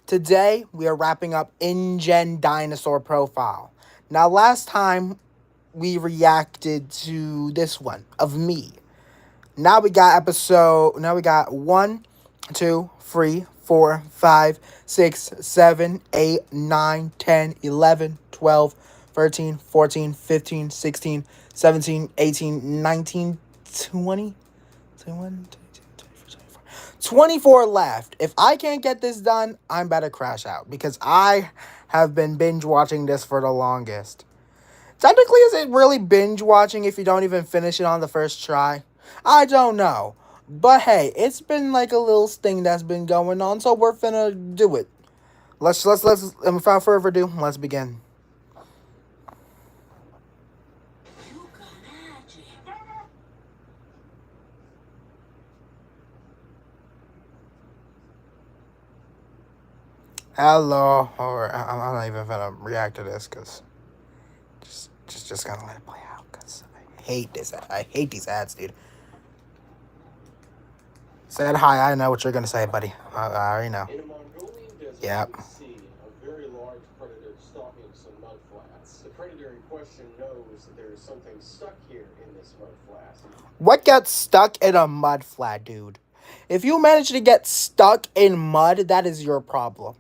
Today, we are wrapping up InGen Dinosaur Profile. Now, last time we reacted to this one of me. Now we got 24 left. If I can't get this done, I'm about to crash out because I have been binge watching this for the longest. Technically, is it really binge watching if you don't even finish it on the first try? I don't know. But hey, it's been like a little thing that's been going on, so we're finna do it. And without further ado, let's begin. Hello, or I'm not even gonna react to this because just gonna let it play out because I hate this. I hate these ads, dude. Said hi. I know what you're gonna say, buddy. I already know. In a Mongolian desert, Yep. we see a very large predator stalking some mud flats. The predator in question knows that there is something stuck here in this mud flat. What gets stuck in a mud flat, dude? If you manage to get stuck in mud, that is your problem.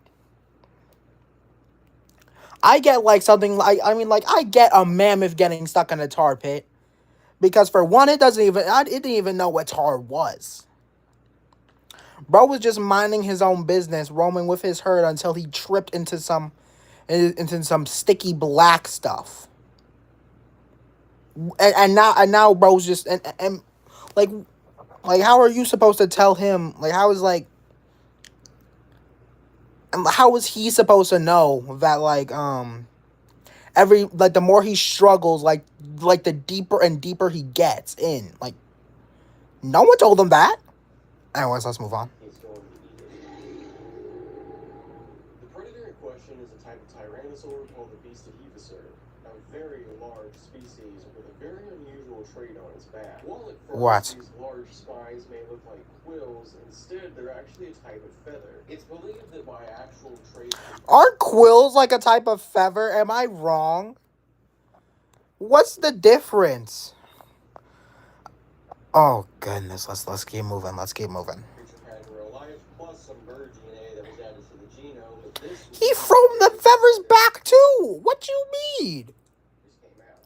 I get like something like I get a mammoth getting stuck in a tar pit because for one, it didn't even know what tar was. Bro was just minding his own business, roaming with his herd until he tripped into some sticky black stuff. And now bro's just and like how are you supposed to tell him how is he supposed to know that the more he struggles the deeper and deeper he gets in, no one told him that. Anyways, let's move on. He's going to eat it. The predator in question is a type of tyrannosaur called the Beastohevasur, a very large species with a very unusual trait on its back. While at first these large spines may look like quills, instead they're actually a type of feather. It's believed that by actual traits... Aren't quills like a type of feather? Am I wrong? What's the difference? Oh goodness, let's keep moving. Let's keep moving. He from the feathers back too. What you mean?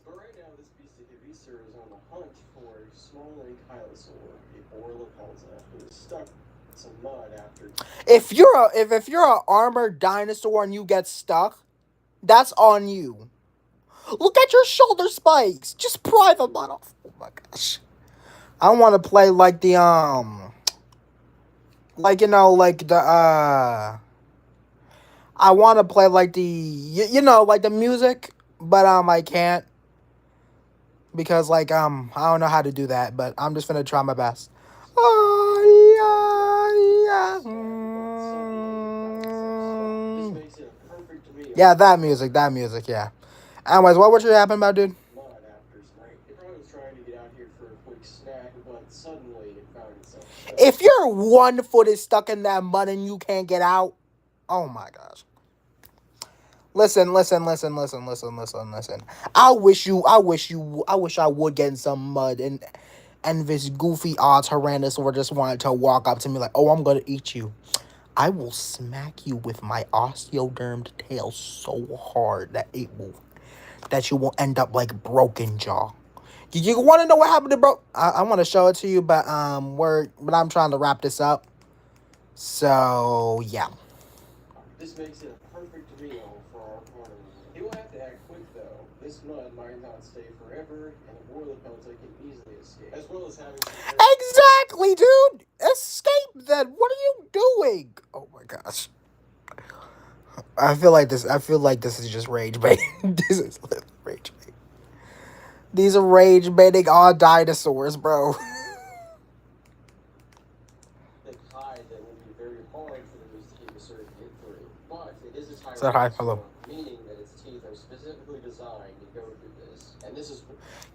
But right now, this Beastohevasur is on the hunt for a small ankylosaur, a Borlapalta, who is stuck in some mud after. If you're a armored dinosaur and you get stuck, that's on you. Look at your shoulder spikes. Just pry the mud off. Oh my gosh. I want to play like the I want to play like like the music, but I can't because I don't know how to do that, but I'm just gonna try my best. Yeah, that music, yeah. Anyways, what was you happen about, dude? If your one foot is stuck in that mud and you can't get out, oh my gosh. Listen. I wish I would get in some mud and this goofy Tyrannosaur just wanted to walk up to me like, oh, I'm gonna eat you. I will smack you with my osteodermed tail so hard that you will end up like broken jaw. You want to know what happened to bro? I want to show it to you, but I'm trying to wrap this up. So yeah. This makes it a perfect meal for our carnivore. He will have to act quick though. This mud might not stay forever, and the Borlapalta can easily escape, as well as having. Exactly, dude. Escape then. What are you doing? Oh my gosh. I feel like this is just rage baiting. This is rage baiting. These are rage baiting all dinosaurs, bro. Say hi, hello. Meaning that its teeth are specifically designed to go through this, and this is.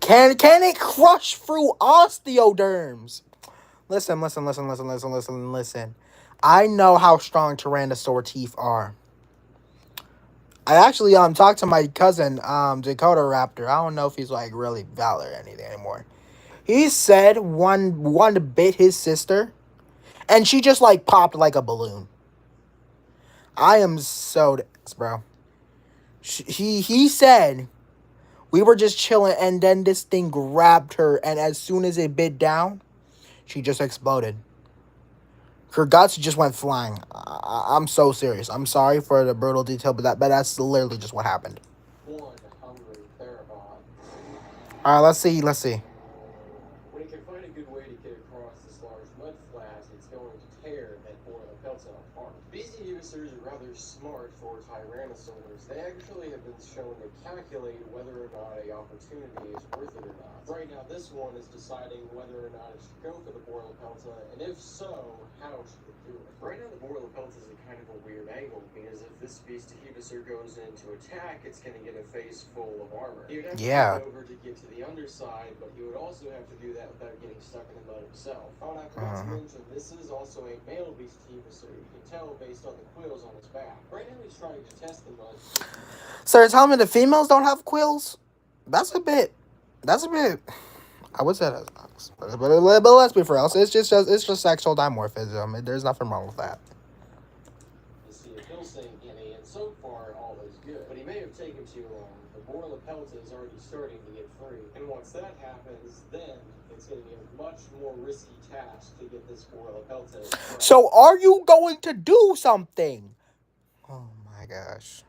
Can it crush through osteoderms? Listen. I know how strong Tyrannosaur teeth are. I actually talked to my cousin Dakota Raptor. I don't know if he's like really valid or anything anymore. He said one bit his sister, and she just like popped like a balloon. I am so bro. He said we were just chilling, and then this thing grabbed her, and as soon as it bit down, she just exploded. Her guts just went flying. I'm so serious. I'm sorry for the brutal detail, but that's literally just what happened. One hungry Therabon. All right, let's see. When it can find a good way to get across this large mud flat, it's going to tear that Borlapelta apart. Beastie Hevisors are rather smart for Tyrannosaurs. They actually have been shown to calculate whether or not an opportunity is worth it or not. Right now, this one is deciding whether or not it should go for the Borlapelta, and if so, how should it do it? Right now, the Borlapelta is a kind of a weird angle, because if this Beastie Hevisor goes in to attack, it's going to get a face full of armor. He would have to get over to get to the underside, but he would also have to do that without getting stuck in the mud himself. Oh, and I forgot to mention, this is also a male Beastie Hevisor. You can tell based on the quills on his back. Right now, he's trying to test the mud. So you're telling me the females don't have quills? That's a bit. I would say that's, but let's be for else. It's just sexual dimorphism. There's nothing wrong with that. To see if he'll sink any, and so far all is good. But he may have taken too long. The Borlapelta is already starting to get free, and once that happens, then it's going to be a much more risky task to get this Borlapelta. So are you going to do something? Oh my gosh.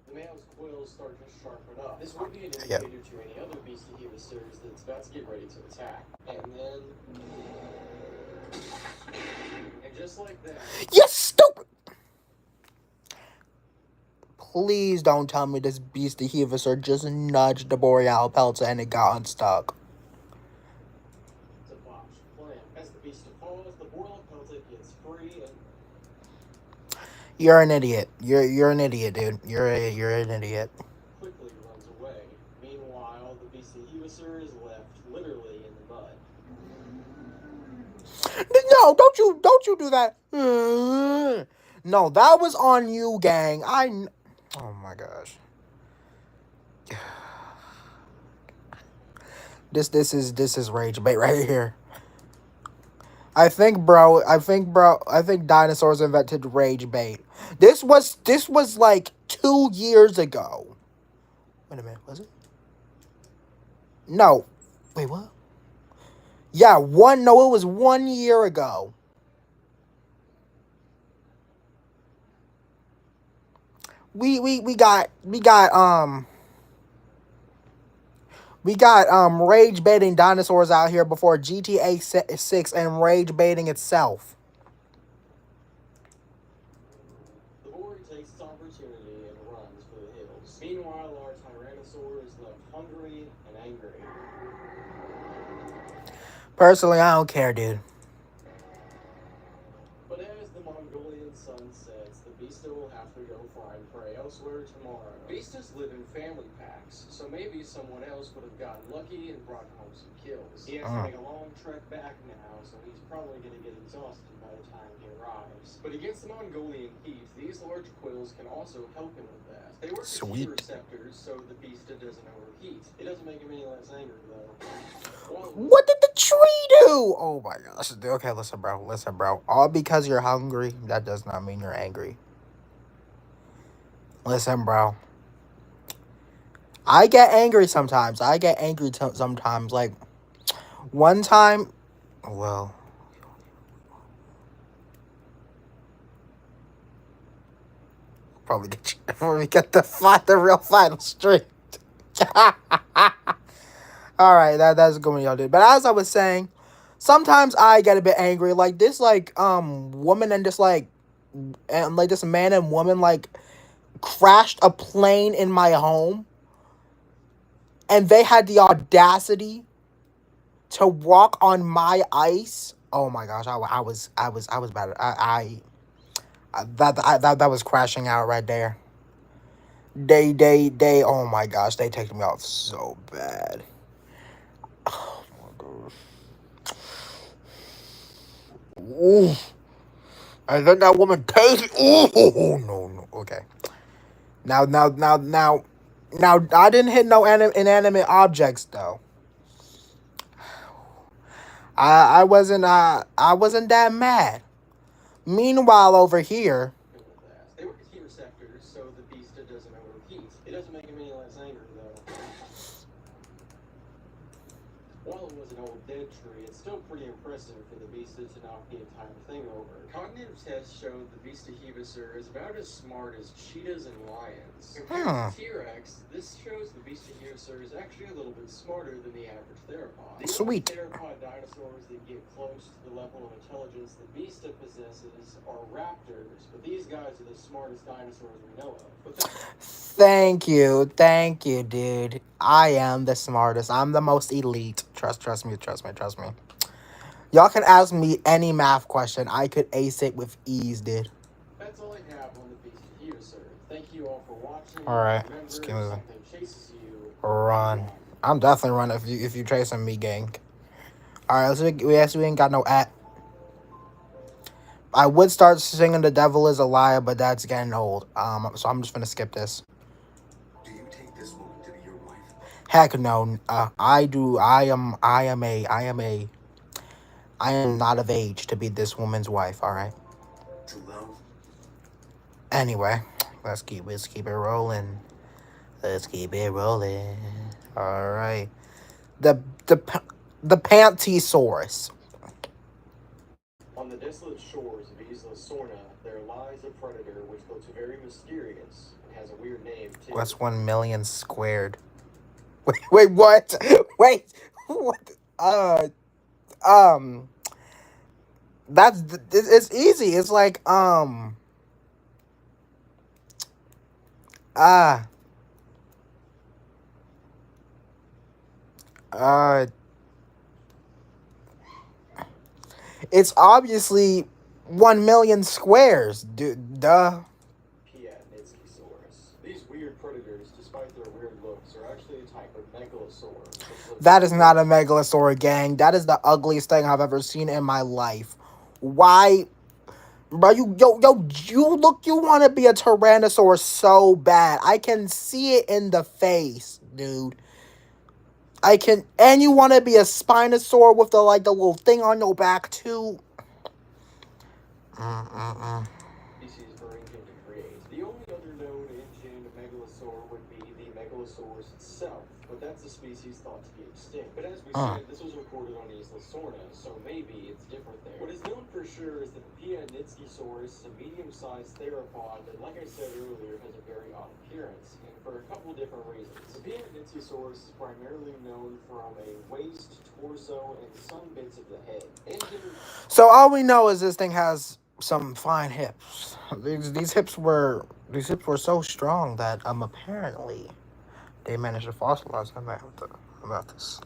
The male's quills start to sharpen up. This would be an indicator to any other Beastie Hevisors that's about to get ready to attack. And then... and just like that... You stupid! Please don't tell me this Beastie Hevisor just nudged the Borlapelta and it got unstuck. It's a botched plan. As the beast falls, the Borlapelta gets free and... You're an idiot. You're an idiot, dude. You're an idiot. Quickly runs away. Meanwhile, the Beastie Hevisor is left literally in the mud. No, don't you do that. No, that was on you, gang. Oh my gosh. This is rage bait right here. I think dinosaurs invented rage bait. This was like 2 years ago. Wait a minute, was it? No. Wait, what? Yeah, it was 1 year ago. We got rage baiting dinosaurs out here before GTA 6 and rage baiting itself. The boar takes its opportunity and runs for the hills. Meanwhile, our Tyrannosaur is left hungry and angry. Personally, I don't care, dude. But as the Mongolian sun sets, the Beasta will have to go find prey elsewhere tomorrow. Beastas live in family packs, so maybe someone else would have gotten lucky and brought home some kills. He has to make a long trek back now, so he's probably going to get exhausted by the time he arrives. But against the Mongolian heat, these large quills can also help him with that. They work as heat receptors, so the Beasta doesn't overheat. It doesn't make him any less angry, though. What did the tree do? Oh my gosh. Okay, listen, bro. All because you're hungry, that does not mean you're angry. Listen, bro. I get angry sometimes. Sometimes. Like, one time, well, probably get the real final straight. All right, that's going y'all did. But as I was saying, sometimes I get a bit angry. Like this, woman and this this man and woman crashed a plane in my home, and they had the audacity to walk on my ice. Oh my gosh, I was bad. That was crashing out right there. They. Oh my gosh, they take me off so bad. Oh my gosh. Ooh. And then that woman tased. Oh no, no. Okay. Now. I didn't hit no inanimate objects though. I wasn't that mad. Meanwhile, over here, They work as heat receptors, so the beast doesn't overheat. It doesn't make him any less angry, though. While it was an old dead tree, it's still pretty impressive for the beast to knock the entire thing over. Cognitive tests showed the Beast of Heavisur is about as smart as cheetahs and lions. Compared to T-Rex, this shows the Beast of Heavisur is actually a little bit smarter than the average theropod. The sweet. theropod dinosaurs that get close to the level of intelligence the Beast possesses are raptors, but these guys are the smartest dinosaurs we know of. Thank you, dude. I am the smartest. I'm the most elite. Trust me. Y'all can ask me any math question. I could ace it with ease, dude. That's all I have on the Beast of Heavisur. Thank you all for watching. Alright, let's keep moving. Run. I'm definitely running if you chasing me, gang. Alright, we ain't got no at. I would start singing "The Devil Is a Liar," but that's getting old. So I'm just gonna skip this. Do you take this woman to be your wife? Heck no. I do. I am not of age to be this woman's wife. All right. To love. Anyway, let's keep it rolling. All right. The Pantysaurus. On the desolate shores of Isla Sorna, there lies a predator which looks very mysterious and has a weird name too. That's 1 million squared. Wait, what? Wait, what? That's it's easy. It's like it's obviously 1 million squares. Duh. Piatnitskisaurus. These weird predators, despite their weird looks, are actually a type of megalosaur. That is not a megalosaur, gang. That is the ugliest thing I've ever seen in my life. Why, bro? You want to be a tyrannosaur so bad. I can see it in the face, dude. And you want to be a Spinosaur with the little thing on your back too. Species for engine to create. The only other known engine megalosaur would be the Megalosaurus itself, but that's a species thought to be extinct. But as we said, this was recorded on Isla Sorna, so maybe it's different there. What is known for sure is that the Piatnitskisaurus is a medium-sized theropod that, like I said earlier, has a very odd appearance, and for a couple different reasons. The Piatnitskisaurus is primarily known from a waist, torso, and some bits of the head. So all we know is this thing has some fine hips. These hips were so strong that apparently they managed to fossilize them. About this.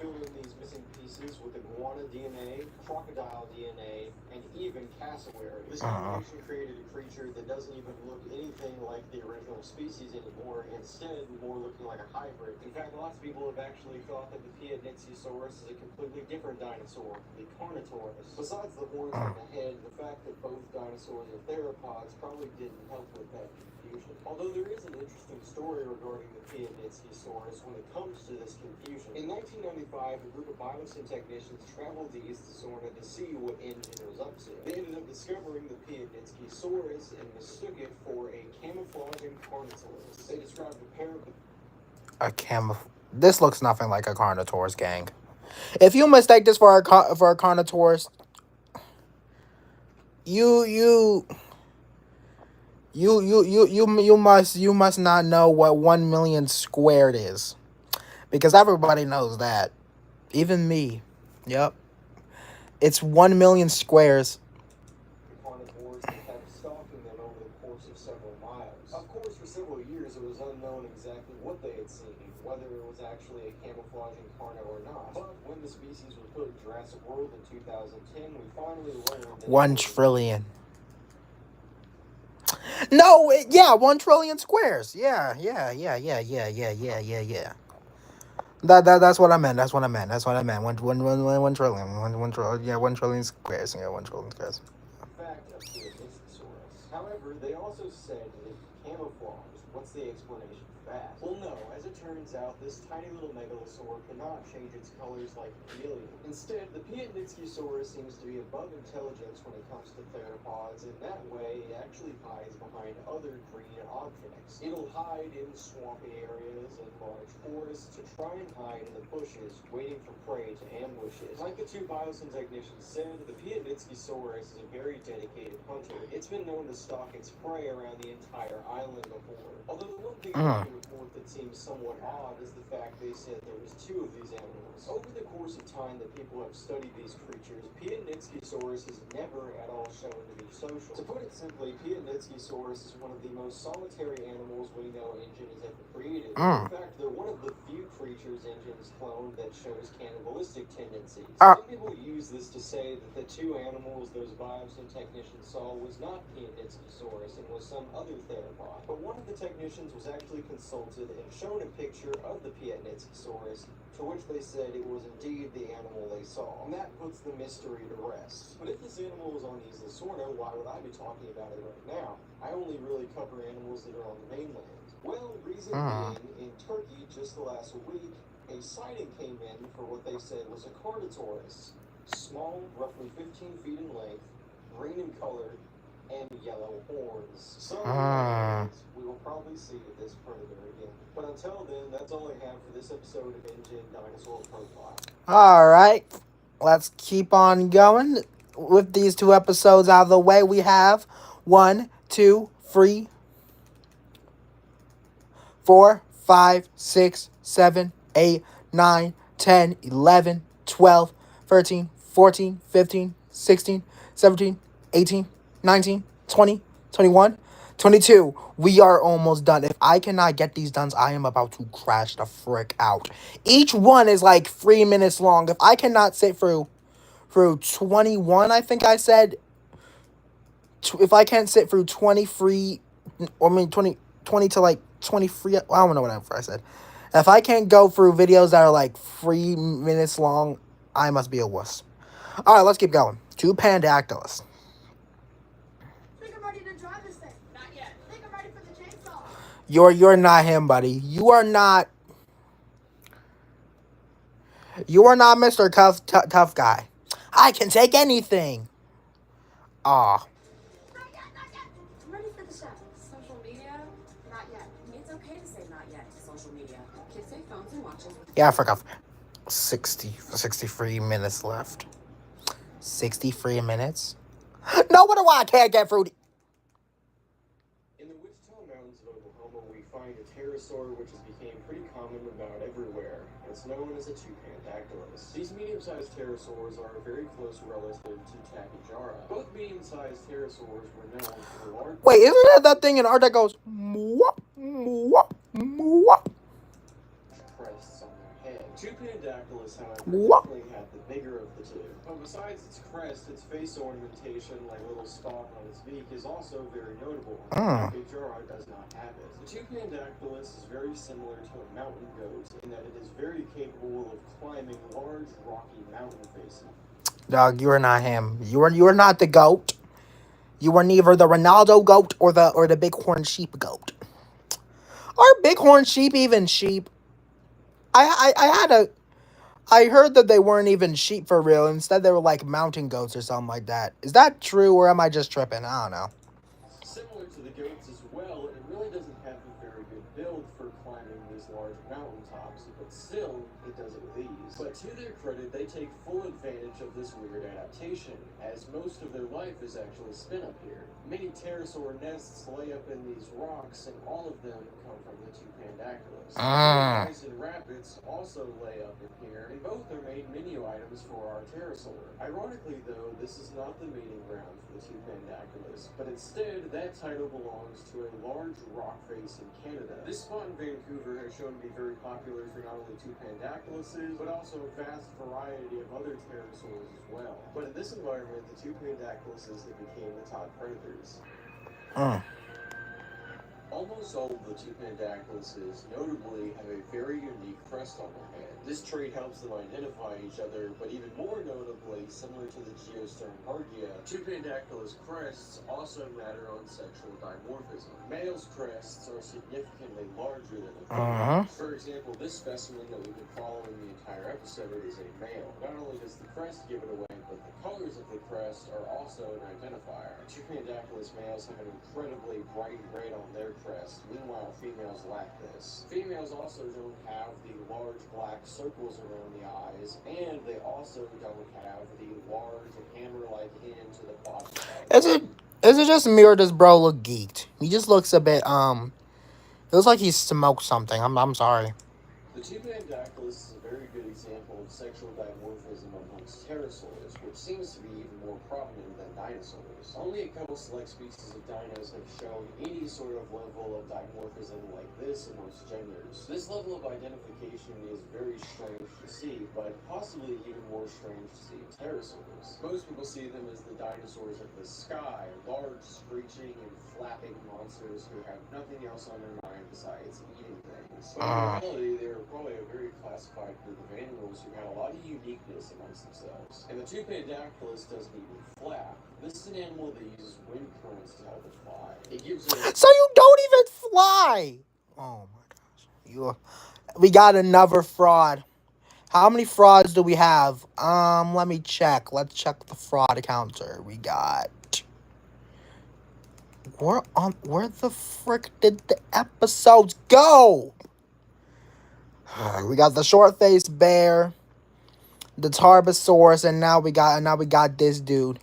Fill in these missing pieces with iguana DNA, crocodile DNA, and even cassowary. This combination created a creature that doesn't even look anything like the original species anymore, instead more looking like a hybrid. In fact, lots of people have actually thought that the Piatnitskisaurus is a completely different dinosaur, the Carnotaurus. Besides the horns on the head, the fact that both dinosaurs are theropods probably didn't help with that confusion. Although there is an interesting story regarding the Piatnitskisaurus when it comes to this confusion. In 1995, a group of biosyn technicians traveled to Isla Sorna to see what engine was up to. They ended up discovering the Piatnitskisaurus and mistook it for a camouflaging Carnotaurus. They described a pair of This looks nothing like a Carnotaurus, gang. If you mistake this for a Carnotaurus, you must not know what 1 million squared is, because everybody knows that, even me. Yep, it's 1 million squares. Carnivores that kept stalking them over the course of several miles. Of course, for several years it was unknown exactly what they had seen, whether it was actually a camouflaging carno or not. But when the species was put in Jurassic World in 2010, we finally learned that 1 trillion. No, 1 trillion squares. Yeah. That's what I meant. That's what I meant. That's what I meant. 1 trillion. 1 trillion. Yeah, 1 trillion squares. Yeah, 1 trillion squares. Fact of Tyrannosaurus. However, they also said that it camouflaged. What's the explanation for that? Well, no. As it turns out, this tiny little megalosaur cannot change its colors like a chameleon. Instead, the Piatnitzkysaurus seems to be above intelligence when it comes to theropods. In that way, it actually hides behind other green objects. It'll hide in swampy areas and large forests to try and hide in the bushes, waiting for prey to ambush it. Like the two biosyn technicians said, the Piatnitzkysaurus is a very dedicated hunter. It's been known to stalk its prey around the entire island before. Although the one thing about the report that seems somewhat odd is the fact they said there was two of these animals. Over the course of time that people have studied these creatures, Piatnitzkysaurus has never at all shown to be social. To put it simply, Piatnitzkysaurus is one of the most solitary animals we know InGen has ever created. In fact, they're one of the few creatures InGen has cloned that shows cannibalistic tendencies. Some people use this to say that the two animals those biosyn technicians saw was not Piatnitzkysaurus and was some other theropod. But one of the technicians was actually consulted and shown a picture of the Piatnitzkysaurus, to which they said it was indeed the animal they saw. And that puts the mystery to rest. But if this animal was on Isla Sorna, why would I be talking about it right now? I only really cover animals that are on the mainland. Well, reason being, in Turkey just the last week, a sighting came in for what they said was a Carnotaurus. Small, roughly 15 feet in length, green in color, and yellow horns. So, we will probably see this predator again. But until then, that's all I have for this episode of InGen Dinosaur Profile. All right, let's keep on going with these 2 episodes out of the way. We have 1, 2, 3, 4, 5, 6, 7, 8, 9, 10, 11, 12, 13, 14, 15, 16, 17, 18, 19, 20, 21, 22. We are almost done. If I cannot get these done, I am about to crash the frick out. Each one is like 3 minutes long. If I cannot sit through 21, I think I said, if I can't sit through 23, I mean 20 to like 23, I don't know whatever I said. If I can't go through videos that are like 3 minutes long, I must be a wuss. All right, let's keep going. 2 Pandactylus. Think I'm ready to drive this thing. Not yet. Think I'm ready for the chainsaw. You're not him, buddy. You are not Mr. Tough Guy. I can take anything. Aw. Not yet, not yet. I'm ready for the show. Social media? Not yet. It's okay to say not yet to social media. Kids say phones and watches. Yeah, I forgot. 63 minutes left. 63 minutes? No wonder why I can't get through. In the Wichita Mountains of Oklahoma, we find a pterosaur which has become pretty common about everywhere. It's known as a Tupandactylus. These medium-sized pterosaurs are a very close relative to Tachyjara. Both medium-sized pterosaurs were known for their large... Wait, isn't that thing in art that goes mwah, mwah, mwah? Crests on their head. Tupandactylus, however, What? definitely had the bigger of the two. But besides its crest, its face ornamentation, like a little spot on its beak, is also very notable. Tachyjara does not have it. The Tupandactylus is very similar to a mountain goat in that it is very capable of climbing large rocky mountain faces. Dog, you are not him. You are not the goat. You are neither the Ronaldo goat or the bighorn sheep goat. Are bighorn sheep even sheep? I heard that they weren't even sheep for real. Instead, they were like mountain goats or something like that. Is that true, or am I just tripping? I don't know. Similar to the goats as well, it really doesn't have a very good build for climbing these large mountaintops, but still, it does it with ease. But to their credit, they take full advantage of this weird adaptation, as most of their life is actually spent up here. Many pterosaur nests lay up in these rocks, and all of them come from the Tupandactylus. Mice and rabbits also lay up in here, and both are made menu items for our pterosaur. Ironically, though, this is not the mating ground for the Tupandactylus, but instead, that title belongs to a large rock face in Canada. This spot in Vancouver has shown to be very popular for not only Tupandactyluses, but also a vast variety of other pterosaurs as well. But in this environment, the Tupandactyluses that became the top predators. Almost all of the Tupandactyluses notably have a very unique crest on their head. This trait helps them identify each other, but even more notably, similar to the Geosternhardia, Tupandactylus crests also matter on sexual dimorphism. Males' crests are significantly larger than the females. For example, this specimen that we've been following the entire episode is a male. Not only does the crest give it away, but the colors of the crest are also an identifier. Tupandactylus males have an incredibly bright red on their crest, meanwhile females lack this. Females also don't have the large black circles around the eyes, and they also don't have the large hammer-like end to the bottom. Is it just me or does bro look geeked? He just looks a bit it looks like he smoked something. I'm sorry. The Tupandactylus is a very good example of sexual dimorphism amongst pterosaurs, which seems to be even more prominent than dinosaurs. Only a couple select species of dinos have shown any sort of level of dimorphism like this amongst genders. This level of identification is very strange to see, but possibly even more strange to see in pterosaurs. Most people see them as the dinosaurs of the sky, large, screeching, and flapping monsters who have nothing else on their mind besides eating things. But in reality, they are probably a very classified group of animals who had a lot of uniqueness amongst themselves. And the Tupandactylus doesn't even flap. This is an animal that uses wind currents to help it fly. It gives it... So you don't even fly! Oh my gosh. We got another fraud. How many frauds do we have? Let me check. Let's check the fraud counter. We got... Where the frick did the episodes go? We got the short-faced bear, the Tarbosaurus, and now we got this dude.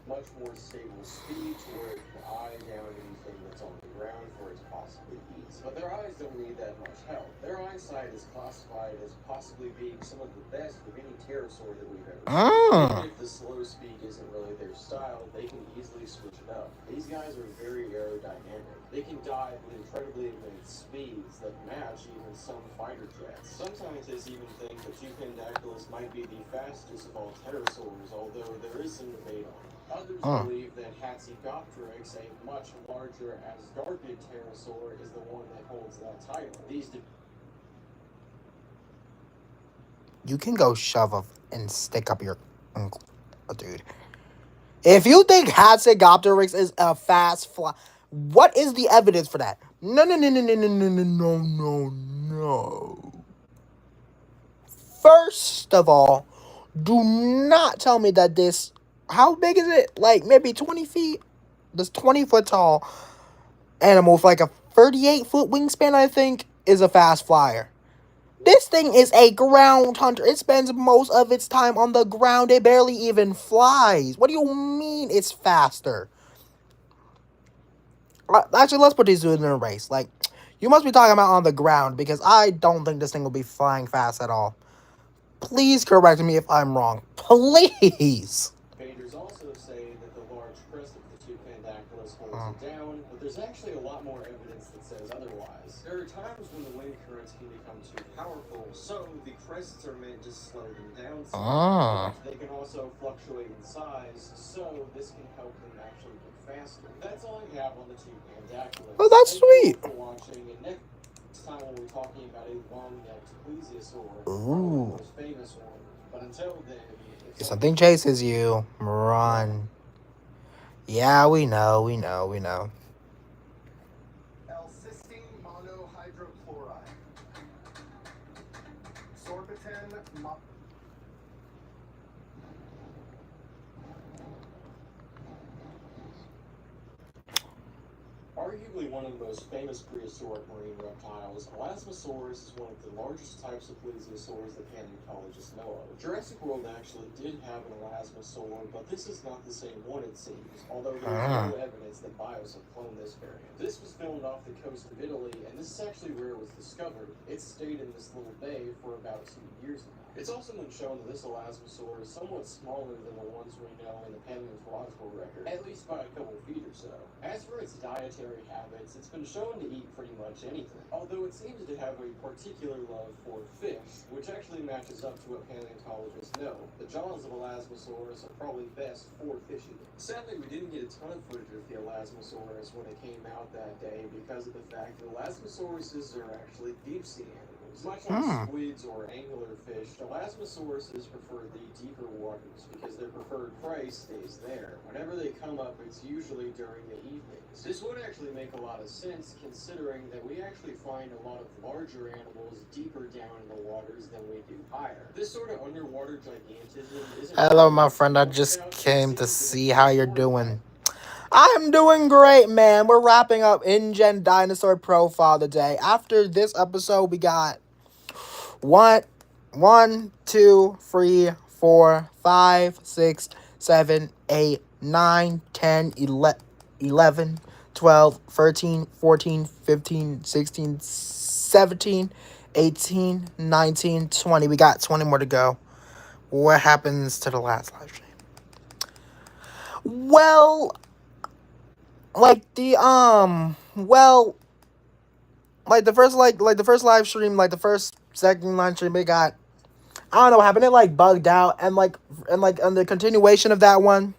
Much more stable speed to where it can eye down anything that's on the ground for it to possibly eat. But their eyes don't need that much help. Their eyesight is classified as possibly being some of the best of any pterosaur that we've ever seen. Even if the slow speed isn't really their style, they can easily switch it up. These guys are very aerodynamic. They can dive at incredibly advanced speeds that match even some fighter jets. Some scientists even think that Tupandactylus might be the fastest of all pterosaurs, although there is some debate on it. Others believe that Hatzegopteryx, a much larger Asgardiid pterosaur, is the one that holds that title. You can go shove and stick up your... Dude. If you think Hatzegopteryx is a fast fly... What is the evidence for that? No. First of all, do not tell me that this... How big is it? Like, maybe 20 feet? This 20-foot tall animal with like a 38-foot wingspan, I think, is a fast flyer. This thing is a ground hunter. It spends most of its time on the ground. It barely even flies. What do you mean it's faster? Actually, let's put these dudes in a race. Like, you must be talking about on the ground, because I don't think this thing will be flying fast at all. Please correct me if I'm wrong. Please! Debaters also say that the large crest of the Tupandactylus holds it down, but there's actually a lot more evidence that says otherwise. There are times when the wind currents can become too powerful, so the crests are meant to slow them down some. They can also fluctuate in size, so this can help them actually get faster. That's all I have on the Tupandactylus. Oh, that's sweet. Thank you for watching, and next time we'll be talking about a long-necked plesiosaur, Ooh. the most famous one. But until then, If something chases you, run. Yeah, we know. L-cysteine monohydrochloride. Sorbitan Arguably one of the most famous prehistoric marine reptiles, Elasmosaurus is one of the largest types of plesiosaurs that paleontologists know of. Jurassic World actually did have an elasmosaur, but this is not the same one, it seems, although there is no evidence that bios have cloned this variant. This was filmed off the coast of Italy, and this is actually where it was discovered. It stayed in this little bay for about 2 years now. It's also been shown that this elasmosaur is somewhat smaller than the ones we know in the paleontological record, at least by a couple feet or so. As for its dietary habits, it's been shown to eat pretty much anything, although it seems to have a particular love for fish, which actually matches up to what paleontologists know. The jaws of Elasmosaurus are probably best for fish eating. Sadly, we didn't get a ton of footage of the Elasmosaurus when it came out that day because of the fact that Elasmosauruses are actually deep-sea animals. Much like squids or anglerfish, Elasmosauruses prefer the deeper waters because their preferred prey stays there. Whenever they come up, it's usually during the evenings. This would actually make a lot of sense considering that we actually find a lot of larger animals deeper down in the waters than we do higher. This sort of underwater gigantism isn't... Hello, my friend. I just came to see how you're doing. I'm doing great, man. We're wrapping up InGen Dinosaur Profile today. After this episode, we got 1, 2, 3, 4, 5, 6, 7, 8, 9, 10, 11, 12, 13, 14, 15, 16, 17, 18, 19, 20. We got 20 more to go. What happens to the last live stream? Well, like the first live stream, like the first second live stream, it got, I don't know what happened. It like bugged out, and on the continuation of that one,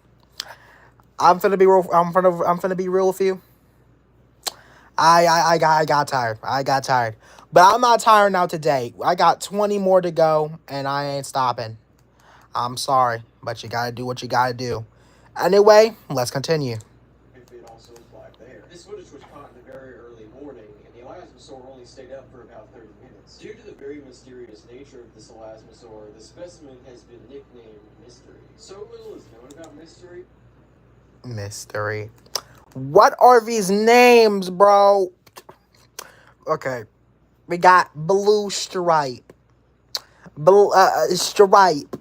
I'm finna be real with you. I got tired. But I'm not tired now today. I got 20 more to go, and I ain't stopping. I'm sorry, but you gotta do what you gotta do. Anyway, let's continue. It also applied there. This footage was caught in the very early morning, and the Elasmosaur only stayed up for about 30 minutes. Due to the very mysterious nature of this Elasmosaur, the specimen has been nicknamed Mystery. So little is known about Mystery. Mystery. What are these names, bro? Okay. We got Blue Stripe. Stripe.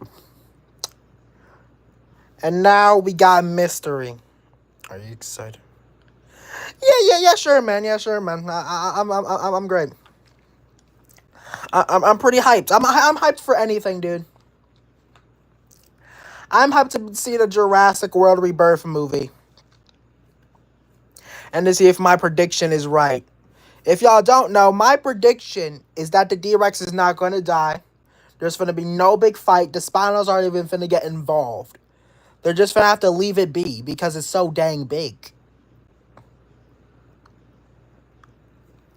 And now we got Mystery. Are you excited? Yeah, sure, man. I'm great. I'm pretty hyped. I'm hyped for anything, dude. I'm hyped to see the Jurassic World Rebirth movie. And to see if my prediction is right. If y'all don't know, my prediction is that the D-Rex is not going to die. There's going to be no big fight. The Spinos aren't even finna get involved. They're just going to have to leave it be because it's so dang big.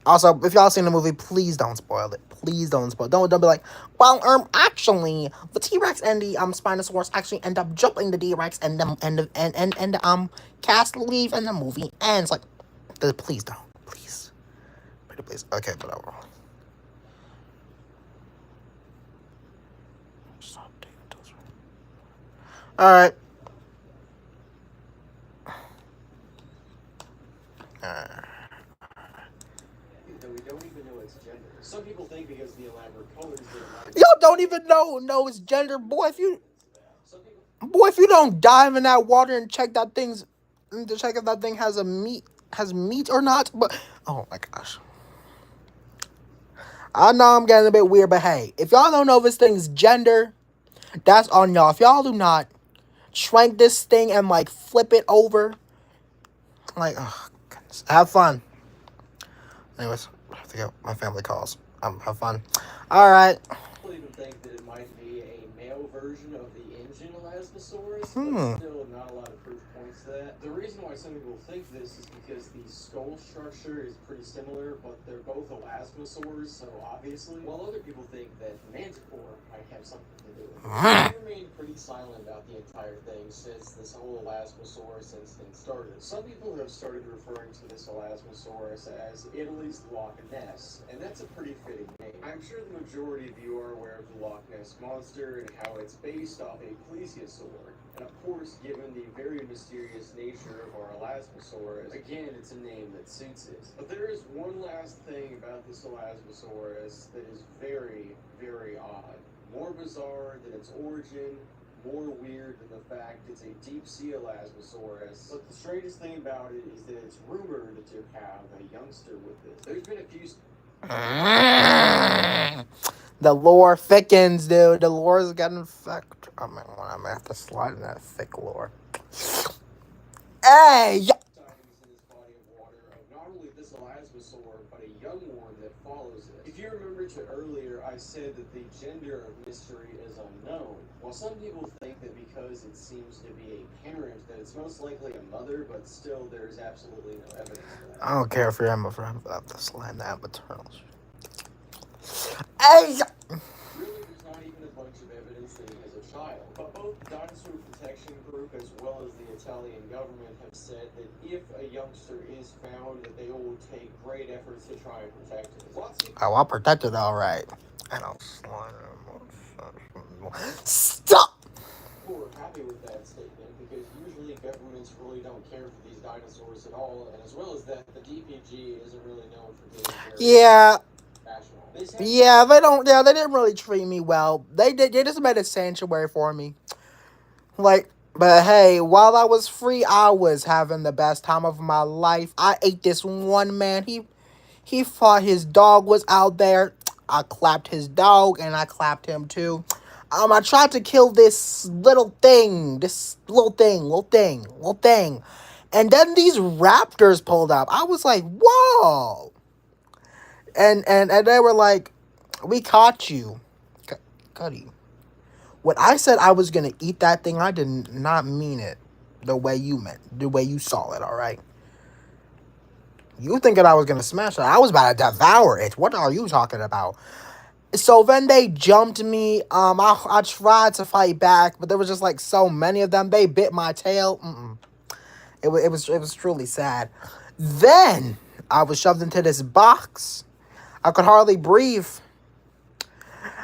Also, if y'all seen the movie, please don't spoil it. Please don't spoil it. Don't be like, well, actually, the T-Rex and the Spinosaurus actually end up jumping the D-Rex and the cast leave and the movie ends. Like, please don't. Please. Pretty please. Okay, whatever. Alright. Though we don't even know its gender. Some people think because of the elaborate colors that Y'all don't even know its gender. Boy, if you don't dive in that water and check that thing's to check if that thing has meat or not. But oh my gosh. I know I'm getting a bit weird, but hey, if y'all don't know this thing's gender, that's on y'all. If y'all do not shrink this thing and like flip it over, like, oh goodness, have fun. Anyways, I have to go. My family calls. Have fun. All right. people even think that it might be a male version of the InGen Elasmosaurus, but still not a lot of proof points to that. The reason why some people think this is because the skull structure is pretty similar, but they're both Elasmosaurs, so obviously, while other people think that Manticore might have something to do with it. I've remained pretty silent about the entire thing since this whole Elasmosaurus incident started. Some people have started referring to this Elasmosaurus as Italy's Loch Ness, and that's a pretty fitting name. I'm sure the majority of you are aware of the Loch Ness Monster and how it's based off a plesiosaur. And of course, given the very mysterious nature of our Elasmosaurus, again, it's a name that suits it. But there is one last thing about this Elasmosaurus that is very, very odd. More bizarre than its origin, more weird than the fact it's a deep-sea Elasmosaurus. But the strangest thing about it is that it's rumored to have a youngster with it. There's been a few... The lore thickens, dude. The lore is getting thick. I mean, when I'm at the slide in that thick lore. Hey! sightings in this body of water of not only this elasmosaur, but a young one that follows it. If you remember to earlier, I said that the gender of mystery is unknown. While some people think that because it seems to be a parent, that it's most likely a mother, but still there's absolutely no evidence for that. I don't care if you're Emma for the slide that maternal. Hey! Really, there's not even a bunch of evidence that he has a child. But both Dinosaur Protection Group as well as the Italian government have said that if a youngster is found, that they will take great efforts to try and protect it. Lots of Oh, I'll protect it all right. And I'll slide him. Stop! people are happy with that statement because usually governments really don't care for these dinosaurs at all, and as well as that, the DPG isn't really known for being very Yeah. rational. Yeah, they don't. Yeah, they didn't really treat me well. They did. They just made a sanctuary for me. Like, but hey, while I was free, I was having the best time of my life. I ate this one man. He thought his dog was out there. I clapped his dog and I clapped him too. I tried to kill this little thing. And then these raptors pulled up. I was like, whoa. And they were like, we caught you. Cuddy. When I said I was going to eat that thing, I did not mean it the way you saw it, all right? You thinking I was going to smash it. I was about to devour it. What are you talking about? So then they jumped me. I tried to fight back, but there was just like so many of them. They bit my tail. It was truly sad. Then I was shoved into this box. I could hardly breathe.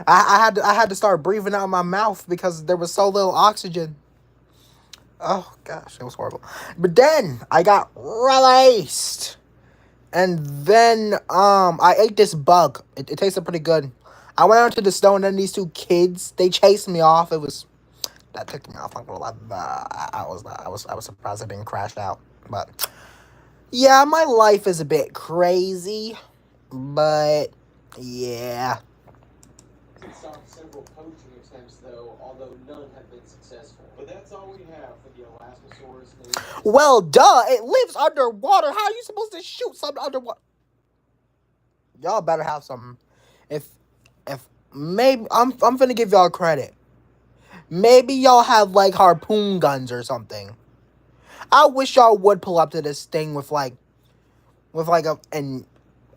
I had to start breathing out my mouth because there was so little oxygen. Oh gosh, it was horrible. But then I got released. And then I ate this bug. It tasted pretty good. I went out to the snow and then these two kids, they chased me off. That ticked me off. Like, well, I was surprised I didn't crash out. But yeah, my life is a bit crazy. But yeah. Stopped several poaching attempts, though, although none have been successful. But that's all we have for the Elasmosaurus named. Well, duh, it lives underwater. How are you supposed to shoot something underwater? Y'all better have something. If maybe I'm finna give y'all credit. Maybe y'all have like harpoon guns or something. I wish y'all would pull up to this thing with an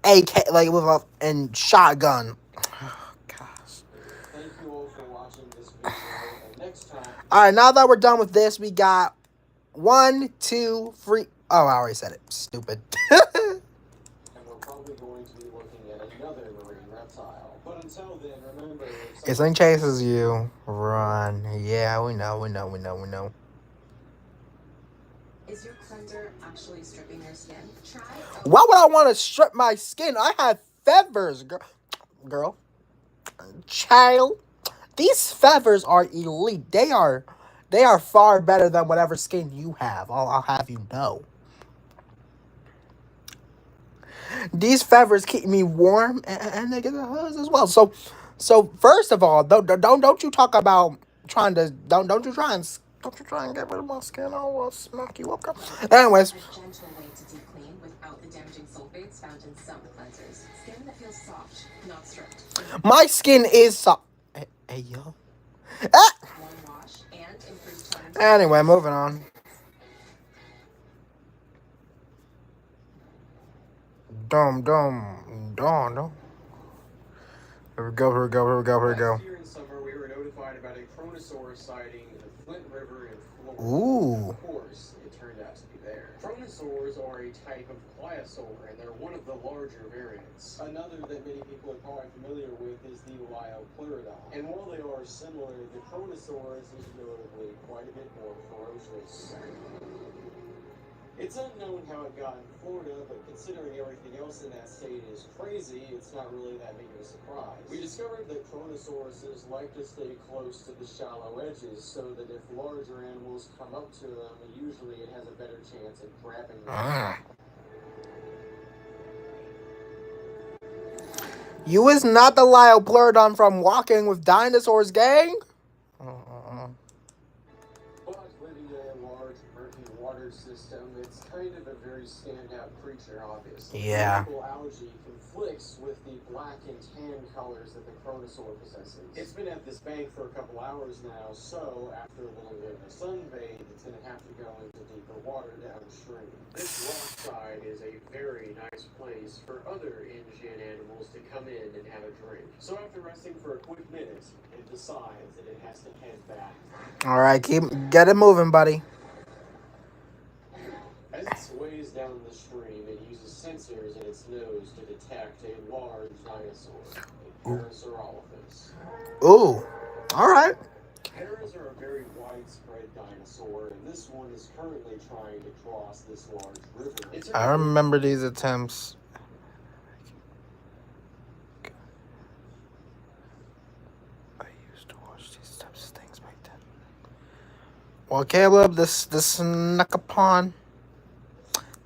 AK, like with a shotgun. Oh, gosh. Thank you all for watching this video, and next time. All right, now that we're done with this, we got 1, 2, 3. Oh, I already said it. Stupid. And we're probably going to be looking at another marine reptile. But until then, remember. If something chases you, run. Yeah, we know. Is your cleanser actually stripping your skin? Try. Why would I want to strip my skin? I have feathers, girl. Child. These feathers are elite. They are far better than whatever skin you have. I'll have you know. These feathers keep me warm and they get the huzz as well. So first of all, don't you talk about trying to don't you try and get rid of my skin? I will smack you up. Anyways. A gentle way to deep clean without the damaging sulfates found in some cleansers. Skin that feels soft, not stripped. My skin is soft. Hey, yo. Ah! One wash and improved tones. Anyway, moving on. Dum. Here we go. Last year in summer, we were notified about a Kronosaurus sighting in the Flint River in Florida. Ooh. Of course, it turned out to be there. Kronosaurs are a type of pliosaur, and they're one of the larger variants. Another that many people are probably familiar with is the Liopleurodon. And while they are similar, the Kronosaurus is notably quite a bit more ferocious. It's unknown how it got in Florida, but considering everything else in that state is crazy, it's not really that big of a surprise. We discovered that Kronosauruses like to stay close to the shallow edges, so that if larger animals come up to them, usually it has a better chance at grabbing them. You is not the Liopleurodon from Walking with Dinosaurs, gang. But living in a large, murky water system, it's kind of a very standout creature, obviously. Yeah. Purple algae conflicts with the black and tan colors that the Chronosaur possesses. It's been at this bank for a couple hours now, so after a little bit of a sunbathe, it's going to have to go into deeper water downstream. This rock side is a very nice place for other InGen animals to come in and have a drink. So after resting for a quick minute, it decides that it has to head back. All right, get it moving, buddy. As it sways down the stream, it uses sensors in its nose to detect a large dinosaur, a Parasaurolophus. Ooh, all right. Paras are a very widespread dinosaur, and this one is currently trying to cross this large river. I remember these attempts. I used to watch these types of things back then. Well, Caleb, this snuck upon.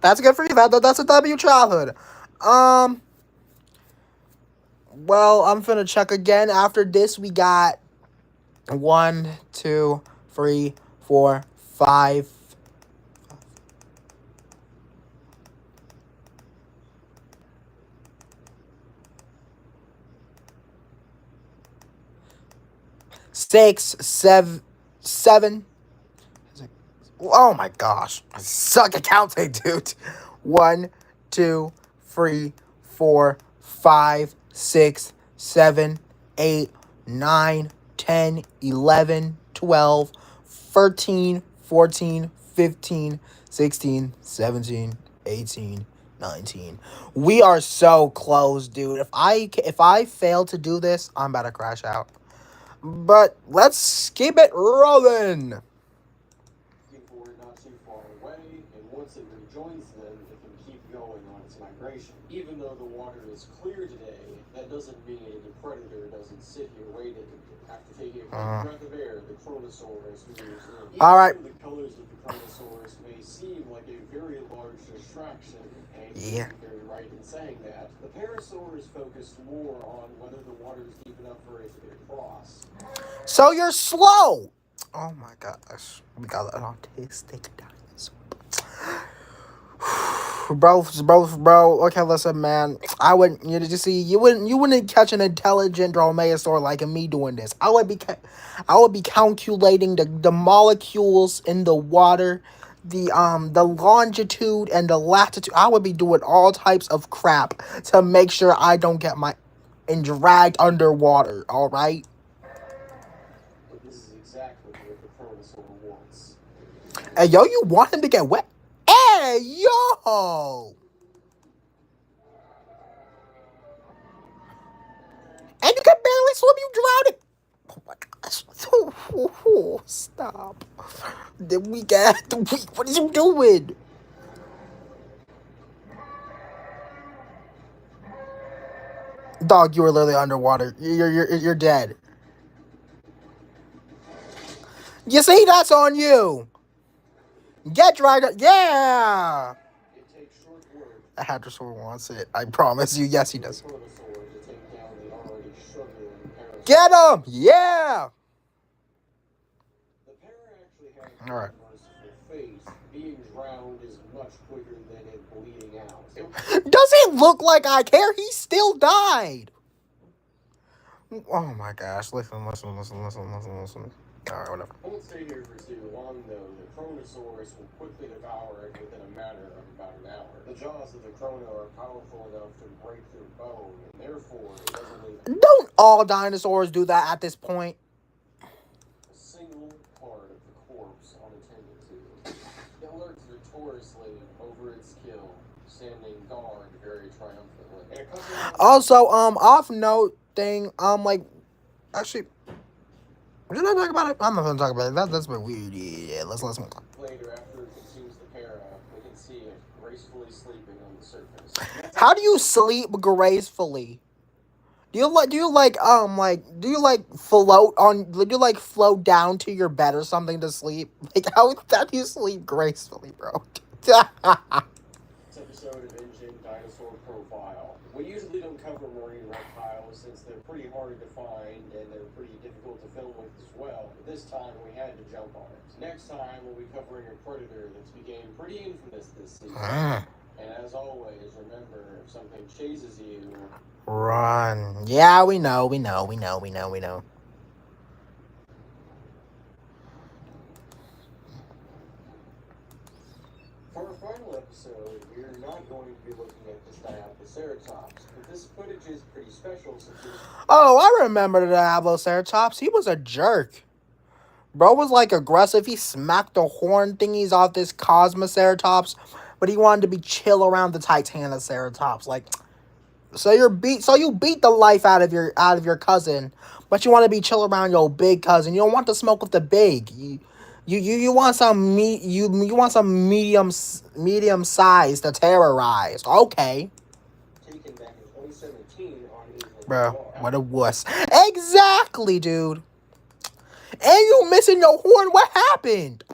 That's good for you. That's a W childhood. Well, I'm finna check again. After this, we got 1, 2, 3, 4, 5. 6, 7. Oh my gosh. I suck at counting, dude. 1, 2, 3, 4, 5, 6, 7, 8, 9, 10, 11, 12, 13, 14, 15, 16, 17, 18, 19. We are so close, dude. If I fail to do this, I'm about to crash out. But let's keep it rolling. Looking for it not too far away, and once it rejoins them, it can keep going on its migration. Even though the water is clear today, that doesn't mean the predator doesn't sit here waiting. After taking a quick breath of air, the Chronosaurus moves in. All right. The colors of the Chronosaurus may seem like a very large distraction, and Yeah. you're very right in saying that. The Parasaur is focused more on whether the water is deep enough for it to cross. So you're slow. Oh my gosh. We got an autistic dinosaur. Bro. Okay, listen, man. I wouldn't. You wouldn't catch an intelligent dromaeosaur like me doing this. I would be calculating the molecules in the water, the longitude and the latitude. I would be doing all types of crap to make sure I don't get dragged underwater. All right. But this is exactly what the Chronosaur wants. Hey, yo, you want him to get wet? Hey, yo! And you can barely swim, you drowning. Oh my gosh. Stop. Then we got what are you doing? Dog, you were literally underwater. You're dead. You see, that's on you. Get dragged. Yeah. It takes short work The Hadrosaur wants it. I promise you. Yes, he does. for the Chronosaur to take down the already struggling Parasaur. Get him. Yeah. The para actually has a All right. merciful fate. Being drowned is much quicker than it bleeding out. Does it look like I care? He still died. Oh my gosh. Listen. All right, whatever. It won't stay here for too long, though. The Chronosaurus will quickly devour it within a matter of about an hour. The jaws of the Chrono are powerful enough to break through bone, and therefore it doesn't leave Don't all dinosaurs do that at this point? a single part of the corpse unattended to. It lurks victoriously over its kill, standing guard very triumphantly. And a couple of Also, off note thing, actually, did I talk about it? I'm not gonna talk about it. That's a bit weird. Yeah, let's move on. later, after it consumes the para, we can see it gracefully sleeping on the surface. How do you sleep gracefully? Do you float down to your bed or something to sleep? Like how do you sleep gracefully, bro? This episode of InGen Dinosaur Profile. We usually don't cover marine reptiles since they're pretty hard to find and they're pretty difficult to film with as well. But this time we had to jump on it. Next time we'll be covering a predator that's became pretty infamous this season. And as always, remember, if something chases you, run. Yeah, we know. For our final episode, we're not going to be looking at this Diabloceratops, but this footage is pretty special since it's... Oh, I remember the Diabloceratops. He was a jerk. Bro was like aggressive. He smacked the horn thingies off this Cosmoceratops, but he wanted to be chill around the Titanoceratops. Like, so you beat the life out of your cousin, but you want to be chill around your big cousin. You don't want to smoke with the big. You want some you want some medium size to terrorize. Okay. Taken back in 2017 on Israel. Bro, what a wuss. Exactly, dude. And you missing your horn. What happened?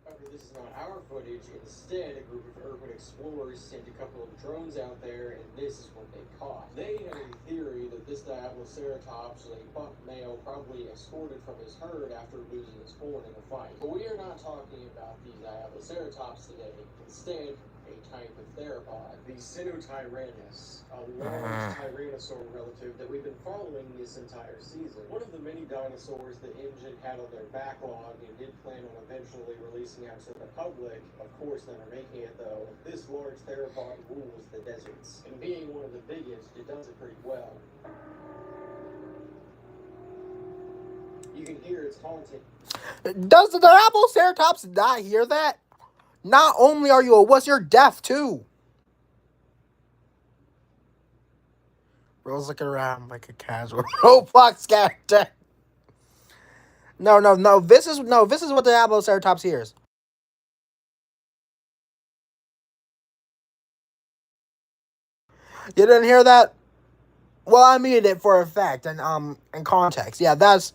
However, this is not our footage. Instead, a group of urban explorers sent a couple of drones out there, and this is what they caught. They had a theory that this Diabloceratops was a buck male probably escorted from his herd after losing his horn in a fight. But we are not talking about the Diabloceratops today. Instead, a type of theropod, the Sinotyrannus, a large tyrannosaur relative that we've been following this entire season. One of the many dinosaurs that InGen had on their backlog and did plan on eventually releasing out to the public, of course never making it though. This large theropod rules the deserts, and being one of the biggest, it does it pretty well. You can hear its haunting. Does the Diabloceratops not hear that? Not only are you a wuss, you're deaf too. Bro's looking around like a casual Roblox character. No. This is what the Diabloceratops hears. You didn't hear that? Well, I muted it for effect and in context. Yeah, that's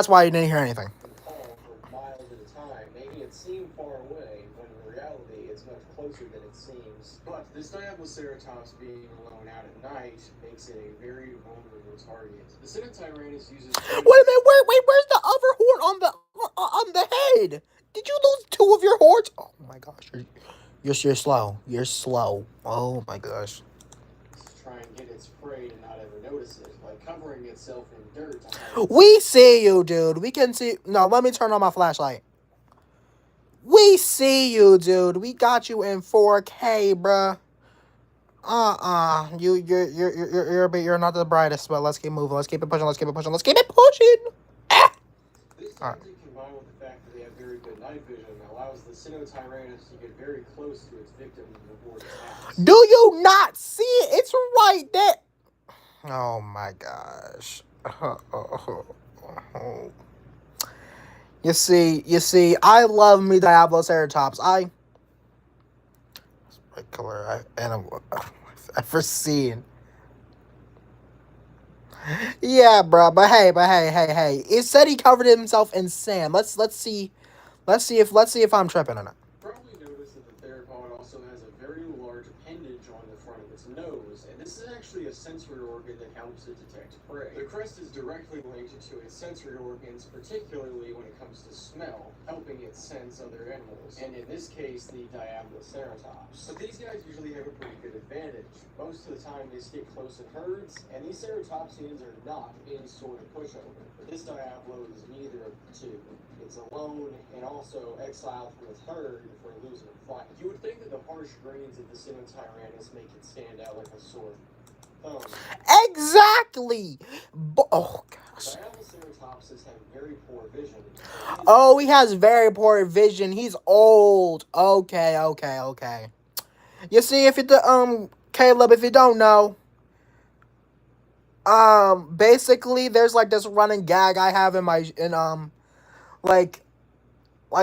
why you didn't hear anything. For miles at a time, making it seem far away, when in reality it's much closer than it seems. But this Diabloceratops being alone out at night makes it a very vulnerable target. The Sinotyrannus uses... Wait a minute, where's the other horn on the head? Did you lose two of your horns? Oh my gosh, you're slow. You're slow. Oh my gosh. To try and get its prey to not ever notice it, like covering itself in dirt. We see you, dude. We can see... No, let me turn on my flashlight. We see you, dude. We got you in 4K, bruh. You're not the brightest, but let's keep moving. Let's keep it pushing. Ah! This tactic, combined with the fact that they have very good night vision, allows the Sinotyrannus to get very close to its victim before it attacks. Do you not see it? It's right there. Oh my gosh. You see, I love me Diabloceratops. I've ever seen. Yeah, bro. But hey. It said he covered himself in sand. Let's see if I'm tripping or not. Probably noticed that the theropod also has a very large appendage on the front of its nose, and this is actually a sensory organ that helps it detect prey. The crest is directly linked to its sensory organs, particularly when it comes to smell, helping it sense other animals, and in this case, the Diabloceratops. But these guys usually have a pretty good advantage. Most of the time, they stick close in herds, and these ceratopsians are not any sort of pushover. But this Diablo is neither of the two. It's alone and also exiled from its herd for losing a fight. You would think that the harsh grains of the Sinotyrannus make it stand out like a sore thumb. Exactly. Oh gosh. Diabloceratopses have very poor vision. Oh, he has very poor vision. He's old. Okay. You see, Caleb, if you don't know, basically, there's like this running gag I have like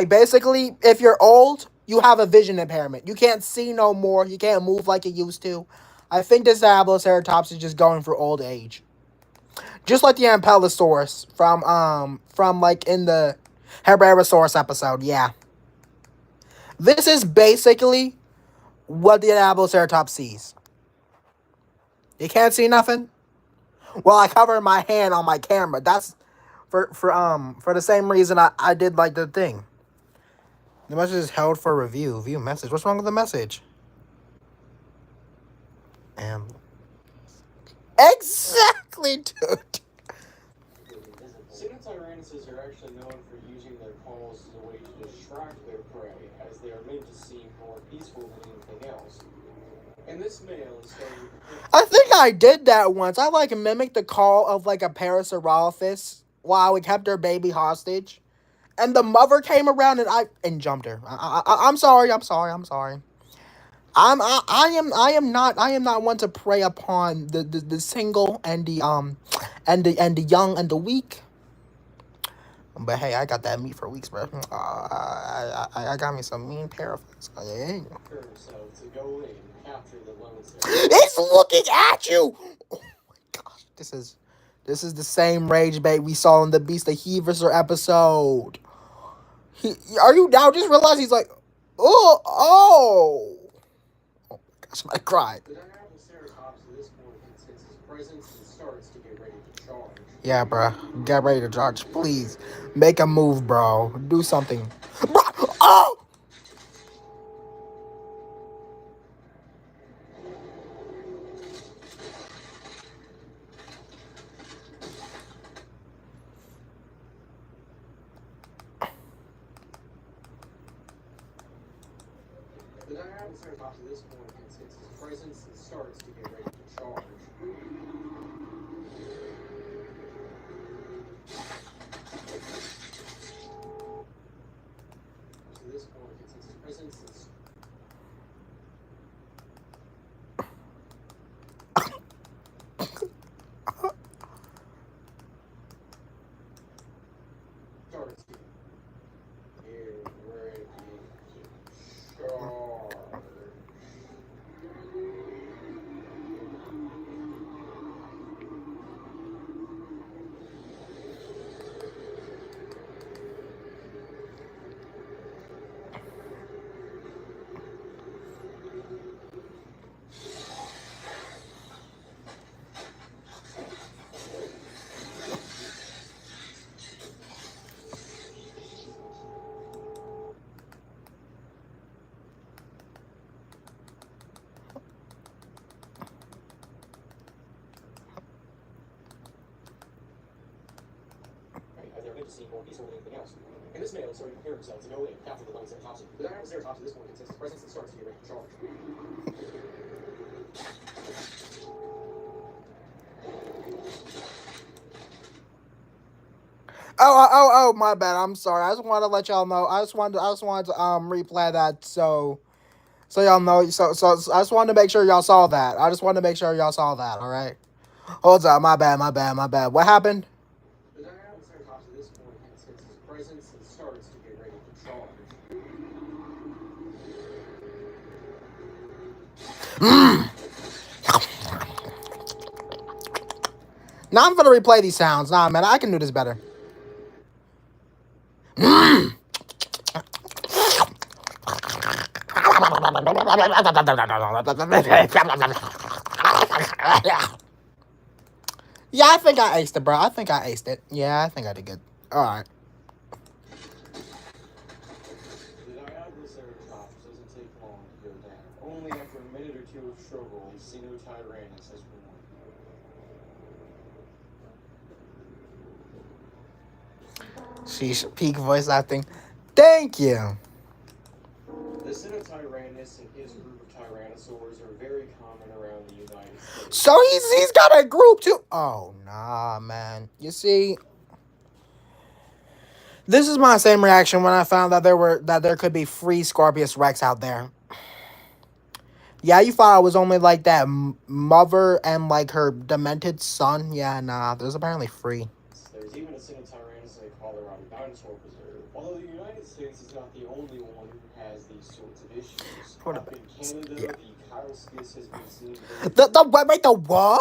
basically, if you're old, you have a vision impairment. You can't see no more. You can't move like you used to. I think this Diabloceratops is just going for old age. Just like the Ankylosaurus from like in the Herbarosaurus episode, yeah. This is basically what the Diabloceratops sees. You can't see nothing? Well, I covered my hand on my camera. That's for the same reason I did like the thing. The message is held for review. View message. What's wrong with the message? Exactly, dude. Tyrannuses are actually known for using their calls as a way to distract their prey, as they are meant to seem more peaceful than anything else. And this male is saying, I think I did that once. I like mimicked the call of like a Parasaurolophus while we kept her baby hostage, and the mother came around and jumped her. I'm sorry. I'm sorry. I'm sorry. I am not one to prey upon the single and the young and the weak. But hey, I got that meat for weeks, bro. I got me some mean paraphrase. Yeah. to go in and capture the lone It's looking at you. Oh my gosh, this is the same rage bait we saw in the Beast of Heaviser episode. Are you now just realize he's like, oh my gosh, I cried. The Diabloceratops at this point can sense his presence and starts to get ready to charge. Yeah, bro, get ready to charge, please. Make a move, bro. Do something. Bro, oh. The Diabloceratops at this point can sense his presence and starts to get ready to charge. To this point, it senses his presence and starts to get ready to charge. As they're meant to seem more peaceful than anything else. And this male is starting to prepare himself to go in and capture the lone Ceratopsis. The Diabloceratops at this point can sense his presence and starts to get ready to charge. Oh, my bad. I'm sorry. I just wanted to let y'all know. I just wanted to replay that so y'all know. So I just wanted to make sure y'all saw that. I just wanted to make sure y'all saw that. All right. Hold up. My bad. What happened? The Diabloceratops at this point can sense his presence and starts to get ready to charge. Now I'm gonna replay these sounds. Nah, man, I can do this better. Yeah, I think I aced it, bro. I think I aced it. Yeah, I think I did good. All right. The Diabloceratops doesn't take long to go down. Only after a minute or two of struggle, Sinotyrannus has won. Sheesh, peak voice acting. Thank you. The Sinotyrannus and his group of tyrannosaurs are very common around the United States. So he's got a group too. Oh nah, man. You see, this is my same reaction when I found that there could be free Scorpius Rex out there. Yeah, you thought I was only like that mother and like her demented son. Yeah, nah. There's apparently free. There's even a Sinotyrannus in the Colorado Dinosaur Preserve. Although the United States is not the only one who has these sorts of issues. Hold Up up. in Canada, Yeah. the Kylskis has been seen. Wait, the what?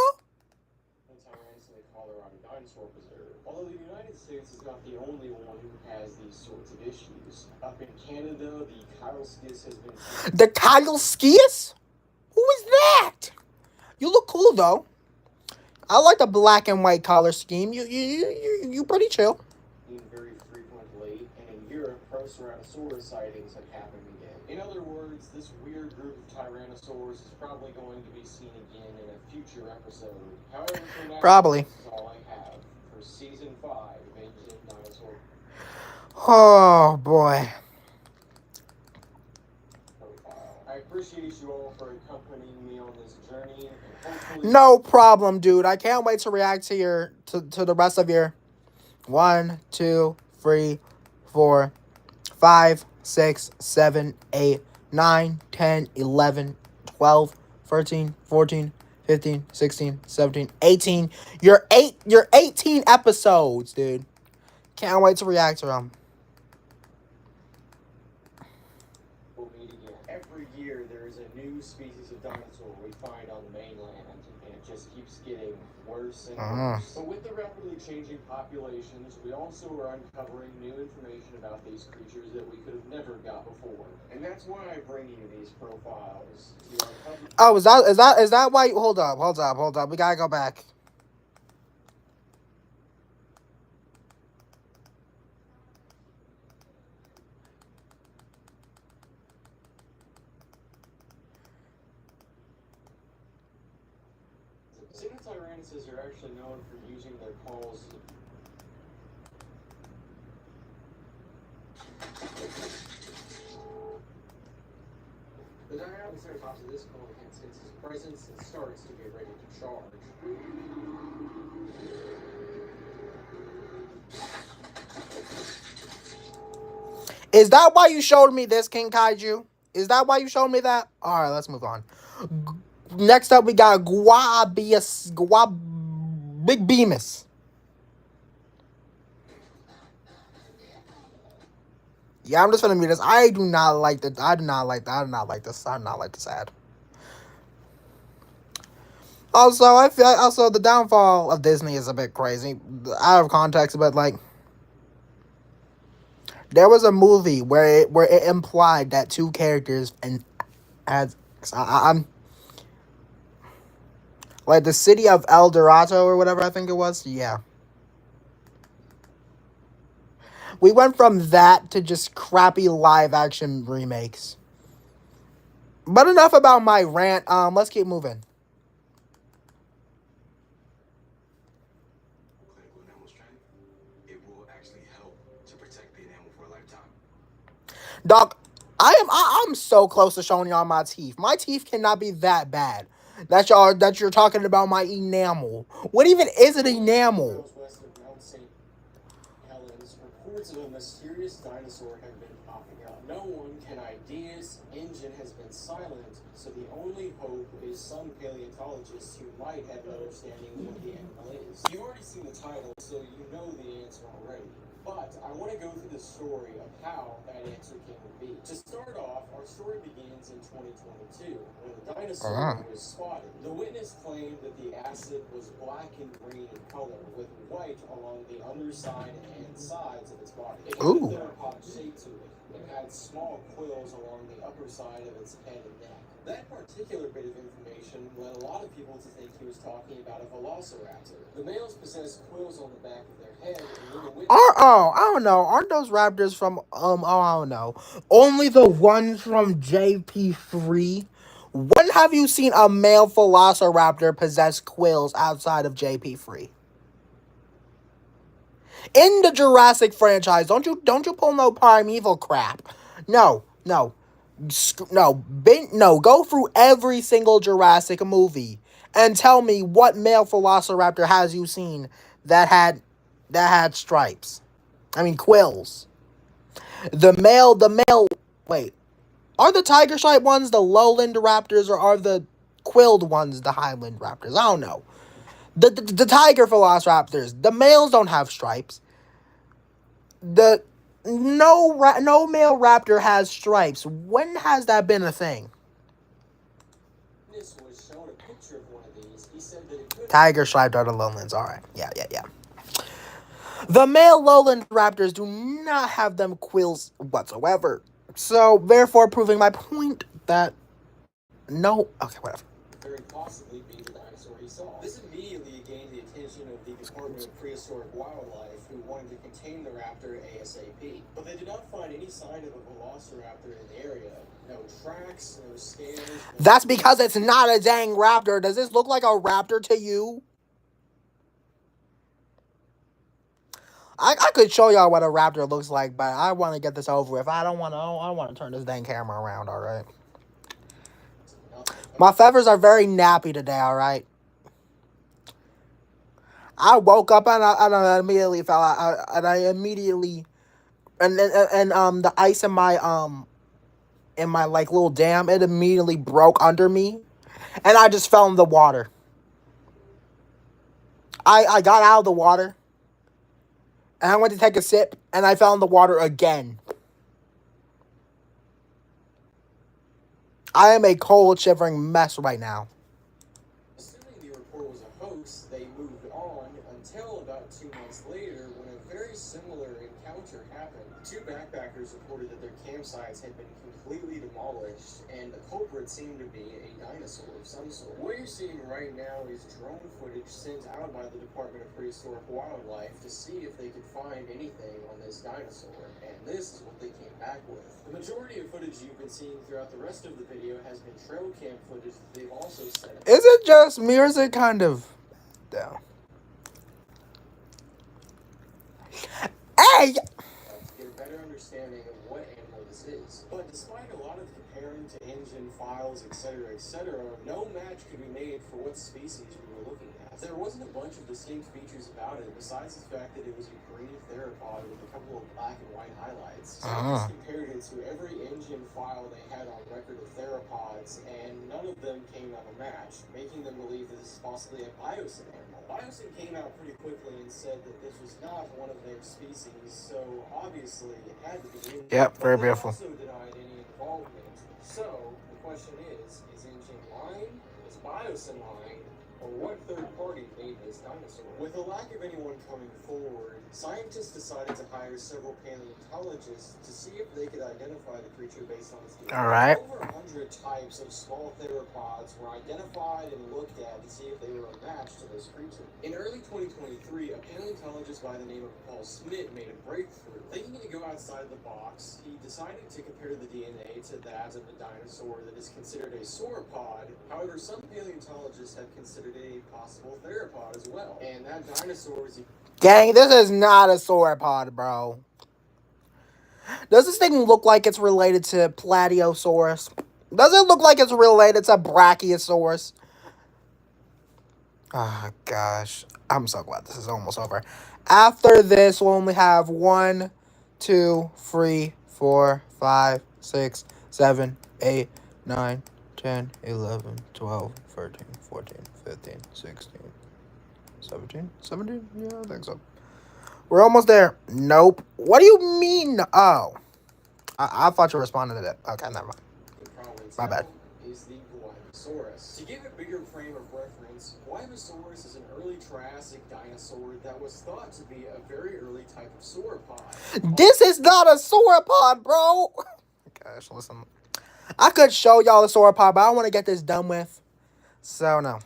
Sinotyrannus in the Colorado Dinosaur Preserve. Although the United States is not the only one who has these sorts of issues. Up in Canada, the Kylskis has been seen. The Kylskis? Who is that? You look cool though. I like the black and white color scheme. You pretty chill. Very frequently, and in Europe, Proceratosaurus sightings have happened again. In other words, this weird group of Tyrannosaurs is probably going to be seen again in a future episode. However, for now, Probably. this is all I have for Season 5 of Ancient Dinosaur Oh boy. Profile. I appreciate you all for accompanying me on this journey, and hopefully... No problem, dude. I can't wait to react to your to the rest of your 1, 2, 3, 4, 5, 6, 7, 8, 9, 10, 11, 12, 13, 14, 15, 16, 17, 18. Your 18 episodes, dude. Can't wait to react to them. We'll meet again. Every year there is a new species of dinosaur we find on the mainland, and it just keeps getting worse and worse. But with the rapidly changing populations, we also are uncovering new information about these creatures that we could have never got before. And that's why I bring you these profiles. To uncover... Oh, is that why? Hold up. We gotta go back. Tyrannosaurs are actually known for using their calls. The Triceratops of this call can sense his presence and starts to get ready to charge. Is that why you showed me this, King Kaiju? Is that why you showed me that? All right, let's move on. Next up, we got Big Bemis. Yeah, I'm just gonna mute this. I do not like this ad. Also, the downfall of Disney is a bit crazy, out of context, but like, there was a movie where it implied that two characters and I'm like the city of El Dorado or whatever I think it was. Yeah. We went from that to just crappy live action remakes. But enough about my rant. Let's keep moving. Clinical enamel strength, it will actually help to protect the enamel for a lifetime. Doc, I'm so close to showing y'all my teeth. My teeth cannot be that bad. That you're talking about my enamel. What even is an enamel? West of Mount St. Helens, reports of a mysterious dinosaur have been popping up. No one can ID its engine has been silent, so the only hope is some paleontologists who might have an understanding of what the animal is. You've already seen the title, so you know the answer already. But I want to go through the story of how that answer came to be. To start off, our story begins in 2022, when the dinosaur was spotted. The witness claimed that the acid was black and green in color, with white along the underside and sides of its body. It had a theropod shape to it, and had small quills along the upper side of its head and neck. That particular bit of information led a lot of people to think he was talking about a velociraptor. The males possess quills on the back of their head, and when the witness... I don't know. Aren't those raptors from I don't know. Only the ones from JP3? When have you seen a male velociraptor possess quills outside of JP3? In the Jurassic franchise, don't you pull no primeval crap. No. Go through every single Jurassic movie and tell me what male velociraptor has you seen that had stripes. I mean quills. The male. Wait, are the tiger stripe ones the lowland raptors or are the quilled ones the highland raptors? I don't know. The tiger velociraptors, the males don't have stripes. No male raptor has stripes. When has that been a thing? Was shown a picture of one of these. He said that it could... Tiger striped are the lowlands. All right. Yeah. The male lowland raptors do not have them quills whatsoever. So, therefore, proving my point that no... Okay, whatever. very possibly be the dinosaur he saw. This immediately gained the attention of the Department of Prehistoric Wildlife, who wanted to contain the raptor ASAP. But they did not find any sign of a velociraptor in the area. No tracks, no scans. That's because it's not a dang raptor. Does this look like a raptor to you? I could show y'all what a raptor looks like, but I want to get this over with. I don't want to turn this dang camera around, all right? My feathers are very nappy today, all right? I woke up and I immediately fell out, and I immediately, and the ice in my like little dam, it immediately broke under me, and I just fell in the water. I got out of the water, and I went to take a sip, and I fell in the water again. I am a cold, shivering mess right now. Assuming the report was a hoax, they moved on until about 2 months later when a very similar encounter happened. The two backpackers reported that their campsites had been completely demolished, and the culprit seemed to be a dinosaur of some sort. What you're seeing right now is drone footage sent out by the Department of Prehistoric Wildlife to see if they could find anything on this dinosaur, and this is what they came back with. The majority of footage you've been seeing throughout the rest of the video has been trail cam footage that they've also set up. Is it just me, or is it kind of down? Hey! To get a better understanding of what animal this is. But despite a lot of comparing to engine files, etc., no match could be made for what species we were looking at. There wasn't a bunch of distinct features about it, besides the fact that it was a green theropod with a couple of black and white highlights. Scientists compared it to every engine file they had on record of theropods, and none of them came up a match, making them believe that this is possibly a Biosyn animal. Biosyn came out pretty quickly and said that this was not one of their species, so obviously it had to be. Yep, very beautiful. Also denied any involvement. So the question is Engine lying? Is Biosyn lying? Or what third party made this dinosaur? With the lack of anyone coming forward, scientists decided to hire several paleontologists to see if they could identify the creature based on its DNA. All right. Over 100 types of small theropods were identified and looked at to see if they were a match to this creature. In early 2023, a paleontologist by the name of Paul Smith made a breakthrough. Thinking to go outside the box, he decided to compare the DNA to that of a dinosaur that is considered a sauropod. However, some paleontologists have considered a possible theropod as well. And that dinosaur is... Gang, this is not a sauropod, bro. Does this thing look like it's related to Plateosaurus? Does it look like it's related to Brachiosaurus? Oh, gosh. I'm so glad this is almost over. After this, we'll only have 1, 2, 3, 4, 5, 6, 7, 8, 9, 10, 11, 12, 13, 14, 15, 16, 17? 17? Yeah, I think so. We're almost there. Nope. What do you mean? Oh. I thought you responded to that. Okay, never mind. My bad. Is the Guaibasaurus. To give a bigger frame of reference, Guaibasaurus is an early Triassic dinosaur that was thought to be a very early type of sauropod. This is not a sauropod, bro. Gosh, listen. I could show y'all the sauropod, but I want to get this done with. So, no.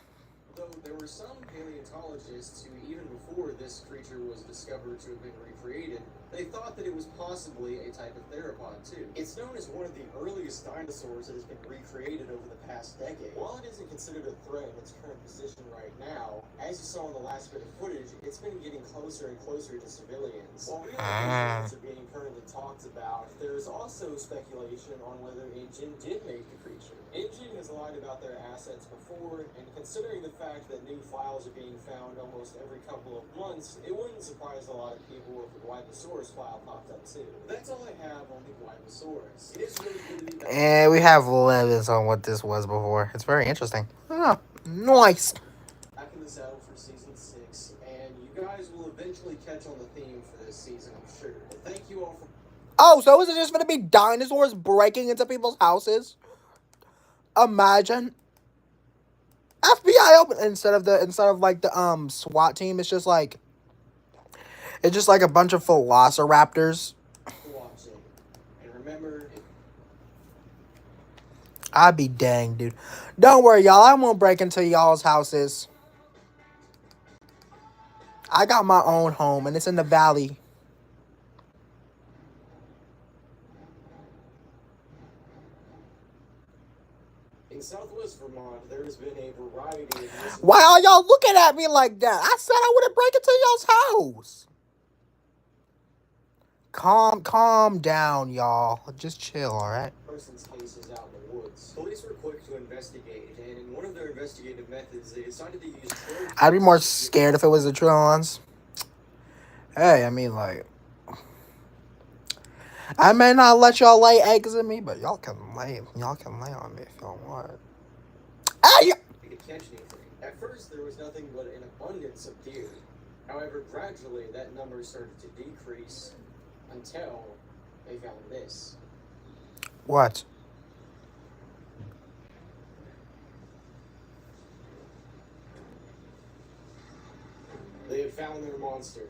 Though there were some paleontologists who, even before this creature was discovered to have been recreated, they thought that it was possibly a type of theropod too. It's known as one of the earliest dinosaurs that has been recreated over the past decade. While it isn't considered a threat in its current position right now, as you saw in the last bit of footage, it's been getting closer and closer to civilians. While real aliens are being currently talked about, there is also speculation on whether Engine did make the creature. Engine has lied about their assets before, and considering the fact that new files are being found almost every couple of months, it wouldn't surprise a lot of people if the Guaibasaurus file popped up too. That's all I have on the Guaibasaurus. It is really good to be back. And we have limits on what this was before. It's very interesting. Oh, nice. Back in the saddle for season 6, and you guys will eventually catch on the theme for this season, I'm sure. But thank you all for... Oh, so is it just going to be dinosaurs breaking into people's houses? Imagine. FBI open instead of like the SWAT team. It's just like a bunch of velociraptors. watching. And remember... I'd be dang, dude. Don't worry, y'all. I won't break into y'all's houses. I got my own home, and it's in the valley. In southwest Vermont, there has been a variety of missing. Why are y'all looking at me like that? I said I wouldn't break into y'all's house. Calm down, y'all. Just chill, all right? Person's cases out in the woods. Police were quick to investigate, and in one of their investigative methods, they decided to use trail I'd be more scared if it was the Trillons. Hey, I mean, like, I may not let y'all lay eggs in me, but y'all can lay on me if y'all want. Hey! They could catch anything. At first, there was nothing but an abundance of deer. However, gradually, that number started to decrease until they found this. What? They had found their monster,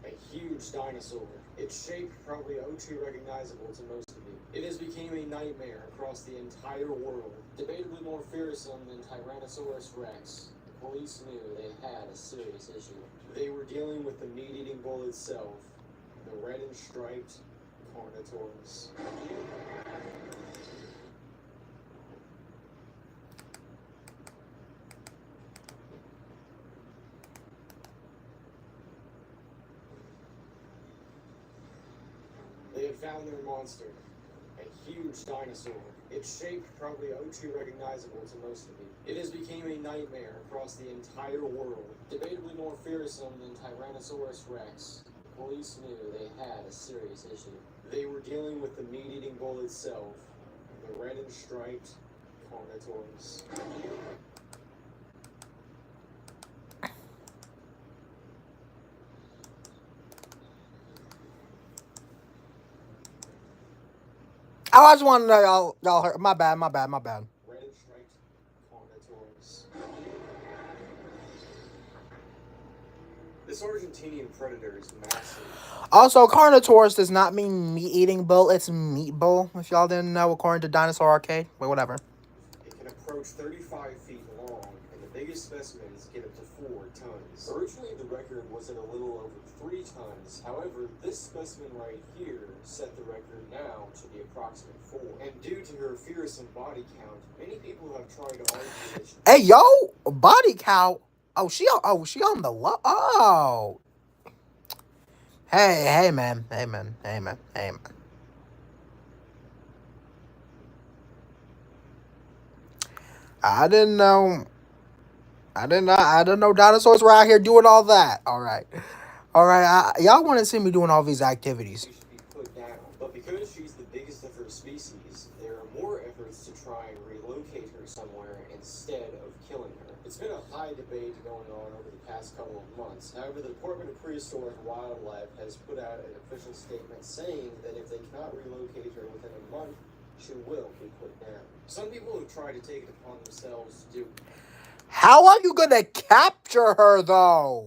a huge dinosaur. Its shape probably too recognizable to most of you. It has become a nightmare across the entire world. Debatably more fearsome than Tyrannosaurus rex, the police knew they had a serious issue. They were dealing with the meat-eating bull itself, the red and striped Carnotaurus. They had found their monster, a huge dinosaur. Its shape probably too recognizable to most of you. It has become a nightmare across the entire world. Debatably more fearsome than Tyrannosaurus rex, the police knew they had a serious issue. They were dealing with the meat-eating bull itself, the red and striped Carnotaurus. I just want to know y'all heard. My bad. Red and striped Carnotaurus. This Argentinian predator is massive. Also, Carnotaurus does not mean meat-eating bull. It's meat bull, if y'all didn't know, according to Dinosaur Arcade. But whatever. It can approach 35 feet long, and the biggest specimens get up to 4 tons. Originally, the record was at a little over 3 tons. However, this specimen right here set the record now to the approximate 4. And due to her fearsome body count, many people have tried to argue that she... Hey, yo, body count. She on the low. Oh. Hey, man. I didn't know dinosaurs were out here doing all that. All right. Y'all want to see me doing all these activities. She should be put down. But because she's the biggest of her species, there are more efforts to try and relocate her somewhere instead of killing her. It's been a high debate going on over the past couple of months. However, the Department of Prehistoric Wildlife has put out an official statement saying that if they cannot relocate her within a month, she will be put down. Some people have tried to take it upon themselves to do. How are you gonna capture her, though?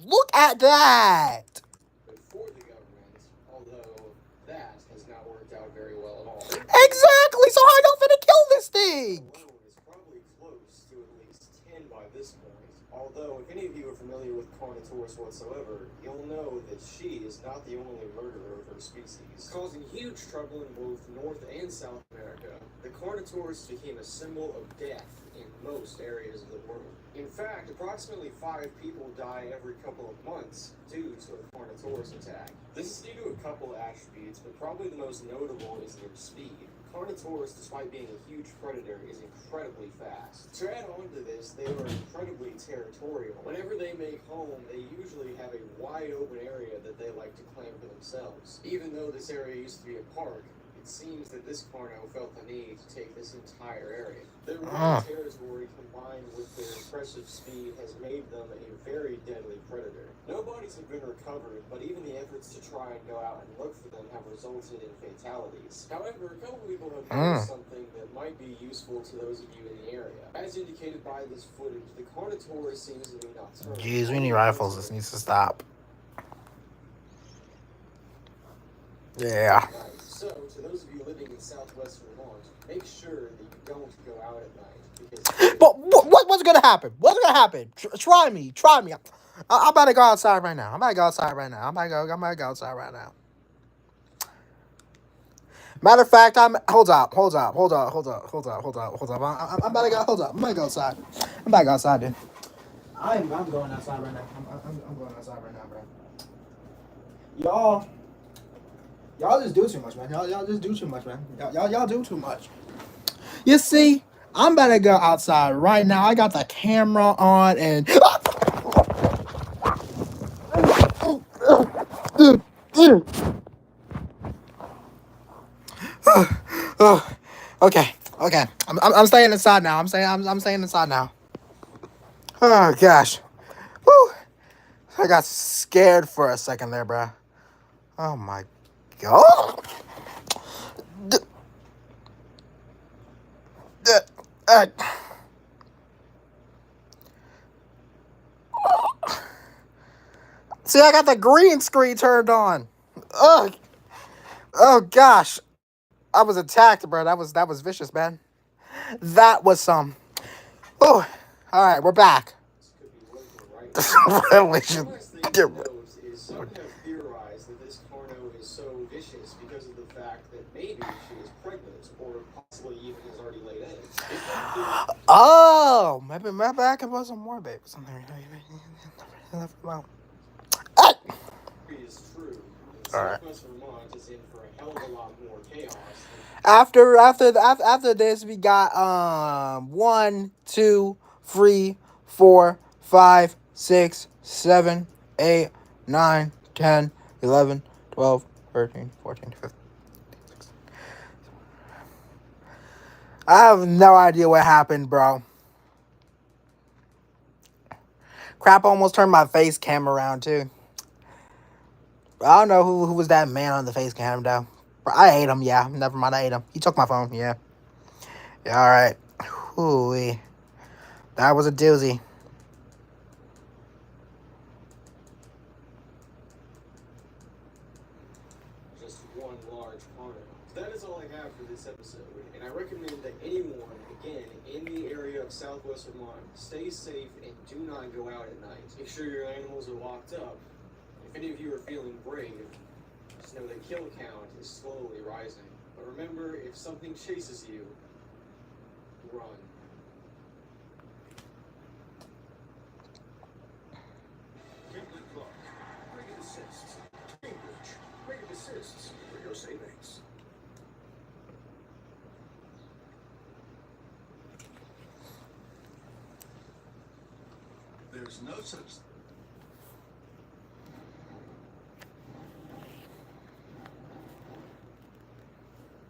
Look at that. But for the government, although that has not worked out very well at all. Exactly. So how y'all finna kill this thing? Alone is probably close to at least 10 by this point. Although, if any of you are familiar with Carnotaurus whatsoever, you'll know that she is not the only murderer of her species. Causing huge trouble in both North and South America, the Carnotaurus became a symbol of death in most areas of the world. In fact, approximately 5 people die every couple of months due to a Carnotaurus attack. This is due to a couple attributes, but probably the most notable is their speed. Carnotaurus, despite being a huge predator, is incredibly fast. To add on to this, they are incredibly territorial. Whenever they make home, they usually have a wide open area that they like to claim for themselves. Even though this area used to be a park, it seems that this Carno felt the need to take this entire area. Their wide territory combined with their impressive speed has made them a very deadly predator. No bodies have been recovered, but even the efforts to try and go out and look for them have resulted in fatalities. However, a couple people have noticed something that might be useful to those of you in the area. As indicated by this footage, the Carnotaurus seems to be nocturnal. Jeez, we need rifles. This needs to stop. Yeah. So, to those of you living in southwest Vermont, make sure But what's gonna happen? What's gonna happen? Try me. I'm about to go outside right now. I'm about to go outside right now. I'm about to go outside right now. Matter of fact, hold up. I'm about to go. Hold up. I'm about to go outside. I'm about to go outside, dude. I'm going outside right now. I'm going outside right now, bro. Y'all just do too much, man. Y'all just do too much, man. Y'all do too much. You see, I'm about to go outside right now. I got the camera on and. Okay. I'm staying inside now. I'm staying inside now. Oh gosh. Whew. I got scared for a second there, bro. Oh my god. See, I got the green screen turned on. Ugh. Oh gosh. I was attacked, bro. That was vicious, man. That was some. Oh. All right, we're back. This could be local, right? Really should One last thing get to note is some have theorized that this Carno is so vicious because of the fact that maybe she is pregnant or possibly even has already laid eggs. If that theory Oh, maybe my back it wasn't more, babe. Something. Ah! is true, All right. Southwest Vermont is in for a hell of a lot more chaos. After this, we got 1, 2, 3, 4, 5, 6, 7, 8, 9, 10, 11, 12, 13, 14, 15. I have no idea what happened, bro. Crap almost turned my face cam around, too. I don't know who was that man on the face cam, though. I ate him, yeah. Never mind, I ate him. He took my phone, yeah. Yeah, all right. Whew. That was a doozy. Just one large Carno. That is all I have for this episode, and I recommend that anyone, again, in the area of Southwest Vermont, stay safe and do not go out at night. Make sure your animals are locked up. If any of you are feeling brave, just know that kill count is slowly rising. But remember, if something chases you, run. Kimberly Clark. Cricket assists. Cambridge. Cricket assists for your savings. There's no such.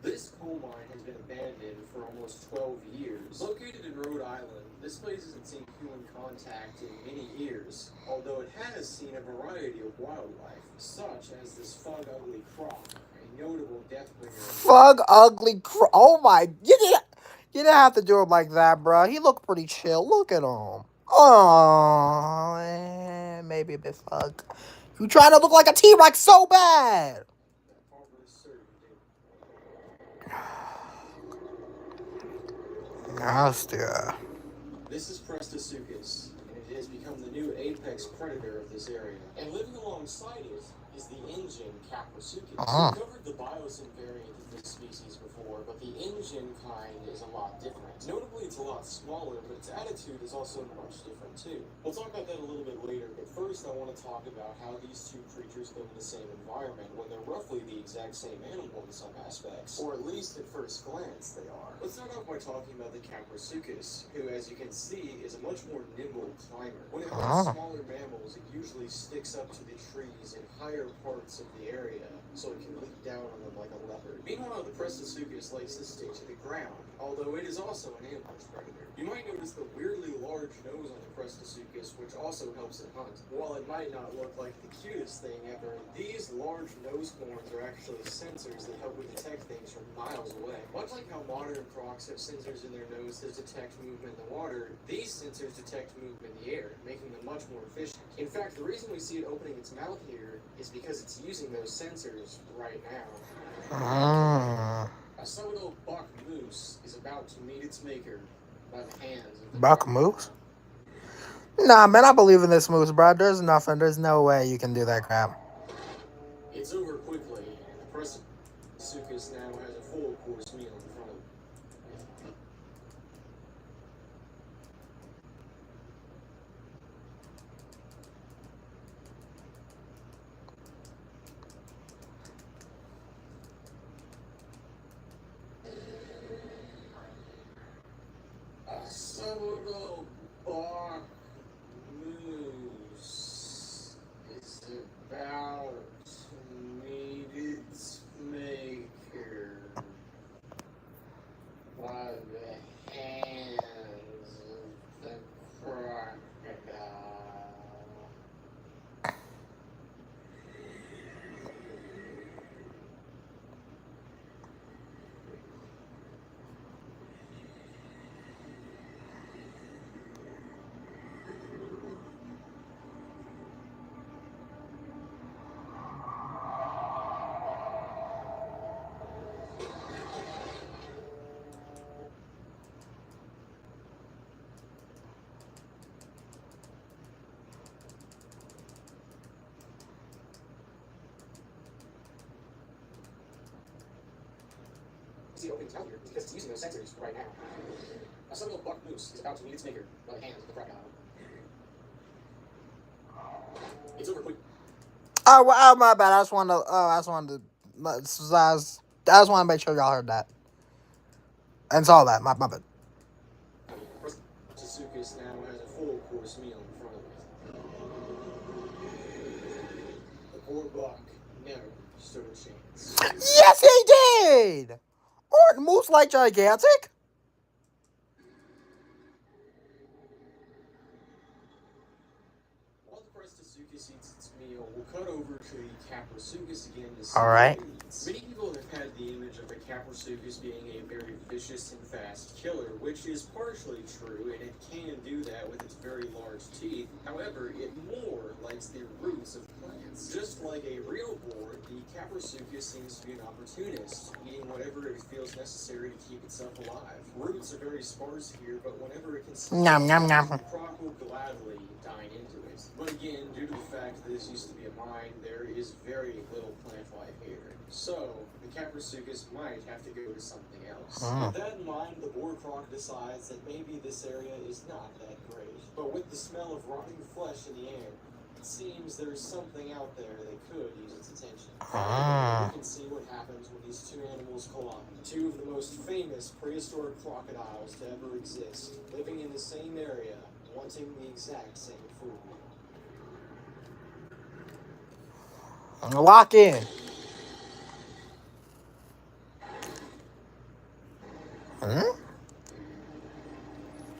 This coal mine has been abandoned for almost 12 years. Located in Rhode Island, this place hasn't seen human contact in many years, although it has seen a variety of wildlife, such as this Fug Ugly Croc, a notable death bringer. Fug ugly oh my, you didn't have to do him like that, bro. He looked pretty chill. Look at him. Oh, maybe a bit fug. You trying to look like a T-Rex so bad. Nasty. This is Prestosuchus, and it has become the new apex predator of this area. And living alongside it is the Indian Caprasuchus. Uh-huh. We covered the Biosyn variant of this species before, but the Indian kind is a lot different. Notably, it's a lot smaller, but its attitude is also much different too. We'll talk about that a little bit later, but first I want to talk about how these two creatures live in the same environment when they're roughly the exact same animal in some aspects, or at least at first glance they are. Let's start off by talking about the Caprasuchus, who, as you can see, is a much more nimble climber. When it hunts smaller mammals, it usually sticks up to the trees in higher parts of the area, so it can leap down on them like a leopard. Meanwhile, the Prestosuchus likes to stay to the ground, although it is also an ambush predator. You might notice the weirdly large nose on the Prestosuchus, which also helps it hunt. While it might not look like the cutest thing ever, these large nose horns are actually sensors that help it detect things from miles away. Much like how modern crocs have sensors in their nose that detect movement in the water, these sensors detect movement in the air, making them much more efficient. In fact, the reason we see it opening its mouth here is because it's using those sensors right now. A Soto buck moose is about to meet its maker. by the hands of the Buck crocodile. moose? Nah, man, I believe in this moose, bro. There's nothing. There's no way you can do that crap. It's over quickly. The Prasuchus now has a full course meal in front of him. A solo bark moose is about to meet its maker by the hands of the crocodile. See it opening out here because it's using those sensors right now. A Seminole buck moose is about to meet its maker by the hands of the crocodile. It's over quick. Oh, well, oh, my bad. I just wanted to make sure y'all heard that. And saw that. My bad. Prasuchus now has a full course meal in front of it. The poor buck never stood a chance. Yes, he did! Aren't moose like gigantic? While the Prasuchus eats its meal, we'll cut over to the Caprasuchus again to see All right. what it eats. Many people have had the image of the Caprasuchus being a very vicious and fast killer, which is partially true, and it can do that with its very large teeth. However, it more likes the roots of plants. Just like a real boar, the Caprasuchus seems to be an opportunist, eating whatever it feels necessary to keep itself alive. Roots are very sparse here, but whenever it can see Nom, nom, nom. the croc will gladly dine into it. But again, due to the fact that this used to be a mine, there is very little plant life here. So, the Caprasuchus might have to go to something else. With that in mind, the boar croc decides that maybe this area is not that great. But with the smell of rotting flesh in the air, it seems there's something out there that could use its attention. You can see what happens when these two animals collide. Two of the most famous prehistoric crocodiles to ever exist, living in the same area, wanting the exact same food. Lock in.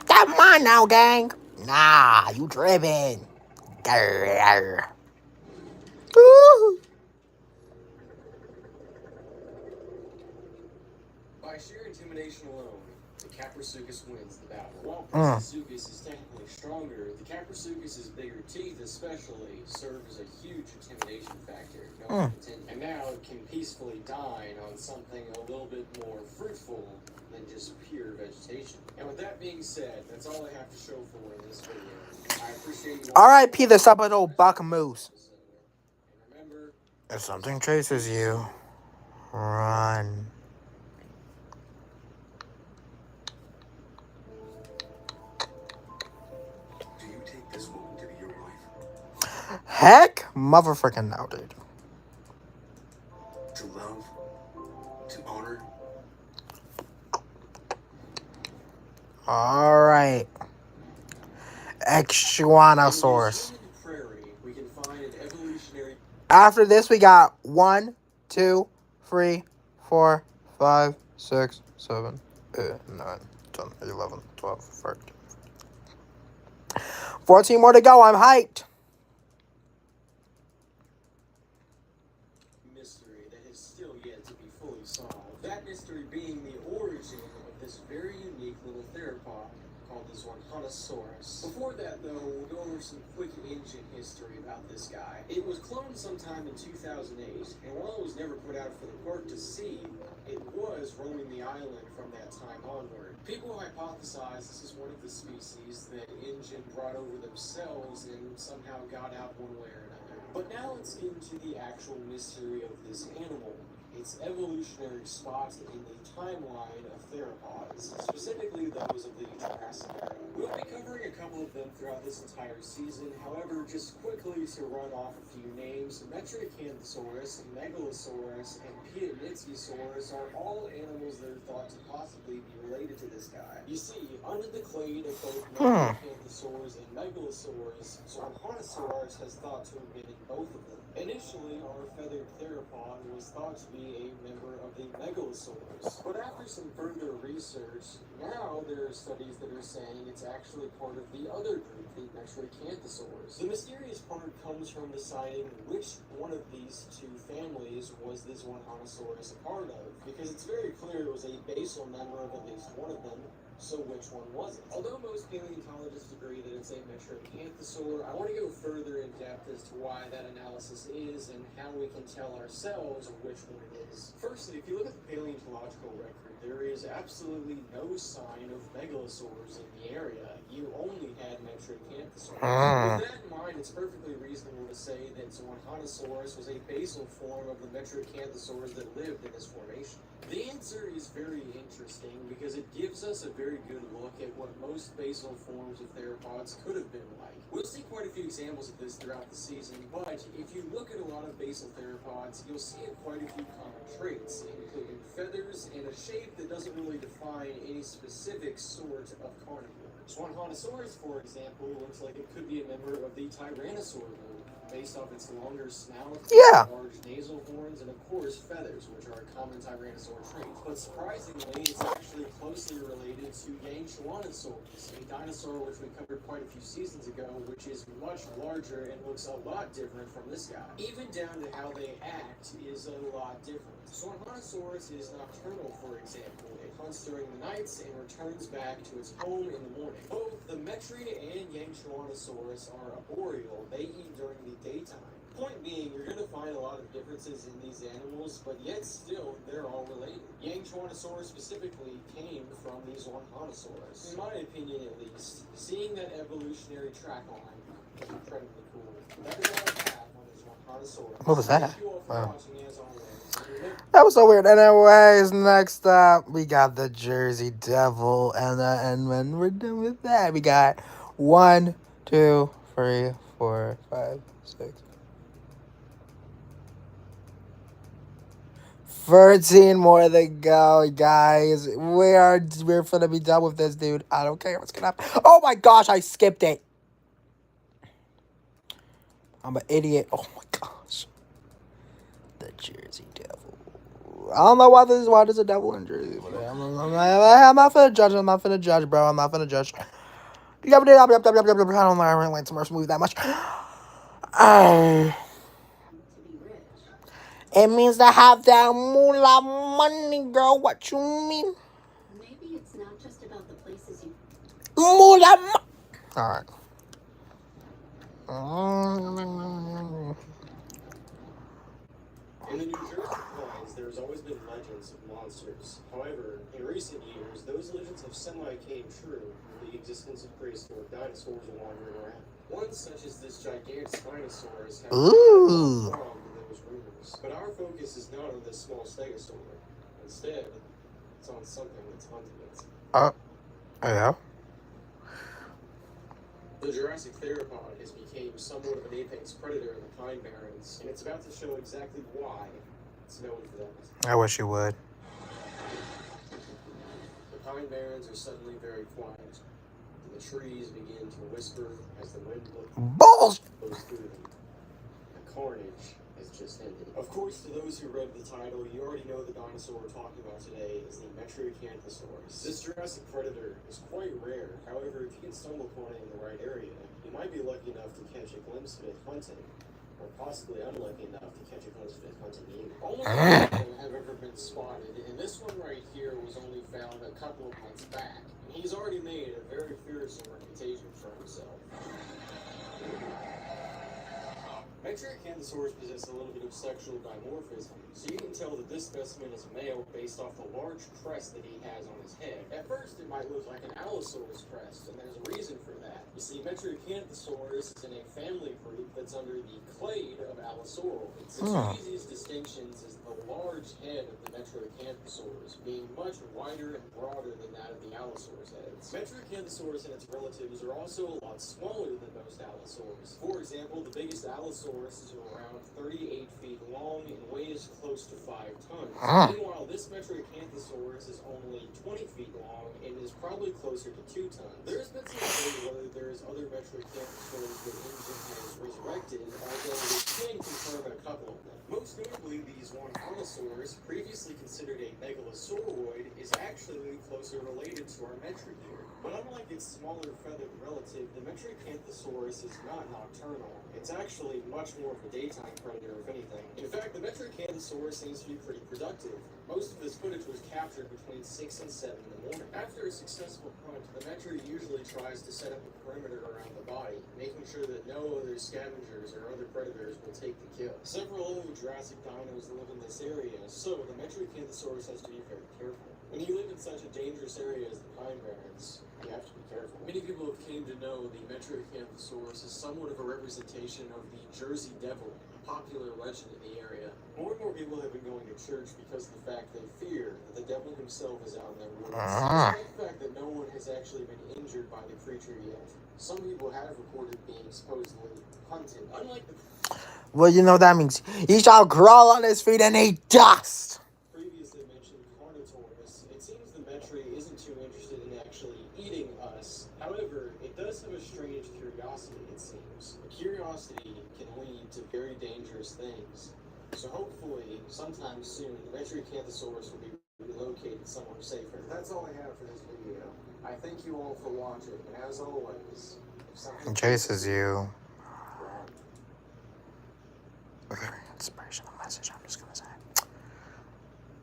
Come on now, gang. Nah, you tripping. Grr. Woo. By sheer intimidation alone, the Caprasuchus wins the battle. While Prasuchus is technically stronger, the Caprasuchus's bigger teeth especially serve as a huge intimidation factor. No pun intended. And now it can peacefully dine on something a little bit more fruitful than just pure vegetation. And with that being said, that's all I have to show for in this video. I appreciate you R.I.P. the Seminole buck moose. And remember, If something chases you, run. Do you take this woman to be your wife? Heck, motherfucking no, dude. To love? To honor? All right. Ixuanosaurus. in the prairie, we can find an evolutionary After this, we got 1, 2, 3, 4, 5, 6, 7, 8, 9, 10, 11, 12, 13. 14 more to go. I'm hyped. mystery that has still yet to be fully solved. That mystery being the origin of this very unique little theropod called the Zornhonosaurus. Before that, though, we'll go over some quick engine history about this guy. It was cloned sometime in 2008, and while it was never put out for the park to see, it was roaming the island from that time onward. People hypothesize this is one of the species that InGen brought over themselves and somehow got out one way or another. But now let's get into the actual mystery of this animal. Its evolutionary spot in the timeline of theropods, specifically those of the Jurassic era. We'll be covering a couple of them throughout this entire season. However, just quickly to run off a few names, Metriacanthosaurus, Megalosaurus, and Piedmotzosaurus are all animals that are thought to possibly be related to this guy. You see, under the clade of both Metriacanthosaurus and Megalosaurus, Zornhonosaurus has thought to have been in both of them. Initially, our feathered theropod was thought to be a member of the Megalosaurus, but after some further research, now there are studies that are saying it's actually part of the other group, the Metriacanthosaurus. The mysterious part comes from deciding which one of these two families was this Zornhonosaurus a part of, because it's very clear it was a basal member of at least one of them. So which one was it? Although most paleontologists agree that it's a Metriacanthosaur, I want to go further in depth as to why that analysis is and how we can tell ourselves which one it is. Firstly, if you look at the paleontological record, there is absolutely no sign of megalosaurs in the area. You only had Metriacanthosaurs. With that in mind, it's perfectly reasonable to say that Zornhonosaurus was a basal form of the Metriacanthosaurs that lived in this formation. The answer is very interesting because it gives us a very good look at what most basal forms of theropods could have been like. We'll see quite a few examples of this throughout the season, but if you look at a lot of basal theropods, you'll see quite a few common traits, including feathers and a shape that doesn't really define any specific sort of carnivore. Zornhonosaurus, for example, looks like it could be a member of the Tyrannosaur group, based off its longer snout, large nasal horns, and of course feathers, which are a common Tyrannosaur trait. But surprisingly, it's actually closely related to Yangchuanosaurus, a dinosaur which we covered quite a few seasons ago, which is much larger and looks a lot different from this guy. Even down to how they act is a lot different. Zornhonosaurus is nocturnal, for example. It hunts during the nights and returns back to its home in the morning. Both the Metria and Yangchuanosaurus are arboreal. They eat during the daytime. Point being, you're going to find a lot of differences in these animals, but yet still, they're all related. Yangchuanosaurus specifically came from the Zornhonosaurus. In my opinion, at least, seeing that evolutionary track line is incredibly cool. That is all I have on the Zornhonosaurus. What was that? Thank you all for watching, as always. That was so weird. Anyways, next up, we got the Jersey Devil. And when we're done with that, we got 1, 2, 3, 4, 5, 6. 13 more to go, guys. We're gonna be done with this, dude. I don't care what's gonna happen. Oh my gosh, I skipped it. I'm an idiot. Oh my gosh. The Jersey Devil. I don't know why there's a devil in Jersey. But I'm not finna judge. I'm not finna judge, bro. I'm not finna judge. I don't know. I really like to movie that much. It means to have that moolah money, girl. What you mean? Maybe it's not just about the places you... Moolah Alright. In the New Jersey plains, there's always been legends of monsters. However, in recent years, those legends have semi-came true with the existence of prehistoric dinosaurs wandering around. One such as this gigantic Spinosaurus has Ooh. those rumors. But our focus is not on this small stegosaur. Instead, it's on something that's hunting it. Yeah. The Jurassic theropod has become somewhat of an apex predator in the Pine Barrens, and it's about to show exactly why it's known for that. I wish you would. The Pine Barrens are suddenly very quiet, and the trees begin to whisper as the wind blows through them. The carnage has just ended. Of course, to those who read the title, you already know the dinosaur we're talking about today is the Metriacanthosaurus. This Jurassic predator is quite rare. However, if you can stumble upon it in the right area, you might be lucky enough to catch a glimpse of it hunting, or possibly unlucky enough to catch a glimpse of it hunting you. Only one of them have ever been spotted, and this one right here was only found a couple of months back. And he's already made a very fearsome reputation for himself. Metriacanthosaurus possess a little bit of sexual dimorphism, so you can tell that this specimen is male based off the large crest that he has on his head. At first, it might look like an Allosaurus crest, and there's a reason for that. You see, Metriacanthosaurus is in a family group that's under the clade of Allosauroids. The two easiest distinctions is the large head of the Metriacanthosaurus being much wider and broader than that of the Allosaurus heads. Metriacanthosaurus and its relatives are also a lot smaller than most Allosaurs. For example, the biggest Allosaurus is around 38 feet long and weighs close to 5 tons. Meanwhile, this Metriacanthosaurus is only 20 feet long and is probably closer to 2 tons. There's been some debate whether there's other Metriacanthosaurs that InGen has resurrected, although we can confirm a couple of them. Most notably, these one Allosaurus, previously considered a megalosauroid, is actually closer related to our Metrigear. But unlike its smaller feathered relative, the Metriacanthosaurus is not nocturnal. It's actually much more of a daytime predator, if anything. In fact, the Metriacanthosaurus seems to be pretty productive. Most of his footage was captured between 6 and 7 in the morning. After a successful hunt, the Metri usually tries to set up a perimeter around the body, making sure that no other scavengers or other predators will take the kill. Several other Jurassic dinos live in this area, so the Metriacanthosaurus has to be very careful. When you live in such a dangerous area as the Pine Barrens, you have to be careful. Many people have came to know the Metriacanthosaurus as somewhat of a representation of the Jersey Devil, a popular legend in the area. More and more people have been going to church because of the fact they fear that the devil himself is out in their woods. Despite the fact that no one has actually been injured by the creature yet, some people have reported being supposedly hunted. Unlike the Well, you know that means he shall crawl on his feet and eat dust. previously mentioned Carnotaurus, it seems the Metri isn't too interested in actually eating us. However, it does have a strange curiosity, it seems. A curiosity can lead to very dangerous things. So hopefully, sometime soon, the Metriacanthosaurus will be relocated somewhere safer. That's all I have for this video. I thank you all for watching, and as always, if something Chases you. Very inspirational message, I'm just gonna say.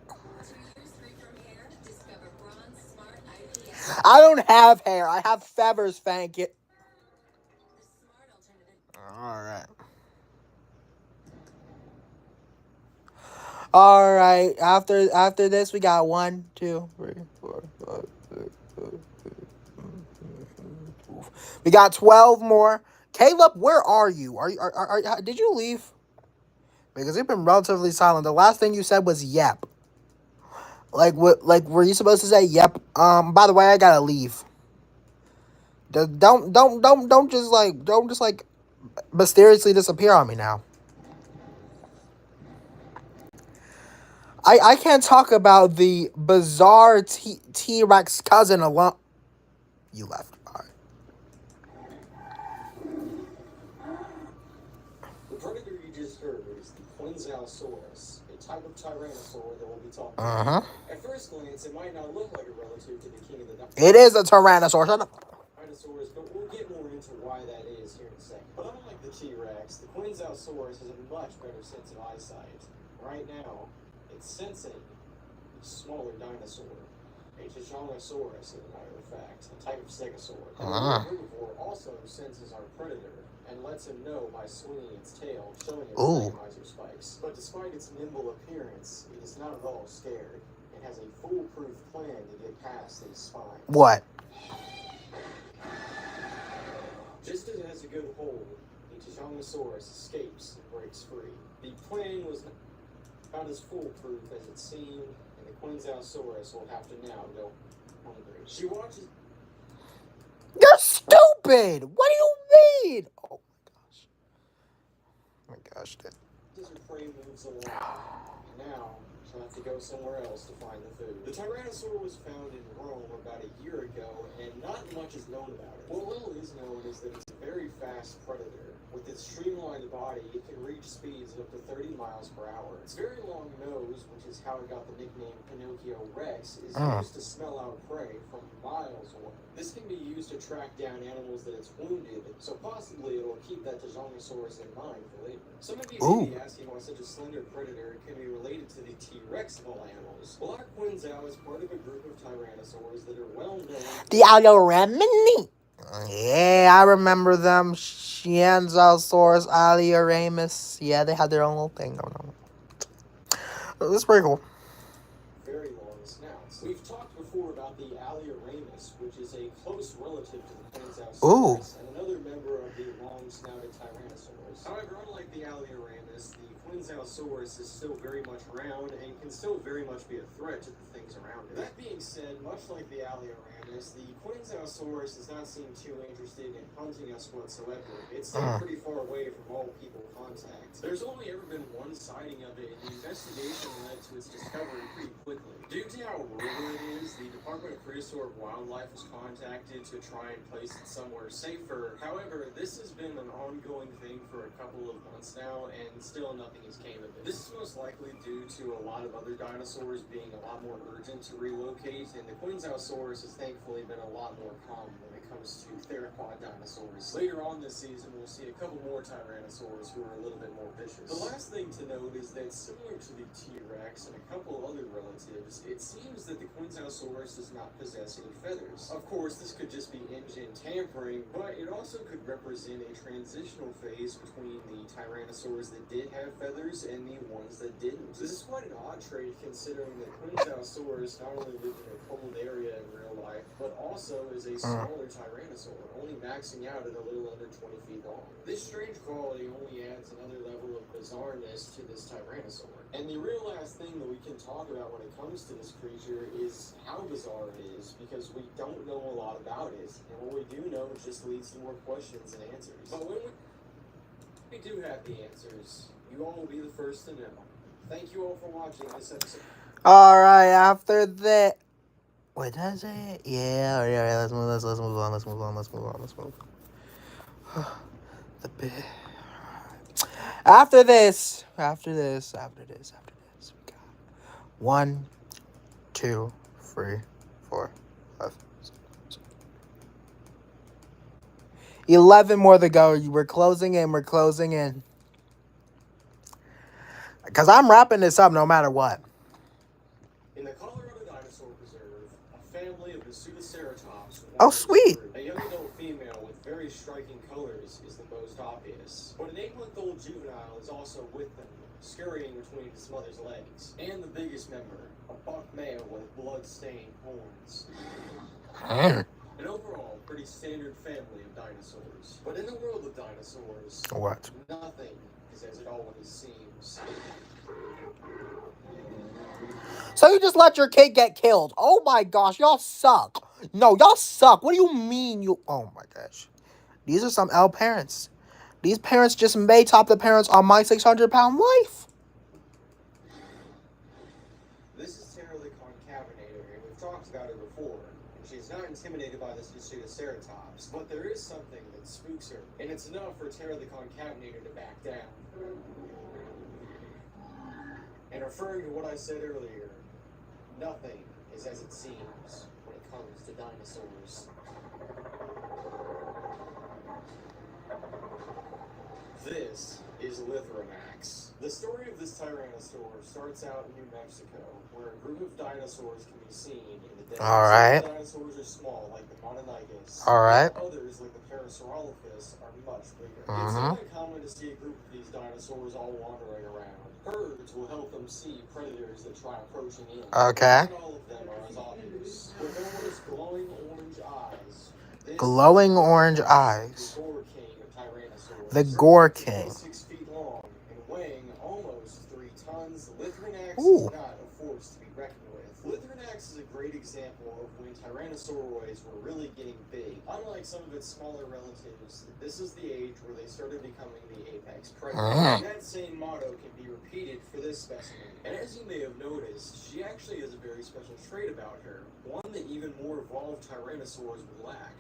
2 years free from hair. Discover Bronze Smart IVF. I don't have hair. I have feathers, thank you. The smart alternative. Alright. After this, we got 1, 2, 3, 4, 5, 6, 7, 8. We got 12 more. Caleb, where are you? Did you leave? Because you've been relatively silent. The last thing you said was yep. Like what? Like were you supposed to say yep? By the way, I gotta leave. Don't just like mysteriously disappear on me now. I can't talk about the bizarre T-Rex cousin alone. You left. All right. The predator you just heard is the Quinzalsaurus, a type of tyrannosaur that we'll be talking about. At first glance, it might not look like a relative to the king of the dinosaurs. It is a Tyrannosaur. Shut up. Dinosaurs, but we'll get more into why that is here in a second. But unlike the T-Rex, the Quinzalsaurus has a much better sense of eyesight. Right now, it's sensing a smaller dinosaur, a Tyrannosaurus, as a matter of fact, a type of stegosaur. The herbivore also senses our predator and lets him know by swinging its tail, showing its stabilizer spikes. But despite its nimble appearance, it is not at all scared. It has a foolproof plan to get past its spine. What? Just as it has a good hold, the Tyrannosaurus escapes and breaks free. The plan was not as foolproof as it seemed, and the Quinzalsaurus will have to now go hungry. She watches. You're stupid! What do you mean? Oh my gosh, dude. As her prey moves along, and now she'll have to go somewhere else to find the food. The Tyrannosaur was found in Rome about a year ago, and not much is known about it. What little is known is that it's a very fast predator. With its streamlined body, it can reach speeds of up to 30 miles per hour. Its very long nose, which is how it got the nickname Pinocchio Rex, is used to smell out prey from miles away. This can be used to track down animals that it's wounded, so possibly it'll keep that Tyrannosaurus in mind for later. Some of you may be asking why such a slender predator can be related to the T-Rex of all animals. Well, our Quinzal is part of a group of Tyrannosaurs that are well known. The Aloremini. Yeah, I remember them. Shianzosaurus, Alioramus. Yeah, they had their own little thing going on. That's pretty cool. Very long snouts. We've talked before about the Alioramus, which is a close relative to the Quinzhousaurus and another member of the long-snouted Tyrannosaurus. However, unlike the Alioramus, the Quinzhousaurus is still very much around and can still very much be a threat to the things around it. That being said, much like the Alioramus, the Quinzhousaurus does not seem too interested in hunting us whatsoever. It's still pretty far away from all people contact. There's only ever been one sighting of it, and the investigation led to its discovery pretty quickly. Due to how rural it is, the Department of Prehistoric Wildlife was contacted to try and place it somewhere safer. However, this has been an ongoing thing for a couple of months now, and still nothing has came of it. This is most likely due to a lot of other dinosaurs being a lot more urgent to relocate, and the Quinzhousaurus has thankfully been a lot more calm when it comes to theropod dinosaurs. Later on this season, we'll see a couple more Tyrannosaurs who are a little bit more vicious. The last thing to note is that similar to the T-Rex and a couple other relatives, it seems that the Quinzhousaurus does not possess any feathers. Of course, this could just be engine tampering, but it also could represent a transitional phase between the Tyrannosaurs that did have feathers and the ones that didn't. This is quite an odd trait considering that Quinzhousaurus not only lived in a cold area in real life, but also is a smaller Tyrannosaur, only maxing out at a little under 20 feet long. This strange quality only adds another level of bizarreness to this Tyrannosaur. And the real last thing that we can talk about when it comes to this creature is how bizarre it is, because we don't know a lot about it, and what we do know just leads to more questions and answers. But when we do have the answers, you all will be the first to know. Thank you all for watching this episode. Alright, after that. Wait, does it? Yeah, let's move on. The bit. After this, we got 1, 2, 3, 4, 5, 6, 11 more to go. We're closing in. Because I'm wrapping this up no matter what. In the Colorado Dinosaur Preserve, a family of the Pseudoceratops. Oh, sweet. A young adult female with very striking colors is the most obvious. But an 8-month-old juvenile is also with them, scurrying between his mother's legs. And the biggest member, a buck male with blood-stained horns. An overall pretty standard family of dinosaurs. But in the world of dinosaurs, What? nothing is as it always seems. So you just let your kid get killed. Oh my gosh, y'all suck. No, y'all suck. What do you mean you... Oh my gosh. These are some L parents. These parents just may top the parents on My 600-Pound Life. This is Tara the Concavinator, and we've talked about her before. And she's not intimidated by this Pseudoceratops, but there is something that spooks her, and it's enough for Tara the Concavinator to back down. And referring to what I said earlier, nothing is as it seems when it comes to dinosaurs. This is Lithramax. The story of this Tyrannosaur starts out in New Mexico, where a group of dinosaurs can be seen in the desert. Alright. Some dinosaurs are small, like the Mononygus. Alright. Others, like the Parasaurolophus, are much bigger. It's not uncommon to see a group of these dinosaurs all wandering around. Herds will help them see predators that try approaching in. Okay. Not all of them are as obvious. With almost glowing orange eyes. This Glowing orange eyes. The Gore King of Tyrannosaurs. The Gore King. 6 feet long and weighing almost 3 tons, Lithranax Ooh. is not a force to be reckoned with. Lithranax is a great example of when Tyrannosauroids were really getting big. Unlike some of its smaller relatives, this is the age where they started becoming the apex predator. And that same motto can be repeated for this specimen. And as you may have noticed, she actually has a very special trait about her, one that even more evolved Tyrannosaurs would lack.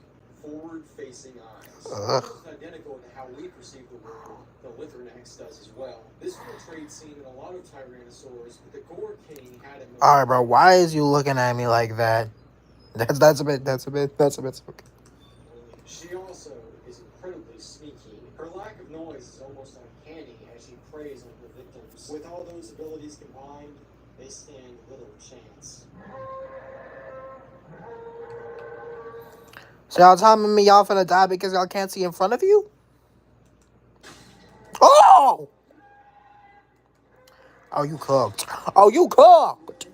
Forward-facing eyes. Almost identical to how we perceive the world, the Lithranax does as well. This is a trait seen in a lot of Tyrannosaurs, but the Gore King had it. Alright, bro. Why is you looking at me like that? That's a bit. She also is incredibly sneaky. Her lack of noise is almost uncanny as she preys on her victims. With all those abilities combined, they stand little chance. So y'all telling me y'all finna die because y'all can't see in front of you? Oh! Oh, you cooked. Oh, you cooked!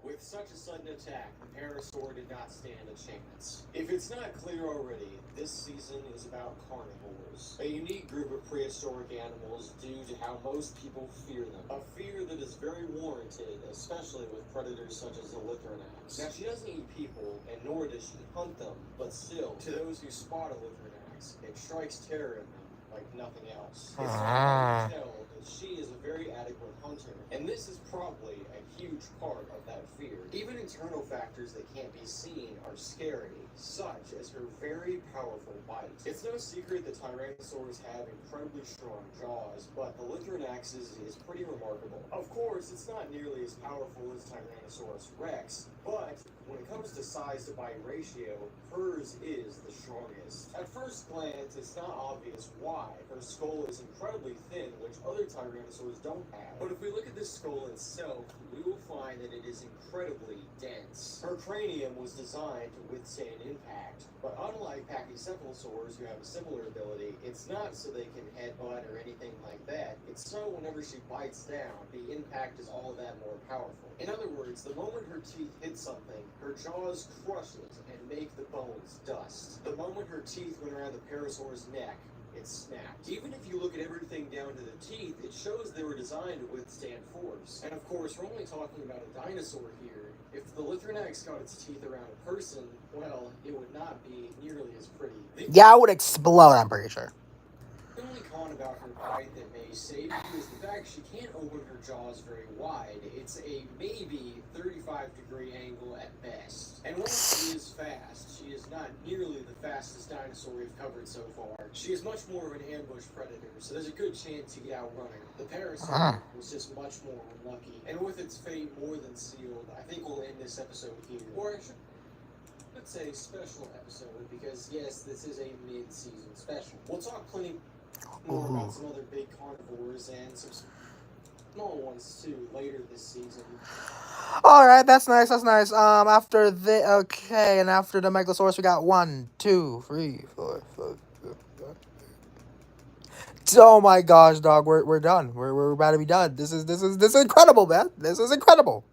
With such a sudden attack, the Parasaur did not stand a chance. If it's not clear already, this season is about carnivores, a unique group of prehistoric animals due to how most people fear them. A fear that is very warranted, especially with predators such as the Lythronax. Now, she doesn't eat people, and nor does she hunt them, but still, to those who spot a Lythronax, it strikes terror in them like nothing else. It's hard to tell that she is a very adequate hunter, and this is probably a huge part of that fear. Even internal factors that can't be seen are scary, such as her very powerful bite. It's no secret that Tyrannosaurs have incredibly strong jaws, but the Lythronax's is pretty remarkable. Of course, it's not nearly as powerful as Tyrannosaurus Rex, but when it comes to size to bite ratio, hers is the strongest. At first glance, it's not obvious why. Her skull is incredibly thin, which other Tyrannosaurs don't have. But if we look at this skull itself, we will find that it is incredibly dense. Her cranium was designed to withstand impact, but unlike Pachycephalosaurs who have a similar ability, it's not so they can headbutt or anything like that. It's so whenever she bites down, the impact is all that more powerful. In other words, the moment her teeth hit something, her jaws crush it and make the bones dust. The moment her teeth went around the Parasaur's neck, it snapped. Even if you look at everything down to the teeth, it shows they were designed to withstand force. And of course, we're only talking about a dinosaur here. If the Lythronax got its teeth around a person, well, it would not be nearly as pretty. Yeah, I would explode, I'm pretty sure. The only con about her bite that may save you is the fact she can't open her jaws very wide. It's a maybe 35-degree angle at best. And while she is fast, she is not nearly the fastest dinosaur we've covered so far. She is much more of an ambush predator, so there's a good chance to get outrunning. The Parasaur was just much more unlucky. And with its fate more than sealed, I think we'll end this episode here. Or I should say special episode, because yes, this is a mid-season special. We'll talk plenty more about some other big carnivores and some small ones too later this season. All right, that's nice. That's nice. After the and after the Megalosaurus, we got 1, 2, 3, 4, 5. Oh my gosh, dog, we're done. We're about to be done. This is incredible, man. This is incredible.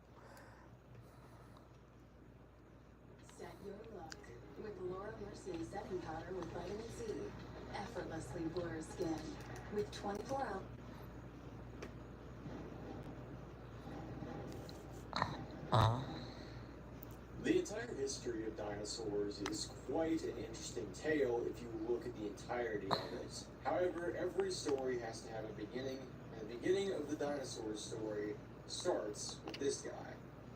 Set your look with Laura Mercier setting powder with vitamin C. Effortlessly blurs skin with 24 hours. The entire history of dinosaurs is quite an interesting tale if you look at the entirety of it. However, every story has to have a beginning, and the beginning of the dinosaur story starts with this guy,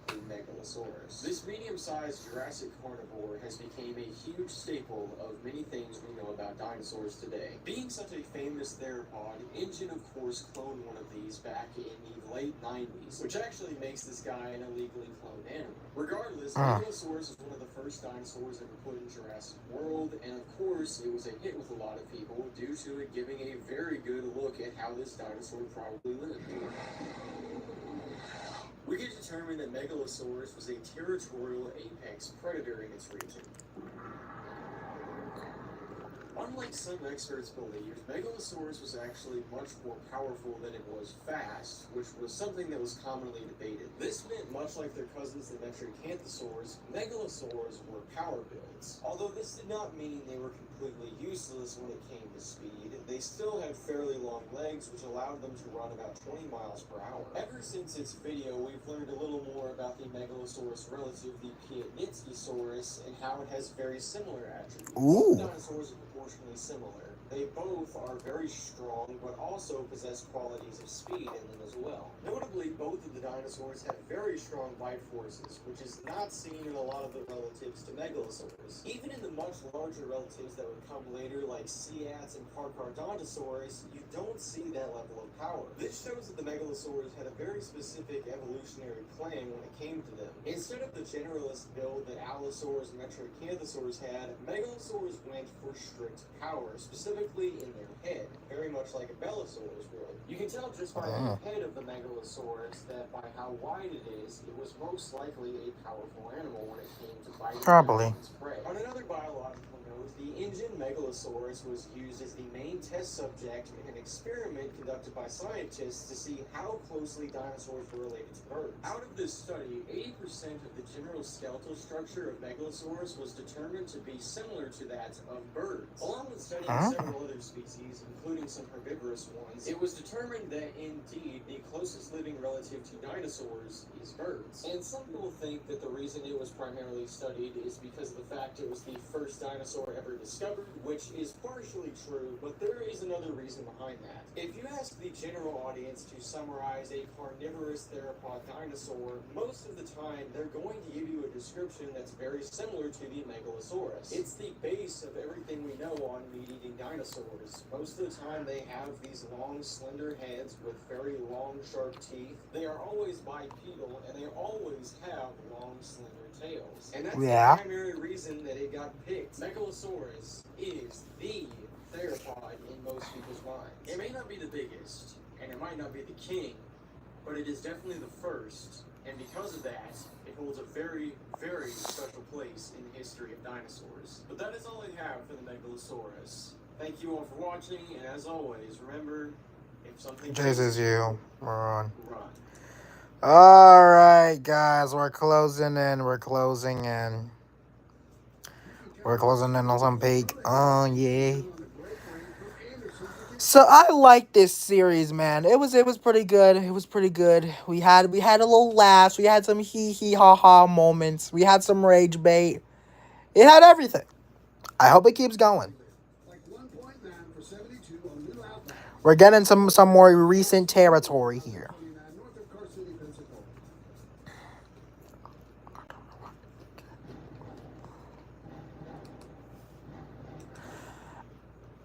the Megalosaurus. This medium-sized Jurassic carnivore has become a huge staple of many things we know about dinosaurs today. Being such a famous theropod, InGen of course cloned one of these back in the late 90s, which actually makes this guy an illegally cloned animal. Regardless, Megalosaurus was one of the first dinosaurs ever put in Jurassic World, and of course it was a hit with a lot of people due to it giving a very good look at how this dinosaur probably lived. We can determine that Megalosaurus was a territorial apex predator in its region. Unlike some experts believe, Megalosaurus was actually much more powerful than it was fast, which was something that was commonly debated. This meant, much like their cousins the Metriacanthosaurs, Megalosaurs were power builds. Although this did not mean they were completely useless when it came to speed, they still had fairly long legs, which allowed them to run about 20 miles per hour. Ever since its video, we've learned a little more about the Megalosaurus relative, the Piatnitskisaurus, and how it has very similar attributes. Ooh. Dinosaurs are proportionally similar. They both are very strong, but also possess qualities of speed in them as well. Notably, both of the dinosaurs have very strong bite forces, which is not seen in a lot of the relatives to Megalosaurus. Even in the much larger relatives that would come later, like Ceats and Carcharodontosaurus, you don't see that level of power. This shows that the Megalosaurus had a very specific evolutionary plan when it came to them. Instead of the generalist build that Allosaurus and Metriacanthosaurus had, Megalosaurus went for strict power, specifically in their head, very much like a Belosaurus would. You can tell just by the head of the Megalosaurus that that by how wide it is, it was most likely a powerful animal when it came to biting Probably. its prey. On another biological note, the Injun Megalosaurus was used as the main test subject in an experiment conducted by scientists to see how closely dinosaurs were related to birds. Out of this study, 80% of the general skeletal structure of Megalosaurus was determined to be similar to that of birds. Along with studying several other species, including some herbivorous ones, it was determined that indeed the closest living relative to dinosaurs is birds. And some people think that the reason it was primarily studied is because of the fact it was the first dinosaur ever discovered, which is partially true, but there is another reason behind that. If you ask the general audience to summarize a carnivorous theropod dinosaur, most of the time they're going to give you a description that's very similar to the Megalosaurus. It's the base of everything we know on meat-eating dinosaurs. Most of the time they have these long, slender heads with very long, sharp teeth. They are always bipedal, and they always have long, slender tails. And that's the primary reason that it got picked. Megalosaurus is the theropod in most people's minds. It may not be the biggest, and it might not be the king, but it is definitely the first, and because of that, it holds a very, very special place in the history of dinosaurs. But that is all I have for the Megalosaurus. Thank you all for watching, and as always, remember, if something Chases you, moron. run. Alright, guys, we're closing in. We're closing in on some peak. Oh, yeah. So I like this series, man. It was pretty good. It was pretty good. We had a little laughs. We had some hee ha ha moments. We had some rage bait. It had everything. I hope it keeps going. We're getting some more recent territory here.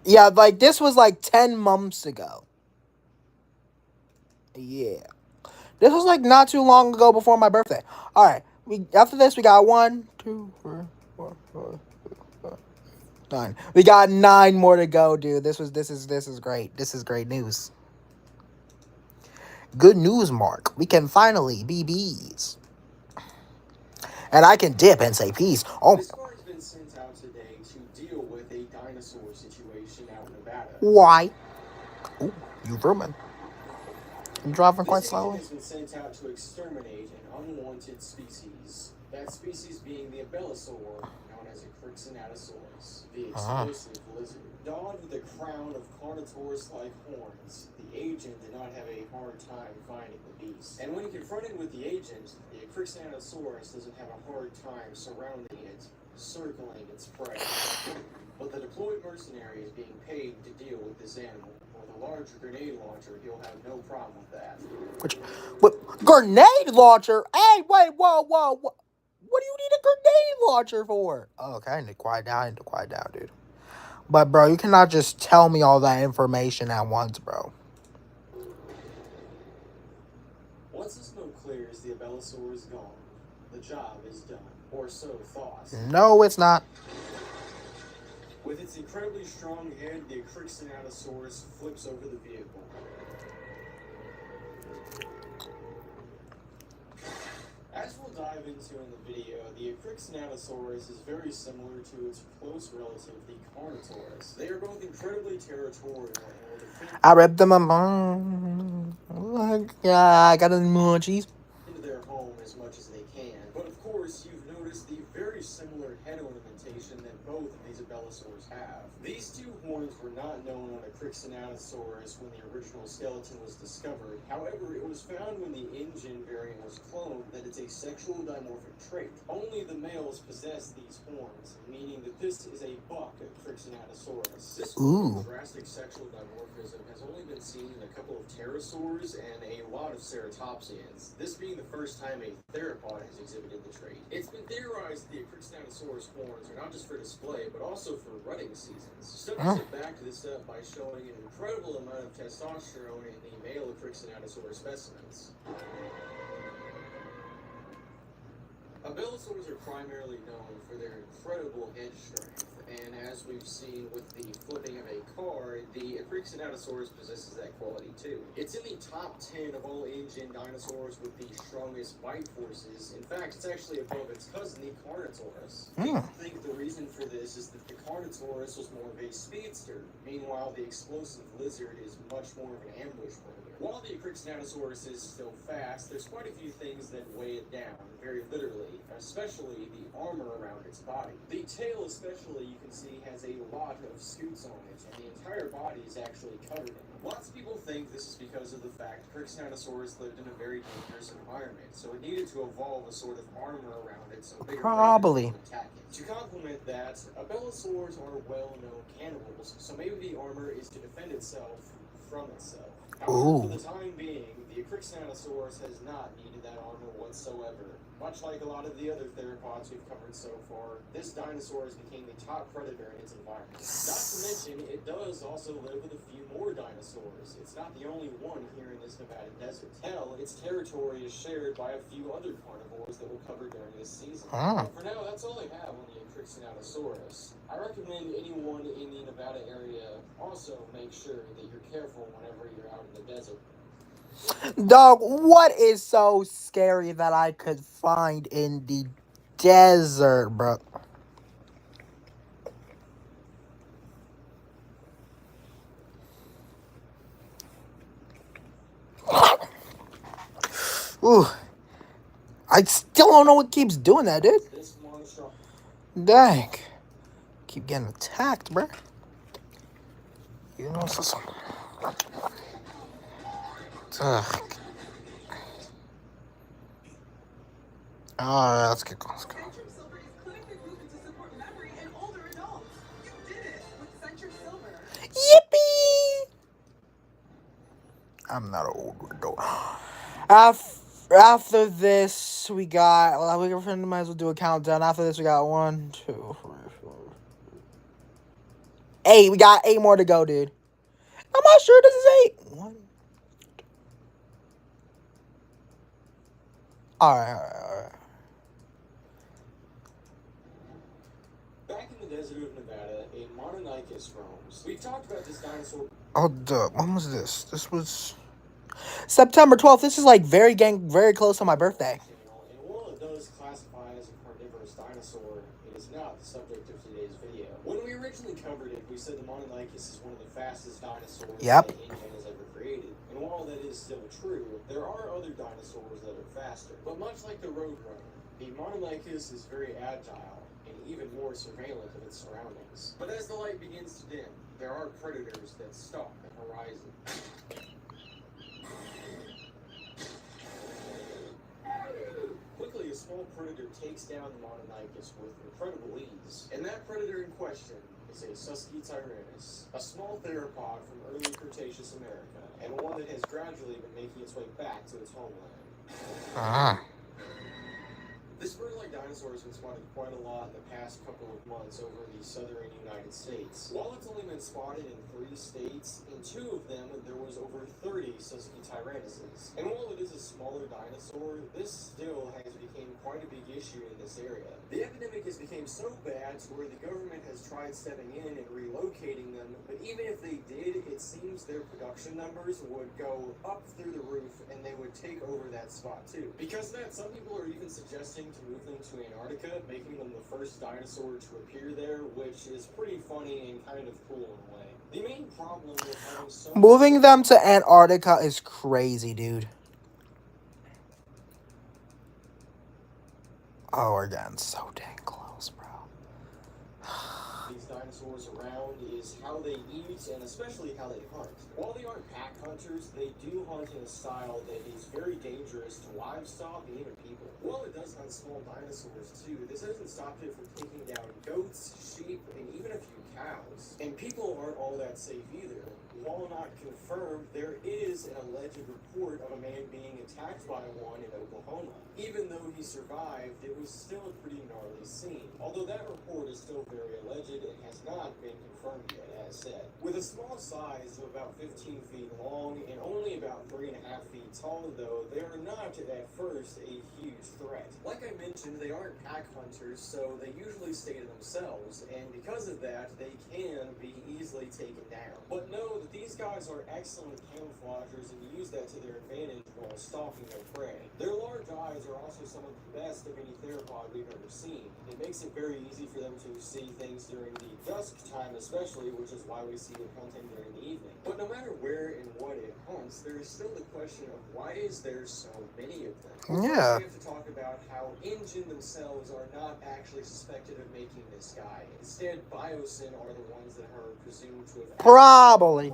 Yeah, like, this was like 10 months ago. Yeah. This was like not too long ago before my birthday. Alright. After this, we got 1, 2, 3, 4, 5, 6, 7, 9. We got 9 more to go, dude. This is great. This is great news. Good news, Mark. We can finally be bees. And I can dip and say peace. Oh. This car has been sent out today to deal with a dinosaur situation out in Nevada. Why? Ooh, you vermin. I'm driving quite This slowly. agent has been sent out to exterminate an unwanted species. That species being the Abelisaur, known as a Crixinatosaurus, the explosive lizard. Donned with a crown of Carnotaurus-like horns, the agent did not have a hard time finding the beast. And when confronted with the agent, the Crixinatosaurus doesn't have a hard time surrounding it, circling its prey. But the deployed mercenary is being paid to deal with this animal. With a large grenade launcher, he'll have no problem with that. What grenade launcher? Hey, wait, whoa. What do you need a grenade launcher for? Oh, okay, I need to quiet down, dude. But, bro, you cannot just tell me all that information at once, bro. Once the smoke clears, the Abelisaur is gone. The job is done. Or so thought. No, it's not. With its incredibly strong head, the Crixinatosaurus flips over the vehicle. As we'll dive into in the video, the Crixinatosaurus is very similar to its close relative, the Carnotaurus. They are both incredibly territorial and will defend I ripped them up. Yeah, I got the munchies. into their home as much as they can. But of course, you've noticed the very similar head ornamentation that both of these Abelisaurs have. These two horns were not known on a Crixinatosaurus when the original skeleton was discovered. However, it was found when the Injun variant was cloned that it's a sexual dimorphic trait. Only the males possess these horns, meaning that this is a buck Crixinatosaurus. This form of drastic sexual dimorphism has only been seen in a couple of pterosaurs and a lot of ceratopsians, this being the first time a theropod has exhibited the trait. It's been theorized that the Crixinatosaurus horns are not just for display, but also for rutting seasons. Studies have backed this up by showing an incredible amount of testosterone in the male Crixinatosaurus specimens. Abelisaurs are primarily known for their incredible head strength And as we've seen with the flipping of a car, the Acrixinatosaurus possesses that quality too. It's in the top 10 of all Asian dinosaurs with the strongest bite forces. In fact, it's actually above its cousin, the Carnotaurus. People think the reason for this is that the Carnotaurus was more of a speedster. Meanwhile, the explosive lizard is much more of an ambush predator. While the Acrixinatosaurus is still fast, there's quite a few things that weigh it down, very literally, especially the armor around its body. The tail especially, you can see, has a lot of scutes on it, and the entire body is actually covered in them. Lots of people think this is because of the fact Acrixinatosaurus lived in a very dangerous environment, so it needed to evolve a sort of armor around it so bigger Probably. predators would attack it. To complement that, abelisaurs are well-known cannibals, so maybe the armor is to defend itself from itself. However, for the time being, the Acrixinatosaurus has not needed that armor whatsoever. Much like a lot of the other theropods we've covered so far, this dinosaur has become the top predator in its environment. Not to mention, it does also live with a few more dinosaurs. It's not the only one here in this Nevada desert. Hell, its territory is shared by a few other carnivores that we'll cover during this season. But for now, that's all I have on the Acrixinatosaurus. I recommend anyone in the Nevada area also make sure that you're careful whenever you're out in the desert. Dog, what is so scary that I could find in the desert, bro? Ooh. I still don't know what keeps doing that, dude. This monster. Dang. Keep getting attacked, bro. You know, so. Ugh. Alright, let's get going. Let's go. Centrum Silver is clinically proven to support memory in older adults. You did it with Centrum Silver. Yippee! I'm not an old adult. After this, we got. Well, we might as well do a countdown. After this, we got 1, 2, 3, 4, 8. We got 8 more to go, dude. I'm not sure this is 8. 1. Alright. Back in the desert of Nevada, a Mononychus roams. We've talked about this dinosaur. Hold up. When was this? This was September 12th. This is like very close to my birthday. And while it does classify as a carnivorous dinosaur, it is not the subject of today's video. When we originally covered it, we said the Mononychus is one of the fastest dinosaurs that anyone has ever created. And while that is still true, there are other dinosaurs that are faster. But much like the Roadrunner, the Mononychus is very agile and even more surveillant of its surroundings. But as the light begins to dim, there are predators that stalk the horizon. Quickly, a small predator takes down the Mononychus with incredible ease. And that predator in question is a Susquityrannus, a small theropod from early Cretaceous America, and one that has gradually been making its way back to its homeland. This bird-like dinosaur has been spotted quite a lot in the past couple of months over the southern United States. While it's only been spotted in 3 states, in 2 of them there was over 30 Susquityrannuses. And while it is a smaller dinosaur, this still has become quite a big issue in this area. The epidemic has become so bad to where the government has tried stepping in and relocating them, but even if they did, it seems their production numbers would go up through the roof and they would take over that spot too. Because of that, some people are even suggesting to move them to Antarctica, making them the first dinosaur to appear there, which is pretty funny and kind of cool in a way. The main problem with having so Moving them to Antarctica is crazy, dude. Oh, we're getting so dang close, bro. these dinosaurs around is how they eat and especially how they hunt. While they aren't pack hunters, they do hunt in a style that is very dangerous to livestock and even people. While it does hunt small dinosaurs too, this hasn't stopped it from taking down goats, sheep, and even a few cows. And people aren't all that safe either. While not confirmed, there is an alleged report of a man being attacked attacked by one in Oklahoma. Even though he survived, it was still a pretty gnarly scene. Although that report is still very alleged and has not been confirmed yet, as said. With a small size of about 15 feet long and only about 3.5 feet tall, though, they are not at first a huge threat. Like I mentioned, they aren't pack hunters, so they usually stay to themselves, and because of that, they can be easily taken down. But know that these guys are excellent camouflagers and use that to their advantage while stalking their prey. Their large eyes are also some of the best of any theropod we've ever seen. It makes it very easy for them to see things during the dusk time especially, which is why we see it hunting during the evening. But no matter where and what it hunts, there is still the question of why is there so many of them? Yeah. We have to talk about how InGen themselves are not actually suspected of making this guy. Instead, Biosyn are the ones that are presumed to have Probably.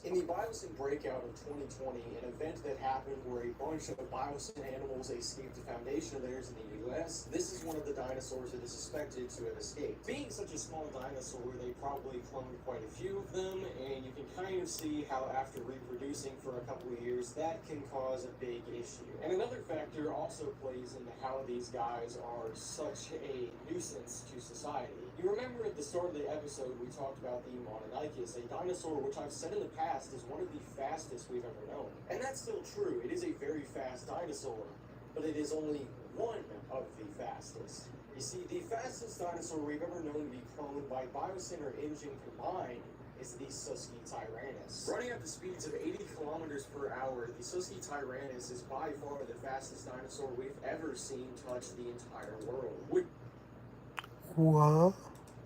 in the Biosyn breakout of 2020, an event that happened where a bunch of Biosyn animals escaped a foundation of theirs in the US, this is one of the dinosaurs that is suspected to have escaped. Being such a small dinosaur, they probably cloned quite a few of them, and you can kind of see how after reproducing for a couple of years, that can cause a big issue. And another factor also plays into how these guys are such a nuisance to society. You remember at the start of the episode, we talked about the Mononychus, a dinosaur which I've said in the past is one of the fastest we've ever known. And that's still true. It is a very fast dinosaur, but it is only one of the fastest. You see, the fastest dinosaur we've ever known to be cloned by Biosyn or InGen combined is the Susky Tyrannus. Running at the speeds of 80 kilometers per hour, the Susky Tyrannus is by far the fastest dinosaur we've ever seen touch the entire world. What?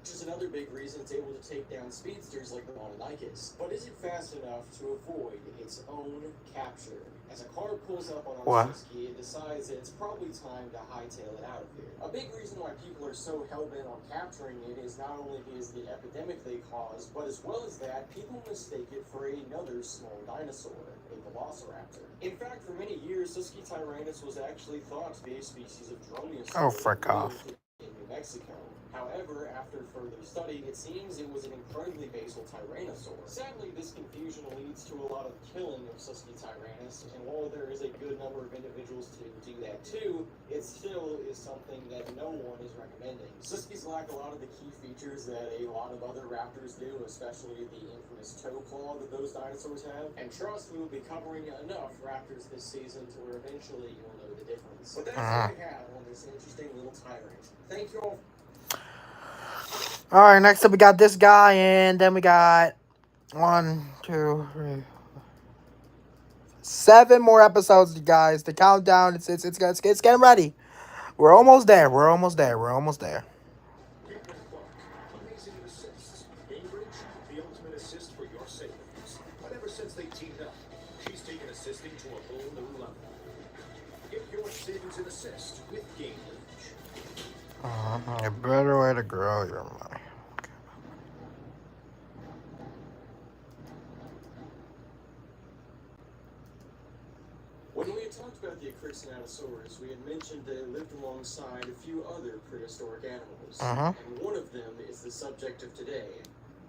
Which is another big reason it's able to take down speedsters like the Mononychus. But is it fast enough to avoid its own capture? As a car pulls up on our Susky, it decides that it's probably time to hightail it out of here. A big reason why people are so hell-bent on capturing it is not only because of the epidemic they cause, but as well as that, people mistake it for another small dinosaur, a velociraptor. In fact, for many years, Susky Tyrannus was actually thought to be a species of Dromaeosaurus. Oh, frick off. In New Mexico. However, after further study, it seems it was an incredibly basal tyrannosaur. Sadly, this confusion leads to a lot of killing of Susky Tyrannus, and while there is a good number of individuals to do that too, it still is something that no one is recommending. Suskies lack a lot of the key features that a lot of other raptors do, especially the infamous toe claw that those dinosaurs have. And trust, we will be covering enough raptors this season to where eventually you'll know the difference. But that's what we have on this interesting little tyrant. Thank you all. All right, next up we got this guy, and then we got 1, 2, 3, 7 more episodes, you guys. The countdown, it's getting ready. We're almost there. We're almost there. We're almost there. Caitlin Clark, amazing assists. Cambridge, the ultimate assist for your savings. But ever since they teamed up, she's taken assisting to a whole new level. Get your savings and assist with Cambridge. A better way to grow your money. When we had talked about the Acrixinatosaurus, we had mentioned that it lived alongside a few other prehistoric animals. And one of them is the subject of today,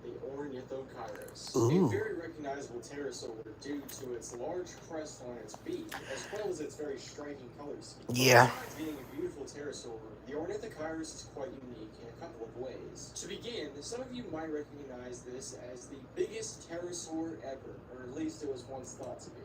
the Ornithocheirus. A very recognizable pterosaur due to its large crest on its beak, as well as its very striking color scheme. Yeah. Besides being a beautiful pterosaur, the Ornithocheirus is quite unique in a couple of ways. To begin, some of you might recognize this as the biggest pterosaur ever, or at least it was once thought to be.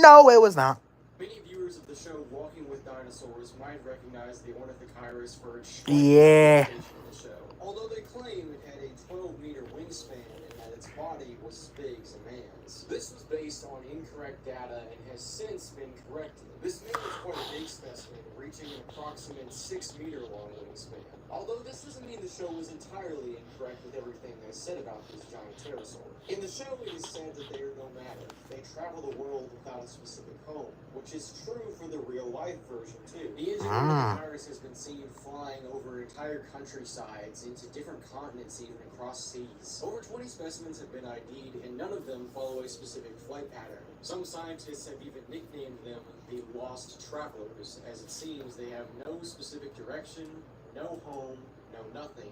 No, it was not. Many viewers of the show Walking with Dinosaurs might recognize the Ornithocheirus for its Yeah. in the show. Although they claim it had a 12-meter wingspan and that its body was as big as a man's. This was based on incorrect data and has since been corrected. This man was quite a big specimen, reaching an approximate 6-meter long wingspan. Although this doesn't mean the show was entirely incorrect with everything they said about this giant pterosaur. In the show, it is said that they are nomadic. They travel the world without a specific home, which is true for the real-life version, too. The Ornithocheirus has been seen flying over entire countrysides into different continents, even across seas. Over 20 specimens have been ID'd, and none of them follow a specific flight pattern. Some scientists have even nicknamed them the Lost Travelers, as it seems they have no specific direction, no home, no nothing,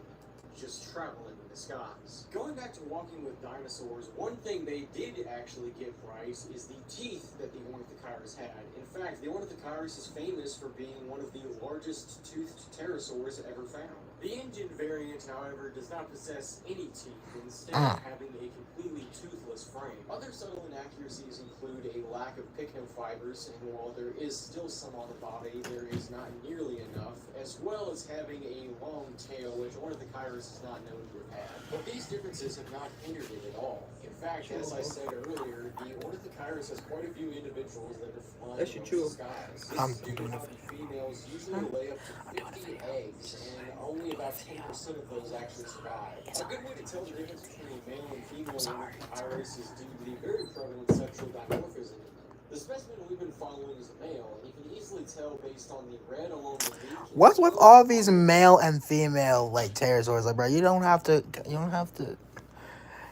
just traveling in the skies. Going back to Walking with Dinosaurs, one thing they did actually get right is the teeth that the Ornithochirus had. In fact, the Ornithochirus is famous for being one of the largest toothed pterosaurs ever found. The engine variant, however, does not possess any teeth, instead having a completely toothless frame. Other subtle inaccuracies include a lack of pycnofibers, and while there is still some on the body, there is not nearly enough, as well as having a long tail, which Ornithochirus is not known to have had. But these differences have not hindered it at all. In fact, as I said earlier, the Ornithochirus has quite a few individuals that are flying in the skies. This is due to how the females usually lay up to 50 eggs, and only about 10% of those actually survive. A good way to tell the difference between a male and female Ornithochirus is due to the very prevalent sexual dimorphism in them. The specimen we've been following is a male, and you can easily tell based on the red along the beak. What's with all these male and female like pterosaurs? Like, bro, you don't have to.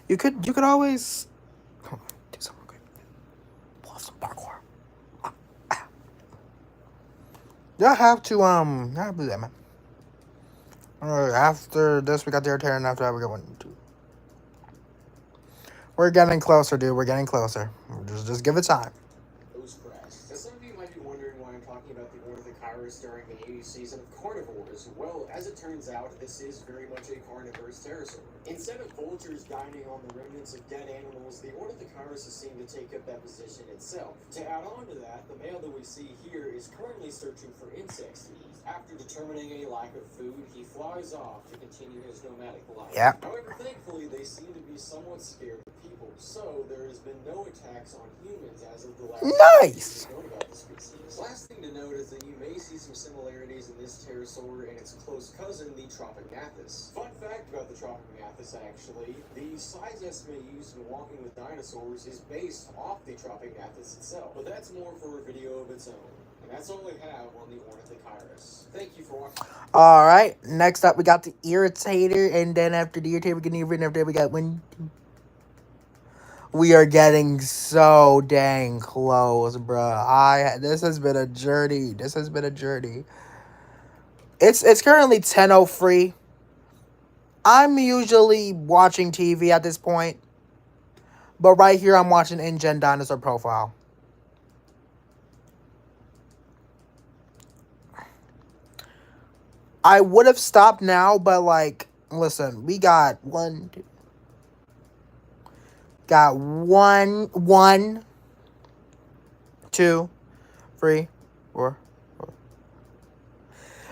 You could always. Hold on, do something real quick. Pull off some parkour. Y'all have to do that, man. Alright, after this we got the Irritator, and after that we got 1, 2. We're getting closer, dude. We're getting closer. Just give it time. Those crests. Now, some of you might be wondering why I'm talking about the Ornithochirus during the 80s season of carnivores. Well, as it turns out, this is very much a carnivorous pterosaur. Instead of vultures dining on the remnants of dead animals, the Ornithochirus is seen to take up that position itself. To add on to that, the male that we see here is currently searching for insects to eat. After determining a lack of food, he flies off to continue his nomadic life. Yeah. However, thankfully, they seem to be somewhat scared of people, so there has been no attacks on humans as of the last Nice. known about the species. Last thing to note is that you may see some similarities in this pterosaur and its close cousin, the Tropicgnathus. Fun fact about the Tropicgnathus, actually, the size estimate used in Walking with Dinosaurs is based off the Tropicgnathus itself, but that's more for a video of its own. And that's all I have on the Ornithochirus. Thank you for watching. Alright, next up we got the Irritator, and then after the Irritator we can even after we got 1, 2. We are getting so dang close, bruh. This has been a journey. It's currently 10:03. I'm usually watching TV at this point, but right here I'm watching InGen Dinosaur Profile. I would have stopped now, but like, listen, we got 1, 2. Got 1, 2, 3, 4.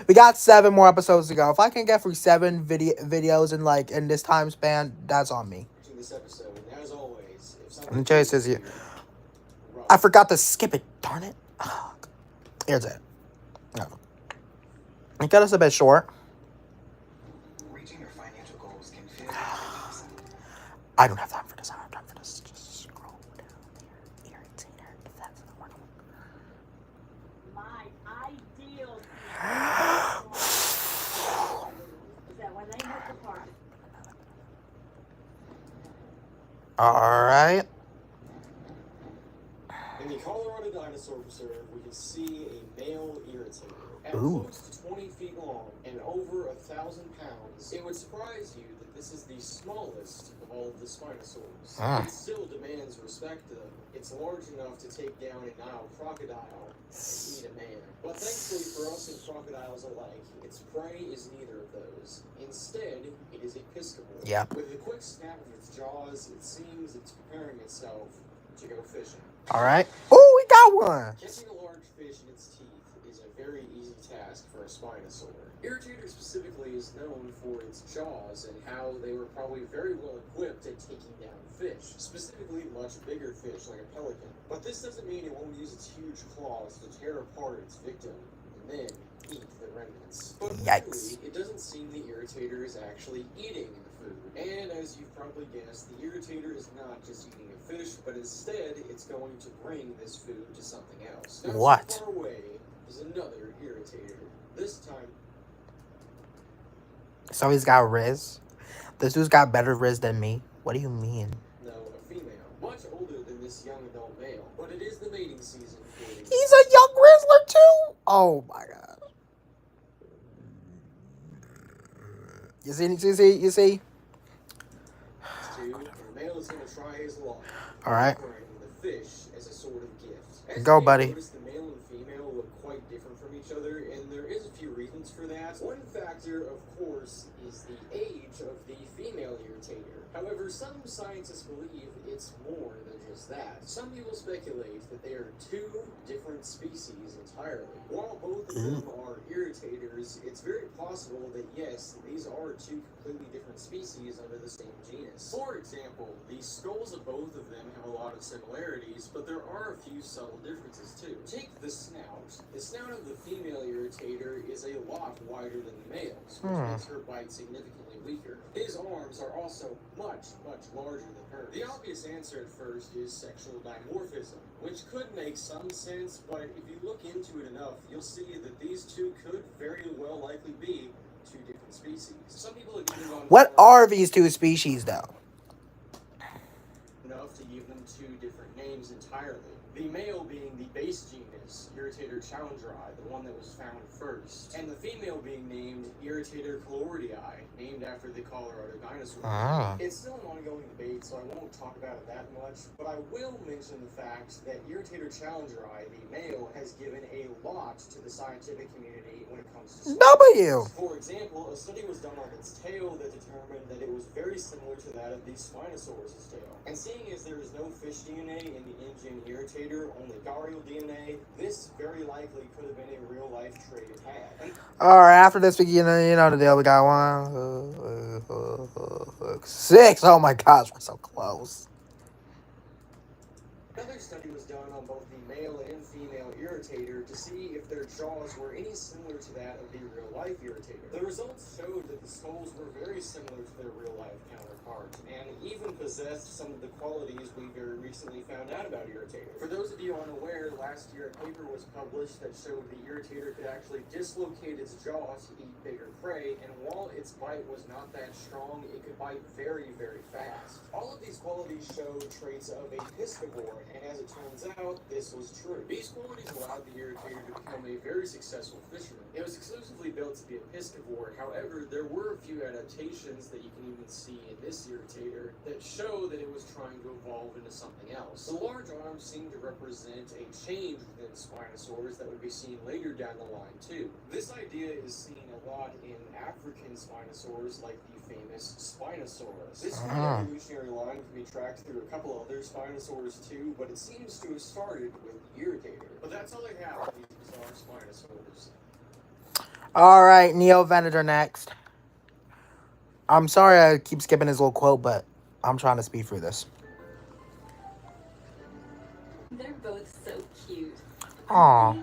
We got 7 more episodes to go. If I can get through 7 videos in this time span, that's on me. This episode, and as always, if something And Chase is here. I forgot to skip it. Darn it. Oh, here's it. No. It got us a bit short. Reaching your financial goals can feel I don't have time for this. I don't have time for this. Just scroll down here. Irritator. If that's not working. My ideal is that when they hit the park. Alright. In the Colorado Dinosaur Preserve, we can see a male Irritator. At Ooh. close to 20 feet long and over 1,000 pounds, it would surprise you that this is the smallest of all of the Spinosaurs. It still demands respect, though. It's large enough to take down a Nile crocodile and eat a man. But thankfully for us and crocodiles alike, its prey is neither of those. Instead, it is a piscivore. Yep. With a quick snap of its jaws, it seems it's preparing itself to go fishing. Alright. Oh, we got one. Catching a large fish in its teeth is a very easy task for a Spinosaur. Irritator specifically is known for its jaws and how they were probably very well equipped at taking down fish, specifically much bigger fish like a pelican. But this doesn't mean it won't use its huge claws to tear apart its victim and then eat the remnants. But Yikes. really, it doesn't seem the Irritator is actually eating the food. And as you've probably guessed, the Irritator is not just eating a fish, but instead it's going to bring this food to something else. Not What? so far away is another Irritator. This time, So he's got Riz? This dude's got better Riz than me? What do you mean? no, a female. Much older than this young adult male, but it is the mating season for the He's a young Rizzler too? Oh my god. You see? Two, and the male is going to try his luck. All right. Offering the fish as a sort of gift. As Go, you may buddy. notice, the male and female look quite different from each other, and there is a few reasons for that. One factor, of course, is the age of the female irritator. However, some scientists believe it's more than just that. Some people speculate that they are two different species entirely. While both of them are irritators, it's very possible that yes, these are two completely different species under the same genus. For example, the skulls of both of them have a lot of similarities, but there are a few subtle differences too. Take the snout. The snout of the female irritator is a lot wider than the male's, which makes her bite significantly weaker. His arms are also much, much larger than hers. The obvious answer at first is sexual dimorphism, which could make some sense, but if you look into it enough, you'll see that these two could very well likely be two different species. Some people have even gone What far are these two species, though? enough to give them two different names entirely. The male being the base genus, Irritator challengerii, the one that was found first, and the female being named Irritator caloridii, named after the Colorado dinosaur. It's still an ongoing debate, so I won't talk about it that much, but I will mention the fact that Irritator challengerii, the male, has given a lot to the scientific community when it comes to W. For example, a study was done on its tail that determined that it was very similar to that of the Spinosaurus' tail. And seeing as there is no fish DNA in the Indian irritator, only gharial DNA, this very likely could have been a real-life trait it had. And All right, after this, you know the deal. We got 6. Oh my gosh, we're so close. another study was done on both the male and female irritator to see if their jaws were any similar to that of the real-life irritator. The results showed that the skulls were very similar to their real-life counterpart, and even possessed some of the qualities we very recently found out about irritator. For those of you unaware, last year a paper was published that showed the irritator could actually dislocate its jaw to eat bigger prey, and while its bite was not that strong, it could bite very, very fast. All of these qualities show traits of a piscivore, and as it turns out, this was true. These qualities allowed the irritator to become a very successful fisherman. It was exclusively built to be a piscivore, however, there were a few adaptations that you can even see in this irritator that show that it was trying to evolve into something else. The large arms seem to represent a change within Spinosaurus that would be seen later down the line too. This idea is seen a lot in African Spinosaurs like the famous Spinosaurus. This evolutionary line can be tracked through a couple other Spinosaurs too, but it seems to have started with the irritator. But that's all I have on these bizarre Spinosaurs. All right, Neo Venator next. I'm sorry I keep skipping his little quote, but I'm trying to speed through this. They're both so cute. Aw,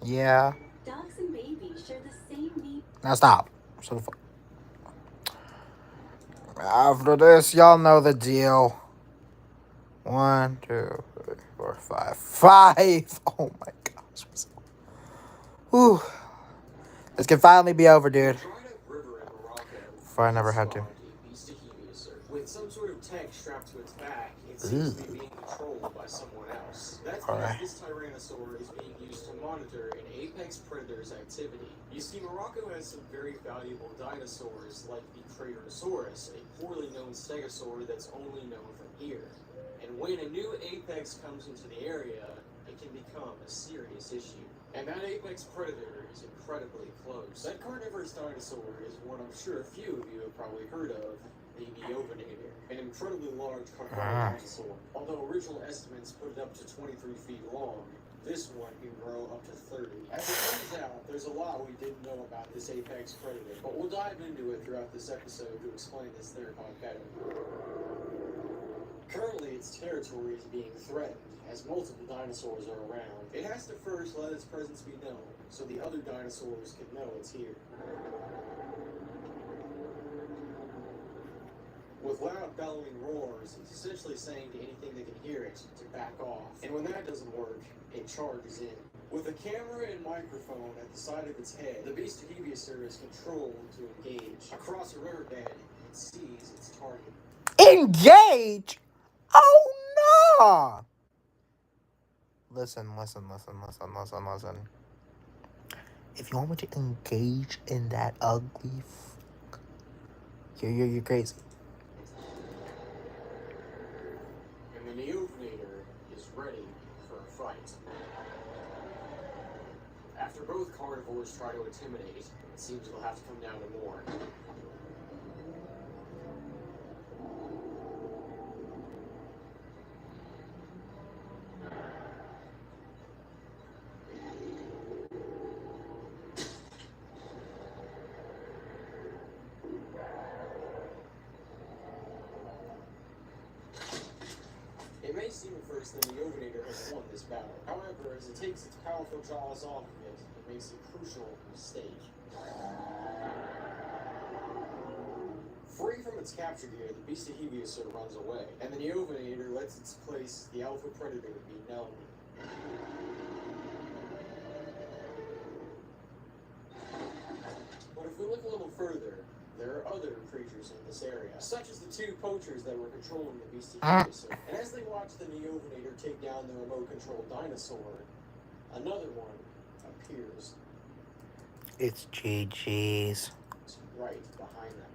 yeah. Dogs and babies share the same need. Now stop. Shut the fuck. After this, y'all know the deal. 1, 2, 3, 4, 5. 5! Oh my gosh. Whew. This can finally be over, dude. Before I never had to. With some sort of tech strapped to its back, it seems to be being controlled by someone else. That's because this Tyrannosaur is being used to monitor an apex predator's activity. You see, Morocco has some very valuable dinosaurs like the Cratorosaurus, a poorly known stegosaur that's only known from here. And when a new apex comes into the area, it can become a serious issue. And that apex predator is incredibly close. That carnivorous dinosaur is one I'm sure a few of you have probably heard of, the Neovenator, an incredibly large carnivorous dinosaur. Although original estimates put it up to 23 feet long, this one can grow up to 30. As it turns out, there's a lot we didn't know about this apex predator, but we'll dive into it throughout this episode to explain this theropod better. Currently, its territory is being threatened, as multiple dinosaurs are around. It has to first let its presence be known, so the other dinosaurs can know it's here. With loud bellowing roars, it's essentially saying to anything that can hear it to back off. And when that doesn't work, it charges in. With a camera and microphone at the side of its head, the beast Hebiuser is controlled to engage. Across a riverbed, it sees its target. Engage? Oh no! Listen. If you want me to engage in that ugly You're crazy. And the Neovenator is ready for a fight. After both carnivores try to intimidate, it seems it'll have to come down to more. It may seem at first that the Neovenator has won this battle. However, as it takes its powerful jaws off of it, it makes a crucial mistake. Free from its capture gear, the Beast of Heaviosur runs away, and the Neovenator lets its place, the Alpha Predator, be known. But if we look a little further, there are other creatures in this area, such as the two poachers that were controlling the Beast of Heaviosur. And as they watch the Neovenator take down the remote-controlled dinosaur, another one appears It's GG's. right behind them.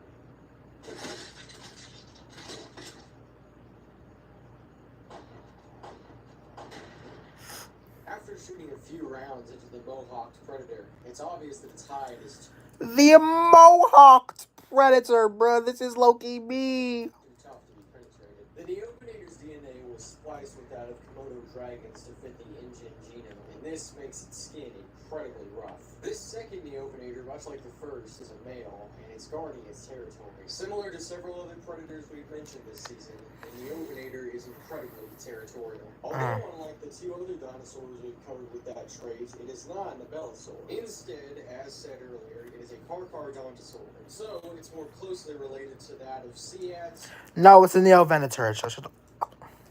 After shooting a few rounds into the Mohawked Predator, it's obvious that its hide is The Mohawked Predator, bro. This is Loki B. too tough to be penetrated. The Neovenator's DNA was spliced with that of Komodo dragons to fit the engine genome, and this makes its skin incredibly rough. This second Neovenator, much like the first, is a male, and it's guarding its territory. Similar to several other predators we've mentioned this season, the Neovenator is incredibly territorial. Although, unlike the two other dinosaurs we've covered with that trait, it is not an Abelisaur. Instead, as said earlier, it is a Carcharodontosaur. So, it's more closely related to that of Ceats, No, it's a Neovenator.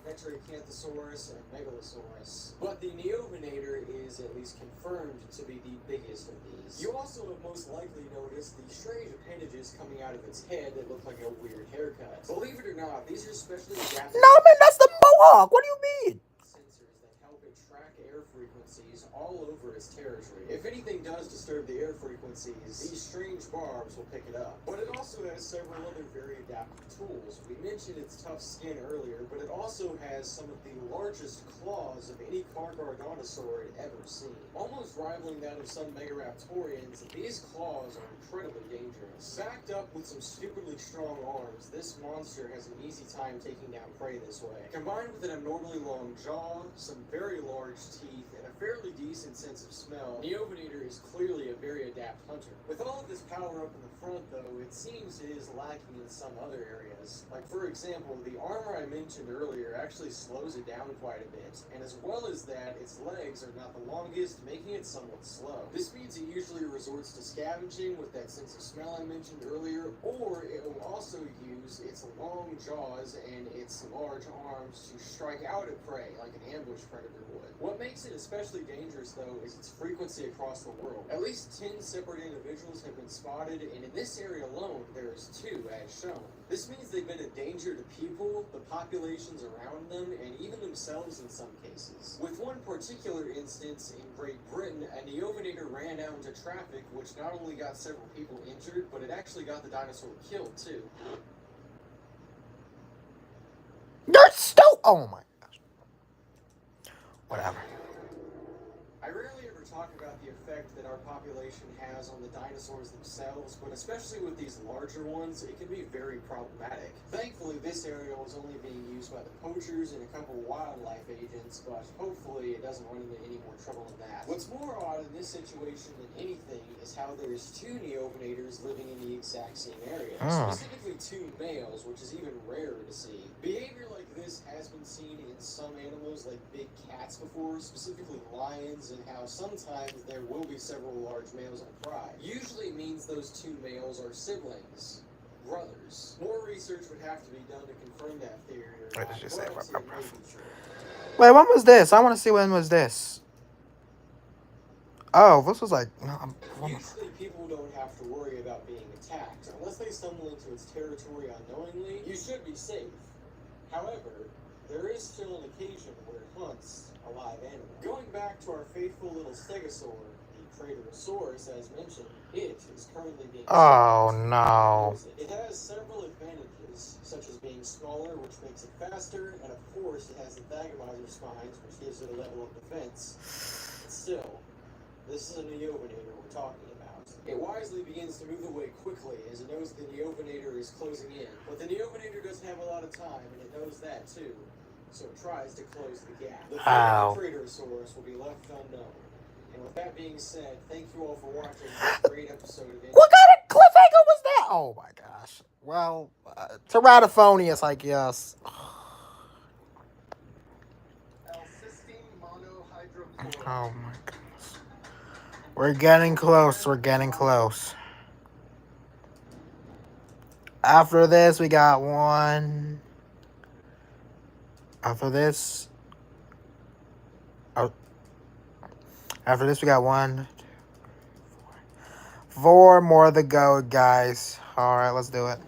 Metriacanthosaurus, and Megalosaurus. But the Neovenator is at least confirmed to be the biggest of these. You also have most likely noticed the strange appendages coming out of its head that look like a weird haircut. Believe it or not, these are specially adapted No, man, that's the Mohawk. What do you mean? sensors that help it track air frequencies all over its territory. If anything does disturb the air frequencies, these strange barbs will pick it up. But it also has several other very adaptive tools. We mentioned its tough skin earlier, but it also has some of the largest claws of any Carcharodontosaur had ever seen. Almost rivaling that of some Megaraptorians, these claws are incredibly dangerous. Backed up with some stupidly strong arms, this monster has an easy time taking down prey this way. Combined with an abnormally long jaw, some very large teeth, and a fairly decent sense of smell, Neovenator is clearly a very adept hunter. With all of this power up in the front, though, it seems it is lacking in some other areas. Like, for example, the armor I mentioned earlier actually slows it down quite a bit, and as well as that, its legs are not the longest, making it somewhat slow. This means it usually resorts to scavenging with that sense of smell I mentioned earlier, or it will also use its long jaws and its large arms to strike out at prey like an ambush predator would. What makes it especially dangerous, though, is its frequency across the world. At least 10 separate individuals have been spotted, and in this area alone, there's 2 as shown. This means they've been a danger to people, the populations around them, and even themselves in some cases. With one particular instance in Great Britain, a Neovenator ran out into traffic, which not only got several people injured, but it actually got the dinosaur killed, too. You're still. Oh my gosh. Whatever. I rarely ever talk about the effect that our population has on the dinosaurs themselves, but especially with these larger ones, it can be very problematic. Thankfully, this area was only being used by the poachers and a couple wildlife agents, but hopefully it doesn't run into any more trouble than that. What's more odd in this situation than anything is how there's 2 Neovenators living in the exact same area. Specifically 2 males, which is even rarer to see. Behavior like this has been seen in some animals like big cats before, specifically lions, and how sometimes there will be several large males on pride. Usually it means those 2 males are siblings, brothers. More research would have to be done to confirm that theory or What not, did you say? but it may be true. Wait, when was this? I want to see when was this. Oh, this was like. Usually people don't have to worry about being attacked. Unless they stumble into its territory unknowingly, you should be safe. However, there is still an occasion where it hunts a live animal. Going back to our faithful little stegosaur, the Tradosaurus, as mentioned, it is currently being Oh no. It has several advantages, such as being smaller, which makes it faster, and of course it has the Thagomizer spines, which gives it a level of defense. But still, this is a Neovinator we're talking about. It wisely begins to move away quickly as it knows the Neovinator is closing in. But the Neovinator doesn't have a lot of time, and it knows that too. So it tries to close the gap. The fate of the Tradosaurus will be left unknown. And with that being said, thank you all for watching this great episode of What kind of cliffhanger was that? Oh my gosh. Well, Teratophonius, I guess. Oh my goodness. We're getting close. We're getting close. After this, we got one. After this, we got 1, 2, 3, 4 more to go, guys. All right, let's do it.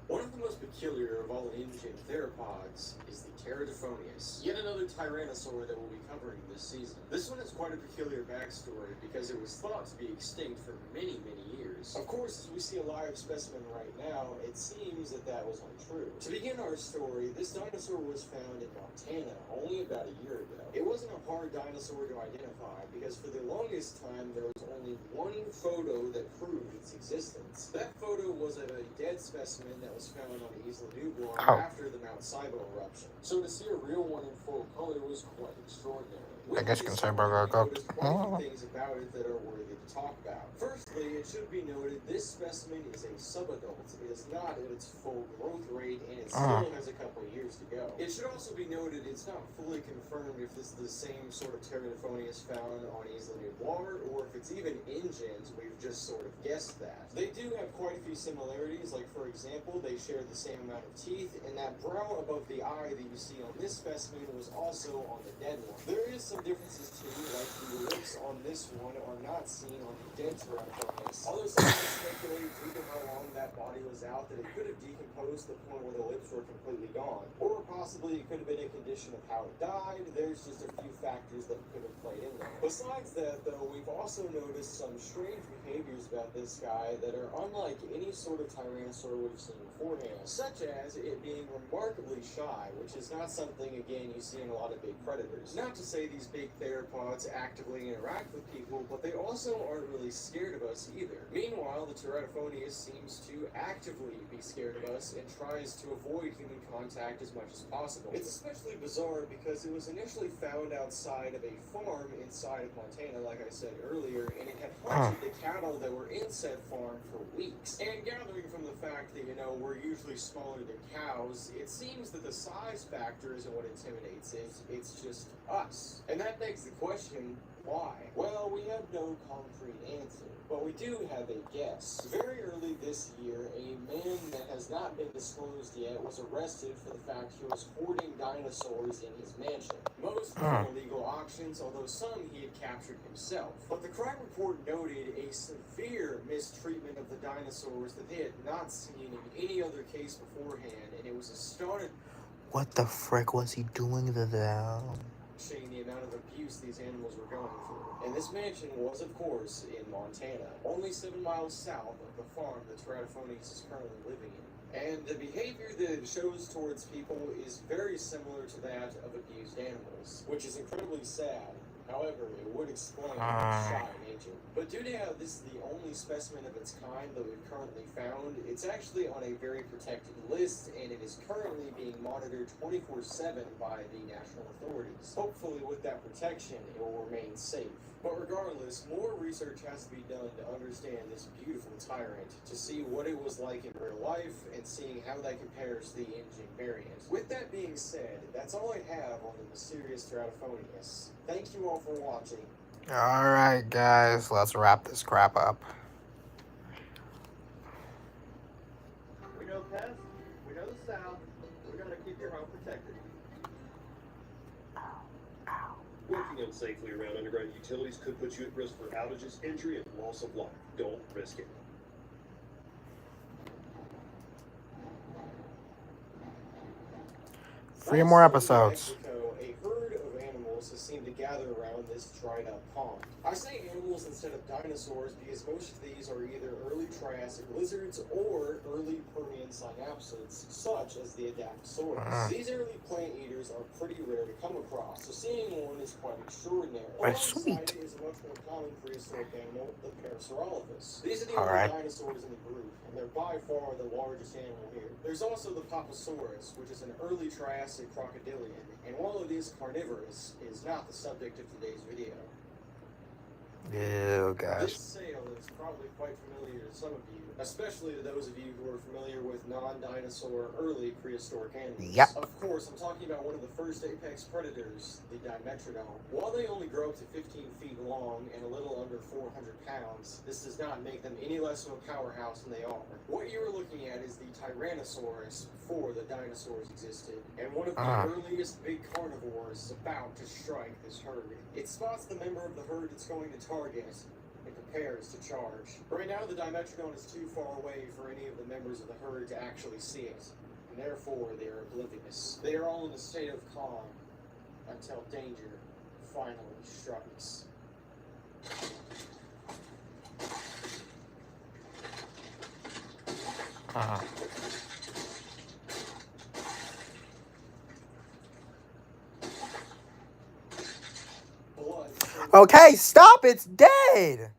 One of the most peculiar of all ancient theropods is the Teratophonius, yet another tyrannosaur that we'll be covering this season. This one has quite a peculiar backstory because it was thought to be extinct for many, many years. Of course, as we see a live specimen right now, it seems that that was untrue. To begin our story, this dinosaur was found in Montana only about a year ago. It wasn't a hard dinosaur to identify because for the longest time there was only one photo that proved its existence. That photo was of a dead specimen that was found on Isla Nublar after the Mount Sibo eruption. So to see a real one in full color was quite extraordinary. I guess you can say burger cooked. Quite a few things about it that are worthy to talk about. Firstly, it should be noted this specimen is a subadult. It is not at its full growth rate, and it still has a couple of years to go. It should also be noted it's not fully confirmed if this is the same sort of Teratophonius found on Isla Nublar, or if it's even InGens. We've just sort of guessed that. They do have quite a few similarities, like for example, they share the same amount of teeth, and that brow above the eye that you see on this specimen was also on the dead one. There is some differences too, like the lips on this one are not seen on the dead Teratophonius. Although some speculate due to how long that body was out that it could have decomposed to the point where the lips were completely gone. Or possibly it could have been a condition of how it died. There's just a few factors that could have played in there. Besides that though, we've also noticed some strange behaviors about this guy that are unlike any sort of Tyrannosaur we've seen beforehand, such as it being remarkably shy, which is not something, again, you see in a lot of big predators. Not to say these big theropods actively interact with people, but they also aren't really scared of us either. Meanwhile, the Teratophonius seems to actively be scared of us and tries to avoid human contact as much as possible. It's especially bizarre because it was initially found outside of a farm inside of Montana, like I said earlier, and it had hunted the cattle that were in said farm for weeks. And gathering from the fact that, we're usually smaller than cows, it seems that the size factor isn't what intimidates it, it's just us. And that begs the question, why? Well, we have no concrete answer, but we do have a guess. Very early this year, a man that has not been disclosed yet was arrested for the fact he was hoarding dinosaurs in his mansion. Most were illegal auctions, although some he had captured himself. But the crime report noted a severe mistreatment of the dinosaurs that they had not seen in any other case beforehand, and it was astonishing. What the frick was he doing to them? The amount of abuse these animals were going through. And this mansion was, of course, in Montana, only 7 miles south of the farm that Teratophonius is currently living in. And the behavior that it shows towards people is very similar to that of abused animals, which is incredibly sad. However, it would explain its shy nature. But due to how this is the only specimen of its kind that we've currently found, it's actually on a very protected list, and it is currently being monitored 24/7 by the national authorities. Hopefully with that protection, it will remain safe. But regardless, more research has to be done to understand this beautiful tyrant, to see what it was like in real life, and seeing how that compares to the InGen variant. With that being said, that's all I have on the mysterious Teratophonius. Thank you all for watching. Alright, guys, let's wrap this crap up. We know pests, we know the South, we're going to keep your home protected. Working unsafely around underground utilities could put you at risk for outages, injury, and loss of life. Don't risk it. Three more episodes. A herd of animals has seemed to gather gather around this dried up pond. I say animals instead of dinosaurs because most of these are either early Triassic lizards or early Permian synapsids, such as the Adaptosaurus. These early plant eaters are pretty rare to come across, so seeing one is quite extraordinary. Alongside is a much more common prehistoric animal, the Parasaurolophus. These are the only dinosaurs in the group, and they're by far the largest animal here. There's also the Papasaurus, which is an early Triassic crocodilian, and while it is carnivorous, it is not the subject of today's video. Oh gosh. This sail is probably quite familiar to some of you, especially to those of you who are familiar with non-dinosaur early prehistoric animals. Yep. Of course, I'm talking about one of the first apex predators, the Dimetrodon. While they only grow up to 15 feet long and a little under 400 pounds, this does not make them any less of a powerhouse than they are. What you are looking at is the Tyrannosaurus before the dinosaurs existed, and one of the earliest big carnivores is about to strike this herd. It spots the member of the herd it's going to target and prepares to charge. Right now, the Dimetrodon is too far away for any of the members of the herd to actually see it, and therefore they are oblivious. They are all in a state of calm until danger finally strikes. Blood Okay, stop! It's dead!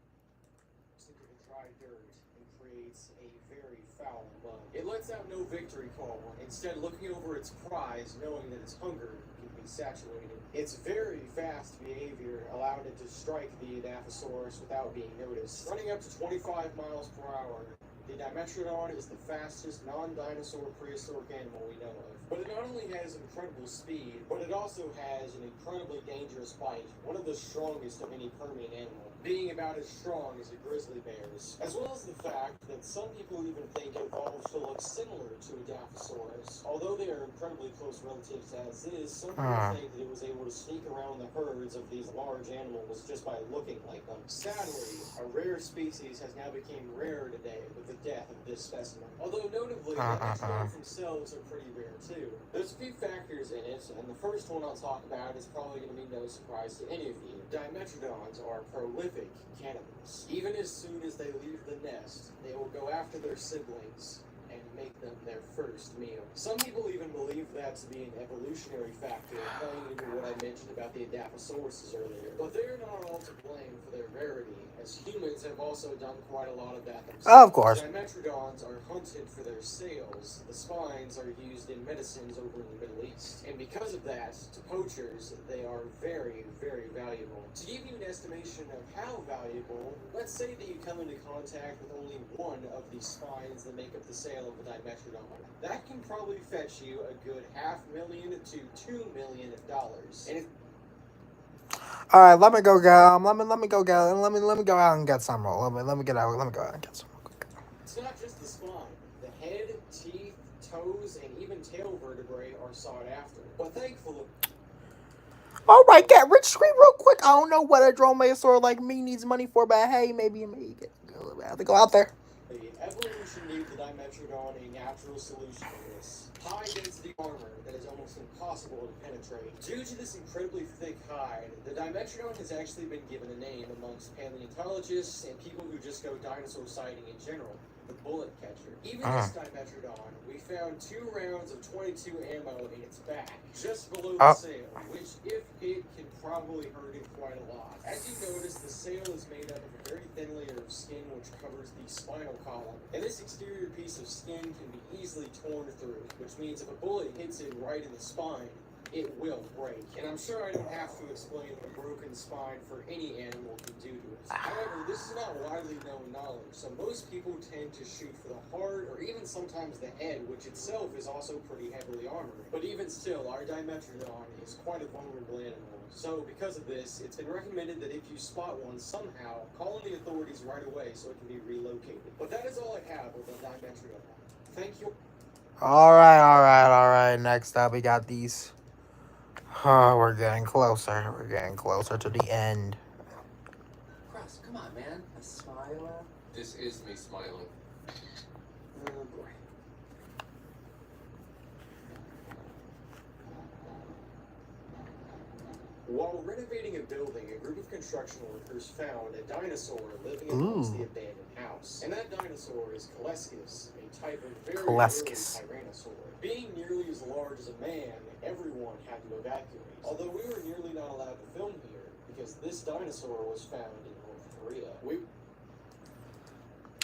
into the dry dirt and creates a very foul mud. It lets out no victory call, instead looking over its prize, knowing that its hunger can be saturated. Its very fast behavior allowed it to strike the Edaphosaurus without being noticed. Running up to 25 miles per hour, the Dimetrodon is the fastest non-dinosaur prehistoric animal we know of. But it not only has incredible speed, but it also has an incredibly dangerous bite, one of the strongest of any Permian animal, being about as strong as a grizzly bear's. As well as the fact that some people even think it evolved to look similar to Edaphosaurus. Although they are incredibly close relatives as is, some people think that it was able to sneak around the herds of these large animals just by looking like them. Sadly, a rare species has now become rarer today with the death of this specimen. Although notably, Dimetrodons themselves are pretty rare too. There's a few factors in it, and the first one I'll talk about is probably going to be no surprise to any of you. Dimetrodons are prolific cannibals. Even as soon as they leave the nest, they will go after their siblings and make them their first meal. Some people even believe that to be an evolutionary factor, playing into what I mentioned about the Adaphosauruses earlier. But they're not all to blame for their rarity, as humans have also done quite a lot of that themselves. Of course. Dimetrodons are hunted for their scales. The spines are used in medicines over in the Middle East. And because of that, to poachers, they are very, very valuable. To give you an estimation of how valuable, let's say that you come into contact with only one of the spines that make up the scale of a Dimetrodon. That can probably fetch you a good $500,000 to $2 million. And All right, let me go get. Let me go get. Let me go out and get some. Let me get out. Let me go out and get some. it's not just the spine. The head, teeth, toes, and even tail vertebrae are sought after. But thankfully, All right, get rich screen real quick. I don't know what a dromaeosaur like me needs money for, but hey, maybe I have to go out there. evolution gave the Dimetrodon a natural solution to this. High-density armor that is almost impossible to penetrate. Due to this incredibly thick hide, the Dimetrodon has actually been given a name amongst paleontologists and people who just go dinosaur sighting in general. The bullet catcher. Even this Dimetrodon, we found 2 rounds of .22 ammo in its back, just below the sail, which, if hit, can probably hurt it quite a lot. As you notice, the sail is made up of a very thin layer of skin which covers the spinal column, and this exterior piece of skin can be easily torn through, which means if a bullet hits it right in the spine, it will break. And I'm sure I don't have to explain what a broken spine for any animal can do to it. However, this is not widely known knowledge, so most people tend to shoot for the heart or even sometimes the head, which itself is also pretty heavily armored. But even still, our Dimetrodon is quite a vulnerable animal. So because of this, it's been recommended that if you spot one somehow, call in the authorities right away so it can be relocated. But that is all I have with the Dimetrodon. Thank you. All right. Next up, we got these. Oh, we're getting closer. We're getting closer to the end. Cross, come on, man. A smile. This is me smiling. Oh boy. While renovating a building, a group of construction workers found a dinosaur living amongst the abandoned house. And that dinosaur is Calescus, a type of very early tyrannosaur. Being nearly as large as a man, everyone had to evacuate. Although we were nearly not allowed to film here, because this dinosaur was found in North Korea.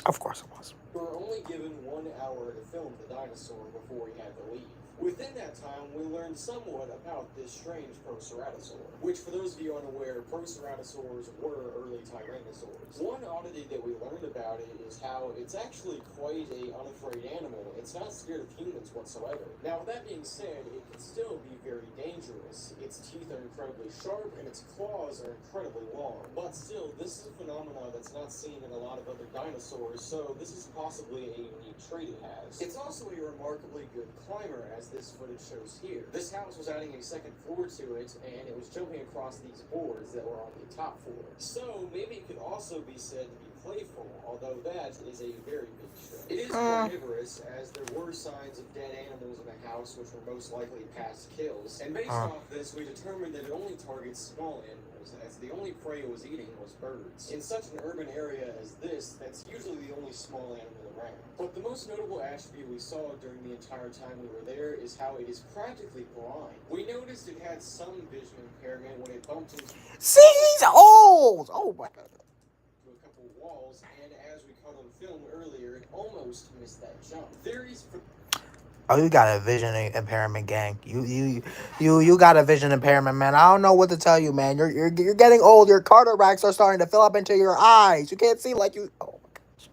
Of course it was. We were only given 1 hour to film the dinosaur before we had to leave. Within that time, we learned somewhat about this strange Proceratosaur, which, for those of you unaware, Proceratosaurs were early tyrannosaurs. One oddity that we learned about it is how it's actually quite a unafraid animal. It's not scared of humans whatsoever. Now, with that being said, it can still be very dangerous. Its teeth are incredibly sharp, and its claws are incredibly long. But still, this is a phenomenon that's not seen in a lot of other dinosaurs, so this is possibly a unique trait it has. It's also a remarkably good climber, as this footage shows here. This house was adding a second floor to it, and it was jumping across these boards that were on the top floor. So maybe it could also be said to be playful, although that is a very big stretch. It is carnivorous, as there were signs of dead animals in the house, which were most likely past kills. And based off this, we determined that it only targets small animals, as the only prey it was eating was birds. In such an urban area as this, that's usually the only small animal around. But the most notable attribute we saw during the entire time we were there is how it is practically blind. We noticed it had some vision impairment when it bumped into... See, he's old! Oh my god. ...to a couple walls, and as we caught on film earlier, it almost missed that jump. Theories for... Oh, you got a vision impairment, gang. You got a vision impairment, man. I don't know what to tell you, man. You're getting old. Your cataracts are starting to fill up into your eyes. You can't see like you. Oh my gosh.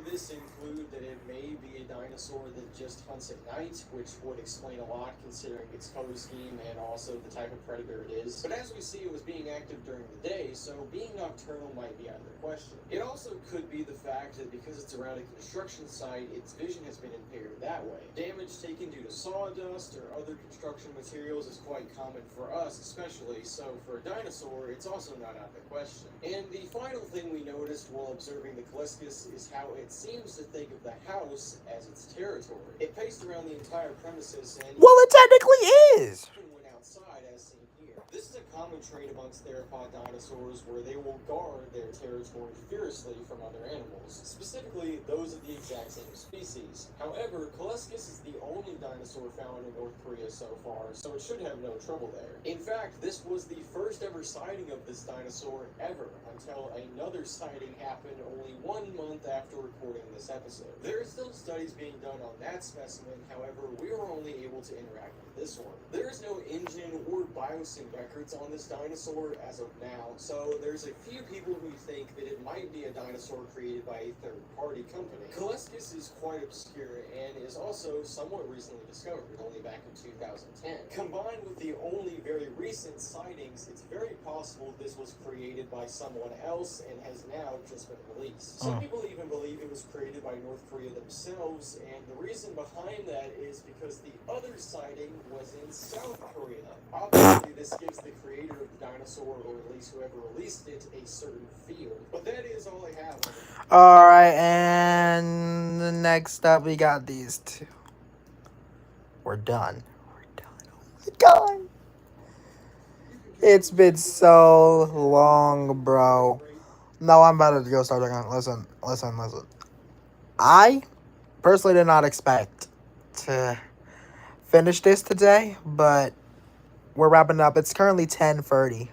This include that it may be a dinosaur that just hunts at night, which would explain a lot considering its color scheme and also the type of predator it is. But as we see, it was being active during the day, so being nocturnal might be out of the question. It also could be the fact that because it's around a construction site, its vision has been impaired that way. Damage taken due to sawdust or other construction materials is quite common for us, especially, so for a dinosaur, it's also not out of the question. And the final thing we noticed while observing the Calescus is how it seems to think of the house as its territory. It paced around the entire premises and... Well, it technically is! ...went outside as seen here. This is a common trait amongst theropod dinosaurs where they will guard their territory fiercely from other animals, specifically those of the exact same species. However, Calescus is the only dinosaur found in North Korea so far, so it should have no trouble there. In fact, this was the first ever sighting of this dinosaur ever, until another sighting happened only 1 month after recording this episode. There are still studies being done on that specimen, however, we were only able to interact with this one. There is no engine or biosyn records on this dinosaur as of now, so there's a few people who think that it might be a dinosaur created by a third-party company. Calescus is quite obscure and is also somewhat recently discovered, only back in 2010. Combined with the only very recent sightings, it's very possible this was created by someone else and has now just been released. Some people even believe it was created by North Korea themselves, and the reason behind that is because the other sighting was in South Korea. Obviously, this gives the creator of the dinosaur, or at least whoever released it, a certain feel. But that is all I have. Alright, and next up we got these two. We're done. Oh my god. It's been so long, bro. No, I'm about to go start talking. Listen. I personally did not expect to finish this today, but we're wrapping up. It's currently 10:30.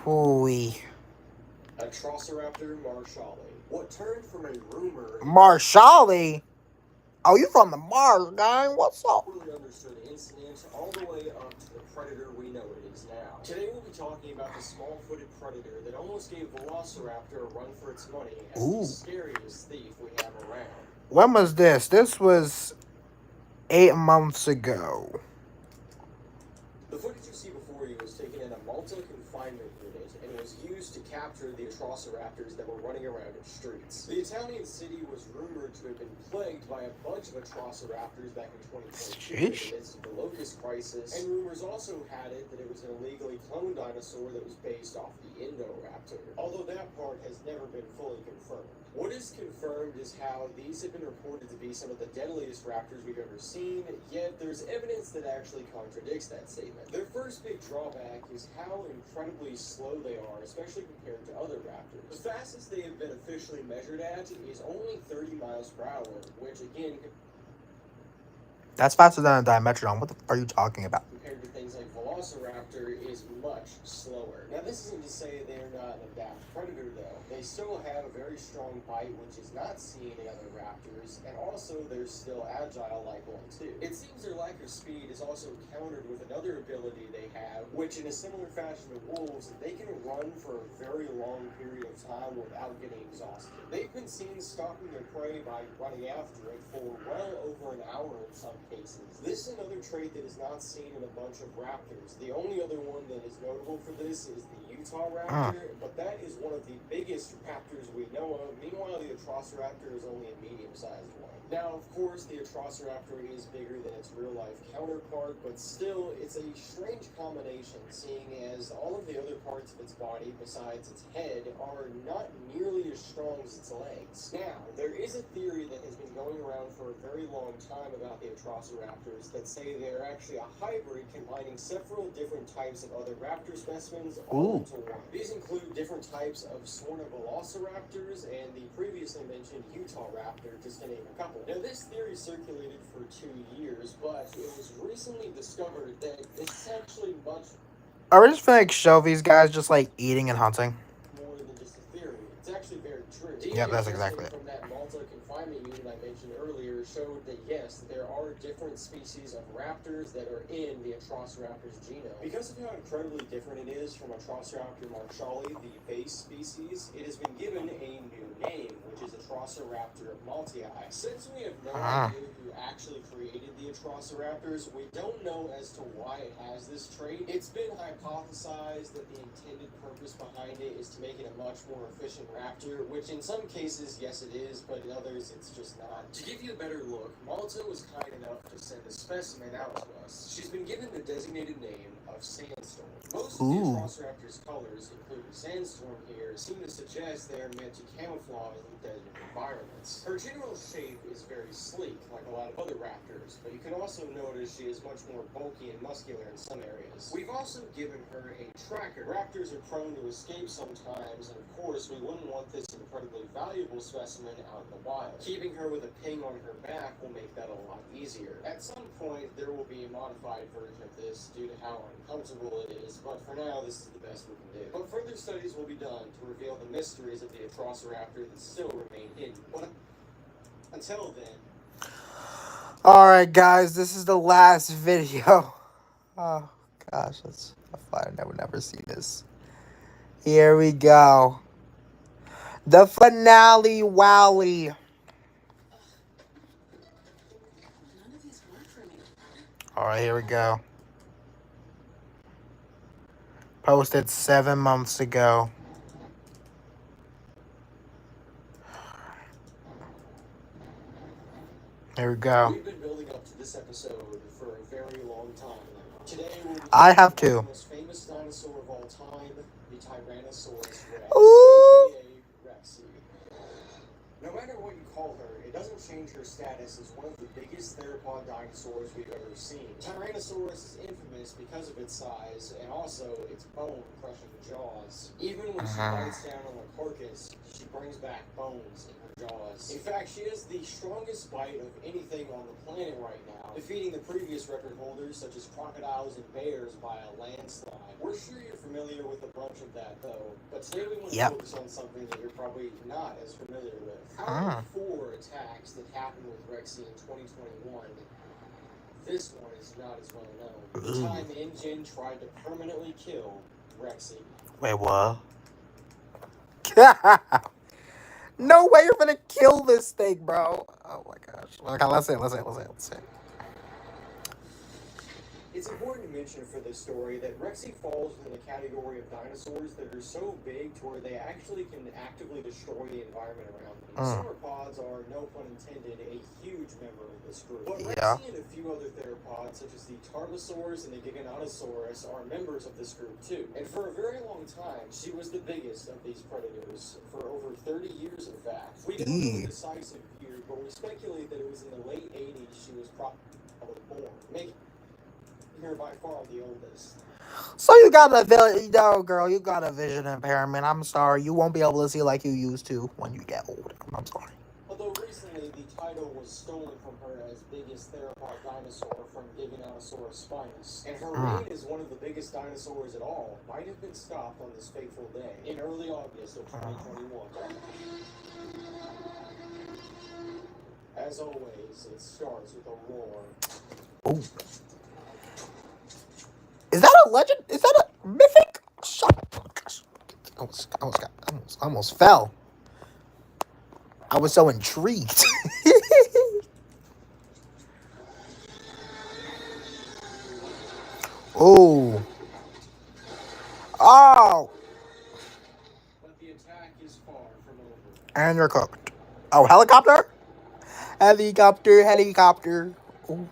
Hooey. A Troceraptor marshalli. What turned from a rumor... Marshalli? Oh, you from the Mars, guy? What's up? ...really understood incident all the way up to the predator we know it is now. Today we'll be talking about the small-footed predator that almost gave Velociraptor a run for its money as the scariest thief we have around. When was this? This was 8 months ago. The footage you see before you was taken taken in a Malta confinement unit and was used to capture the Atrociraptors that were running around its streets. The Italian city was rumored to have been plagued by a bunch of Atrociraptors back in 2022 in the midst of the locust crisis, and rumors also had it that it was an illegally cloned dinosaur that was based off the Indoraptor, although that part has never been fully confirmed. What is confirmed is how these have been reported to be some of the deadliest raptors we've ever seen, yet there's evidence that actually contradicts that statement. Their first big drawback is how incredibly slow they are, especially compared to other raptors. The fastest they have been officially measured at is only 30 miles per hour, which again... That's faster than a Dimetrodon. What the f are you talking about? Compared to things like Velociraptor is much slower. Now this isn't to say they're not an adapted predator though. They still have a very strong bite which is not seen in other raptors, and also they're still agile like one too. It seems their lack of speed is also countered with another ability they have, which in a similar fashion to wolves, they can run for a very long period of time without getting exhausted. They've been seen stalking their prey by running after it for well over an hour in some cases. This is another trait that is not seen in a bunch of raptors. The only other one that is notable for this is the Utah raptor, but that is one of the biggest raptors we know of. Meanwhile, the Atrociraptor is only a medium-sized one. Now, of course, the Atrociraptor is bigger than its real-life counterpart, but still, it's a strange combination, seeing as all of the other parts of its body, besides its head, are not nearly as strong as its legs. Now, there is a theory that has been going around for a very long time about the Atrociraptors that say they're actually a hybrid combining several different types of other raptor specimens all into one. These include different types of Velociraptors and the previously mentioned Utah raptor, just to name a couple. Now, this theory circulated for 2 years, but it was recently discovered that it's actually much Are we just gonna like show these guys just like eating and hunting? more than just a theory. It's actually very true. Yep, that's DNA exactly testing from that Malta confinement unit I mentioned earlier showed that yes, there are different species of raptors that are in the Atrociraptor's genome. Because of how incredibly different it is from Atrociraptor marshalli, the base species, it has been given a new name, which is Atrociraptor maltii. Since we have no idea who actually created the Atrociraptors, we don't know as to why it has this trait. It's been hypothesized that the intended purpose behind it is to make it a much more efficient raptor, which in some cases, yes it is, but in others it's just not. To give you a better look, Malta was kind enough to send a specimen out to us. She's been given the designated name of Sandstorm. Most of the Atrociraptor's colors, including Sandstorm here, seem to suggest they are meant to camouflage in desert environments. Her general shape is very sleek, like a lot of other raptors, but you can also notice she is much more bulky and muscular in some areas. We've also given her a tracker. Raptors are prone to escape sometimes, and of course we wouldn't want this incredibly valuable specimen out in the wild. Keeping her with a ping on her back will make that a lot easier. At some point there will be a modified version of this due to how uncomfortable it is, but for now this is the best we can do. But further studies will be done to reveal the mysteries of the Atrociraptor that still remain hidden. But until then... Alright guys, this is the last video. Oh gosh, that's fun. I would never see this. Here we go. The finale wally. None of these work for me. Alright, here we go. Posted 7 months ago. Here we go. We've been building up to this episode for a very long time now. Today we'll be I have the to. most famous dinosaur of all time, the Tyrannosaurus Rex, Ooh. aka Rexy. No matter what you call her, it doesn't change her status as one of the biggest theropod dinosaurs we've ever seen. Tyrannosaurus is infamous because of its size and also its bone-crushing jaws. Even when she bites down on a carcass, she brings back bones in her jaws. In fact, she has the strongest bite of anything on the planet right now, defeating the previous record holders such as crocodiles and bears by a landslide. We're sure you're familiar with a bunch of that though, but today we want to focus on something that you're probably not as familiar with. Out of 4 attacks that happened with Rexy in 2021, this one is not as well known. The time InGen tried to permanently kill Rexy. Wait, what? No way you're gonna kill this thing, bro. Oh my gosh. Okay, let's see. It's important to mention for this story that Rexy falls within the category of dinosaurs that are so big to where they actually can actively destroy the environment around them. Sauropods are, no pun intended, a huge member of this group. But Rexy and a few other theropods, such as the Tarbosaurus and the Giganotosaurus, are members of this group too. And for a very long time, she was the biggest of these predators, for over 30 years in fact. We don't know the decisive year, but we speculate that it was in the late 80s she was probably born, making her by far the oldest. So you got no, girl, you got a vision impairment. I'm sorry, you won't be able to see like you used to when you get older. I'm sorry. Although recently the title was stolen from her as biggest theropod dinosaur from Giganotosaurus spinus, and her reign as one of the biggest dinosaurs at all might have been stopped on this fateful day in early August of 2021. As always, it starts with a roar. Oh. Is that a legend? Is that a mythic? Shut up. Oh my gosh. I almost fell. I was so intrigued. Oh. Oh. But the attack is far from over. And you're cooked. Oh, helicopter? Helicopter. Oh.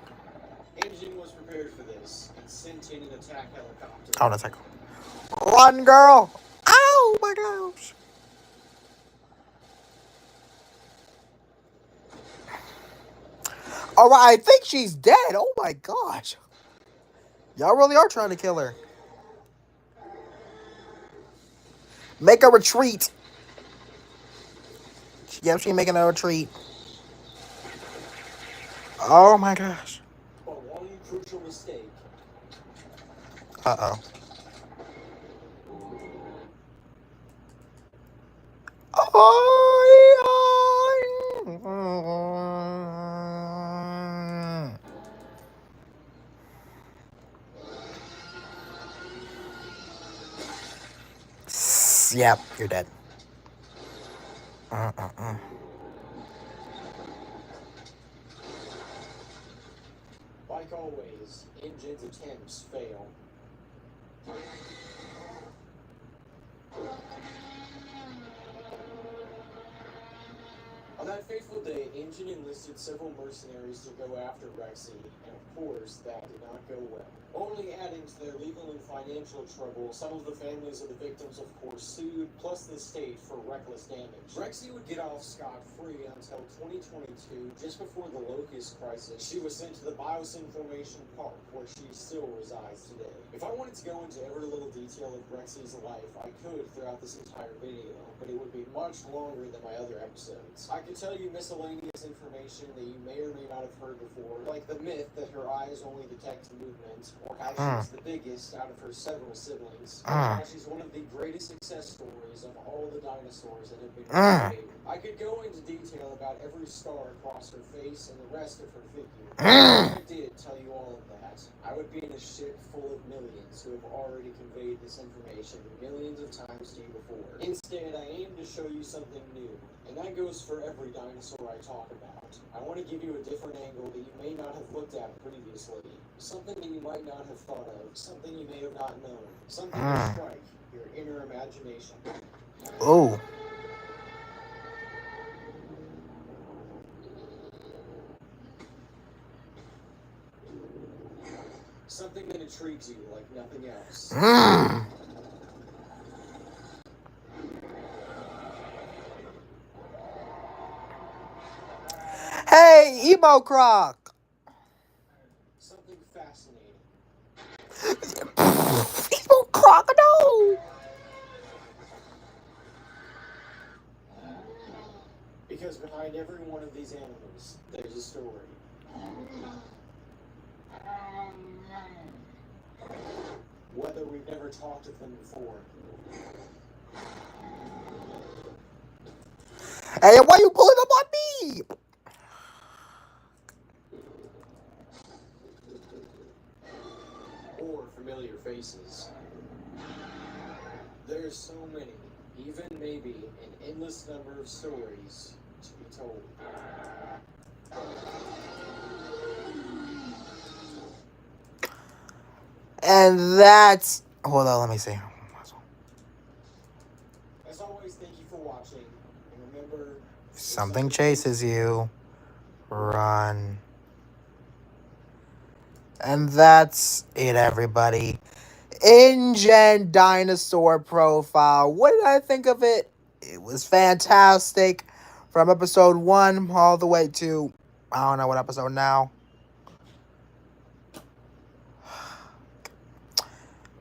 Engine was prepared for this and sent in an attack helicopter. Oh, that's like, run, girl. Oh my gosh. All right, I think she's dead. Oh my gosh. Y'all really are trying to kill her. Make a retreat. Yep, she's making a retreat. Oh my gosh. But one crucial mistake. Uh-oh. Yep, you're dead. Like always, Engine's attempts fail. On that fateful day, Engine enlisted several mercenaries to go after Rexy, and of course, that did not go well. Only adding to their legal and financial trouble, some of the families of the victims of course sued, plus the state for reckless damage. Rexy would get off scot-free until 2022, just before the Locust crisis. She was sent to the Biosyn Formation Park, where she still resides today. If I wanted to go into every little detail of Rexy's life, I could throughout this entire video, but it would be much longer than my other episodes. I could tell you miscellaneous information that you may or may not have heard before, like the myth that her eyes only detect movement, or how she's the biggest out of her several siblings, or how she's one of the greatest success stories of all the dinosaurs that have been created. I could go into detail about every scar across her face and the rest of her figure. If I did tell you all of that, I would be in a ship full of millions who have already conveyed this information millions of times to you before. Instead, I aim to show you something new, and that goes for every dinosaur I talk about. I want to give you a different angle that you may not have looked at previously, something that you might not have thought of, something you may have not known, something to strike your inner imagination. Oh. Something that intrigues you like nothing else. Hey, Emo Croc. Something fascinating. Emo Croc, no. Because behind every one of these animals, there's a story. Whether we've never talked of them before. Hey, why you pulling up on me? Or familiar faces. There's so many, even maybe an endless number of stories to be told. And that's... Hold on, let me see. As always, thank you for watching. And remember, If something chases you, run. And that's it, everybody. InGen Dinosaur Profile. What did I think of it? It was fantastic. From episode 1 all the way to... I don't know what episode now.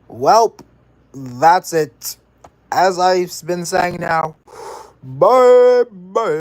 Well, that's it. As I've been saying now, bye-bye.